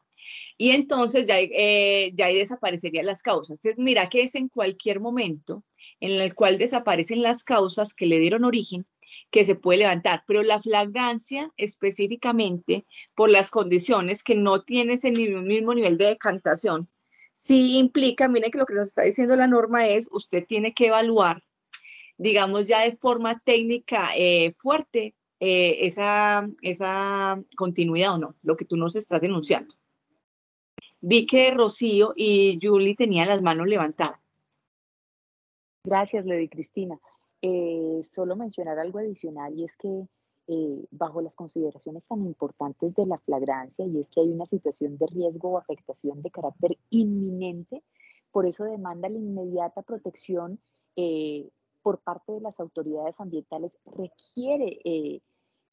Y entonces ya ahí desaparecerían las causas. Entonces, mira que es en cualquier momento en el cual desaparecen las causas que le dieron origen, que se puede levantar, pero la flagrancia específicamente por las condiciones que no tiene ese mismo nivel de decantación, sí implica, miren que lo que nos está diciendo la norma es, usted tiene que evaluar, digamos ya de forma técnica fuerte, esa continuidad o no, lo que tú nos estás denunciando. Vi que Rocío y Julie tenían las manos levantadas. Gracias, Lady Cristina. Solo mencionar algo adicional, y es que bajo las consideraciones tan importantes de la flagrancia, y es que hay una situación de riesgo o afectación de carácter inminente, por eso demanda la inmediata protección por parte de las autoridades ambientales, requiere,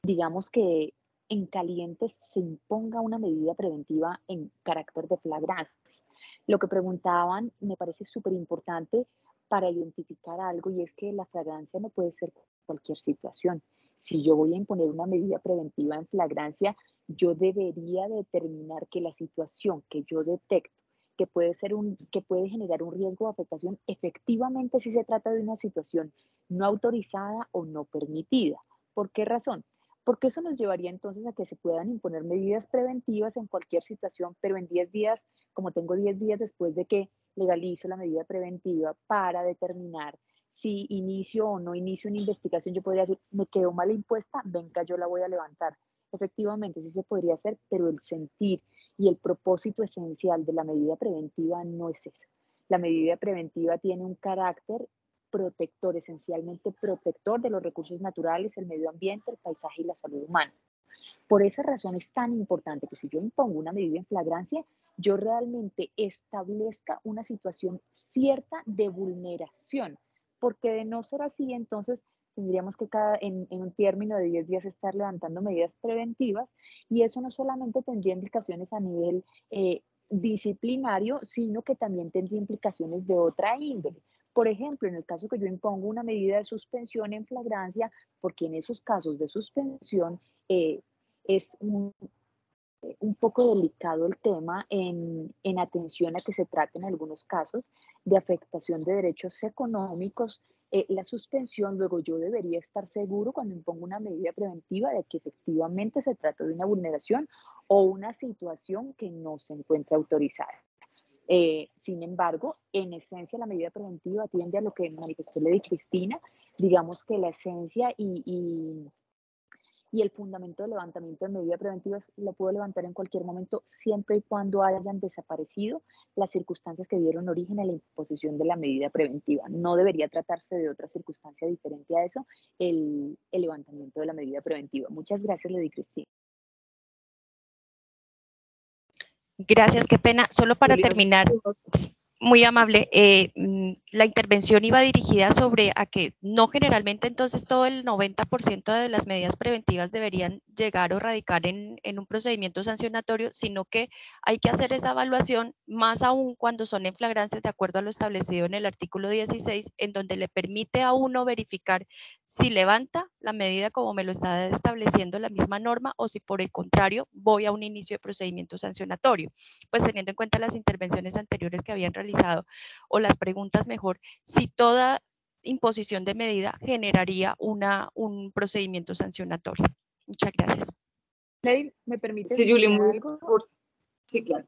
digamos que en caliente se imponga una medida preventiva en carácter de flagrancia. Lo que preguntaban me parece súper importante para identificar algo, y es que la flagrancia no puede ser cualquier situación. Si yo voy a imponer una medida preventiva en flagrancia, yo debería determinar que la situación que yo detecto que puede generar un riesgo de afectación, efectivamente si se trata de una situación no autorizada o no permitida. ¿Por qué razón? Porque eso nos llevaría entonces a que se puedan imponer medidas preventivas en cualquier situación, pero en 10 días, como tengo 10 días después de que legalizo la medida preventiva para determinar si inicio o no inicio una investigación, yo podría decir, me quedó mal impuesta, venga, yo la voy a levantar. Efectivamente, sí se podría hacer, pero el sentir y el propósito esencial de la medida preventiva no es ese. La medida preventiva tiene un carácter protector, esencialmente protector de los recursos naturales, el medio ambiente, el paisaje y la salud humana. Por esa razón es tan importante que si yo impongo una medida en flagrancia, yo realmente establezca una situación cierta de vulneración, porque de no ser así, entonces tendríamos que en un término de 10 días estar levantando medidas preventivas y eso no solamente tendría implicaciones a nivel disciplinario, sino que también tendría implicaciones de otra índole. Por ejemplo, en el caso que yo impongo una medida de suspensión en flagrancia, porque en esos casos de suspensión es un poco delicado el tema en atención a que se trate en algunos casos de afectación de derechos económicos. La suspensión, luego yo debería estar seguro cuando impongo una medida preventiva de que efectivamente se trata de una vulneración o una situación que no se encuentra autorizada. Sin embargo, en esencia la medida preventiva atiende a lo que manifestó Lady Cristina, digamos que la esencia y el fundamento de levantamiento de medidas preventivas lo puedo levantar en cualquier momento, siempre y cuando hayan desaparecido las circunstancias que dieron origen a la imposición de la medida preventiva. No debería tratarse de otra circunstancia diferente a eso, el levantamiento de la medida preventiva. Muchas gracias, Lady Cristina. Gracias, qué pena. Solo para terminar, muy amable, la intervención iba dirigida sobre a que no generalmente entonces todo el 90% de las medidas preventivas deberían llegar o radicar en un procedimiento sancionatorio, sino que hay que hacer esa evaluación, más aún cuando son en flagrancias de acuerdo a lo establecido en el artículo 16, en donde le permite a uno verificar si levanta la medida como me lo está estableciendo la misma norma o si por el contrario voy a un inicio de procedimiento sancionatorio. Pues teniendo en cuenta las intervenciones anteriores que habían realizado o las preguntas mejor, si toda imposición de medida generaría un procedimiento sancionatorio. Muchas gracias. Lady, ¿me permites Sí, Julie, algo? Sí, claro.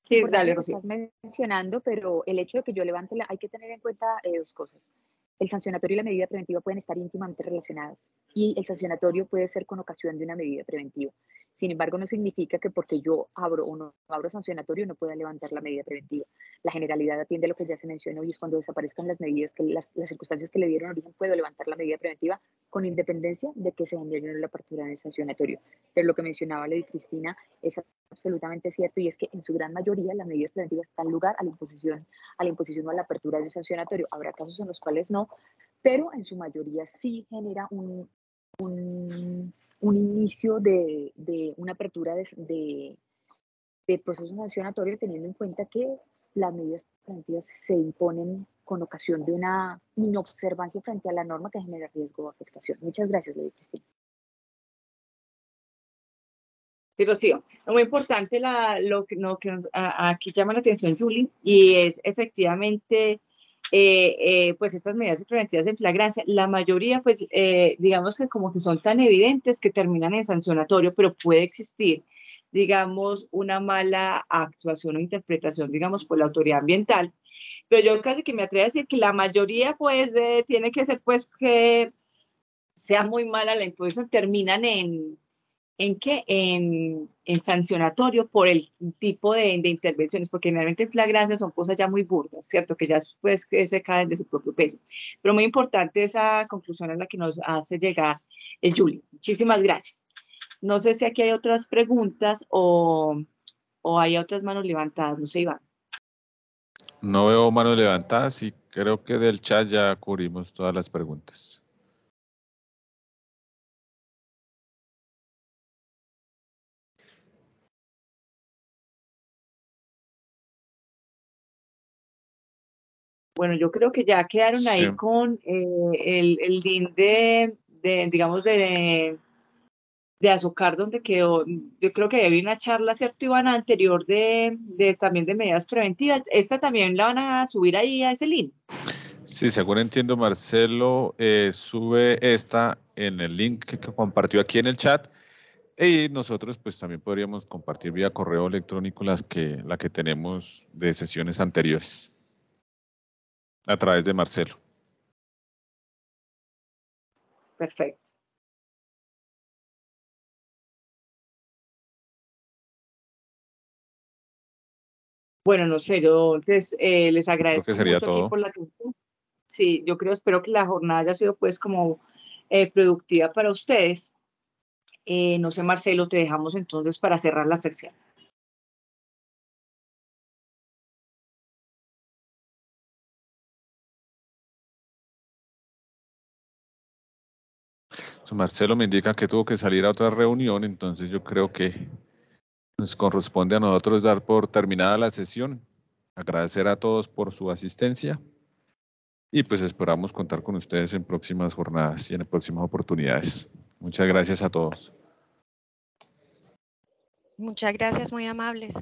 Sí, dale, Rocío. Estás mencionando, pero el hecho de que yo levante hay que tener en cuenta dos cosas. El sancionatorio y la medida preventiva pueden estar íntimamente relacionadas y el sancionatorio puede ser con ocasión de una medida preventiva. Sin embargo, no significa que porque yo abro o no abro sancionatorio no pueda levantar la medida preventiva. La generalidad atiende a lo que ya se mencionó y es cuando desaparezcan las medidas, las circunstancias que le dieron origen, puedo levantar la medida preventiva con independencia de que se genere la apertura del sancionatorio. Pero lo que mencionaba Lady Cristina es absolutamente cierto y es que en su gran mayoría las medidas preventivas dan lugar a la imposición o a la apertura de un sancionatorio. Habrá casos en los cuales no, pero en su mayoría sí genera un inicio de una apertura de proceso sancionatorio, teniendo en cuenta que las medidas preventivas se imponen con ocasión de una inobservancia frente a la norma que genera riesgo de afectación. Muchas gracias, Lady Cristina. Sí, Rocío, muy importante lo que nos, aquí llama la atención Julie, y es efectivamente pues estas medidas preventivas en flagrancia, la mayoría pues digamos que como que son tan evidentes que terminan en sancionatorio, pero puede existir digamos una mala actuación o interpretación digamos por la autoridad ambiental, pero yo casi que me atrevo a decir que la mayoría pues tiene que ser pues que sea muy mala la imposición, terminan ¿en qué? En sancionatorio por el tipo de intervenciones, porque generalmente en flagrancia son cosas ya muy burdas, ¿cierto? Que ya después que se caen de su propio peso. Pero muy importante esa conclusión a la que nos hace llegar Julie. Muchísimas gracias. No sé si aquí hay otras preguntas o hay otras manos levantadas, no sé, Iván. No veo manos levantadas y creo que del chat ya cubrimos todas las preguntas. Bueno, yo creo que ya quedaron ahí Sí. con el link digamos, de Azocar, donde quedó, yo creo que había una charla, ¿cierto, Iván, anterior también de medidas preventivas. Esta también la van a subir ahí a ese link. Sí, según entiendo, Marcelo sube esta en el link que compartió aquí en el chat. Y nosotros pues también podríamos compartir vía correo electrónico la que tenemos de sesiones anteriores a través de Marcelo. Perfecto. Bueno, no sé, yo les agradezco sería mucho aquí todo. por la atención. Sí, yo espero que la jornada haya sido pues como productiva para ustedes. No sé, Marcelo, te dejamos entonces para cerrar la sección. Marcelo me indica que tuvo que salir a otra reunión, entonces yo creo que nos corresponde a nosotros dar por terminada la sesión. Agradecer a todos por su asistencia y pues esperamos contar con ustedes en próximas jornadas y en próximas oportunidades. Muchas gracias a todos. Muchas gracias, muy amables.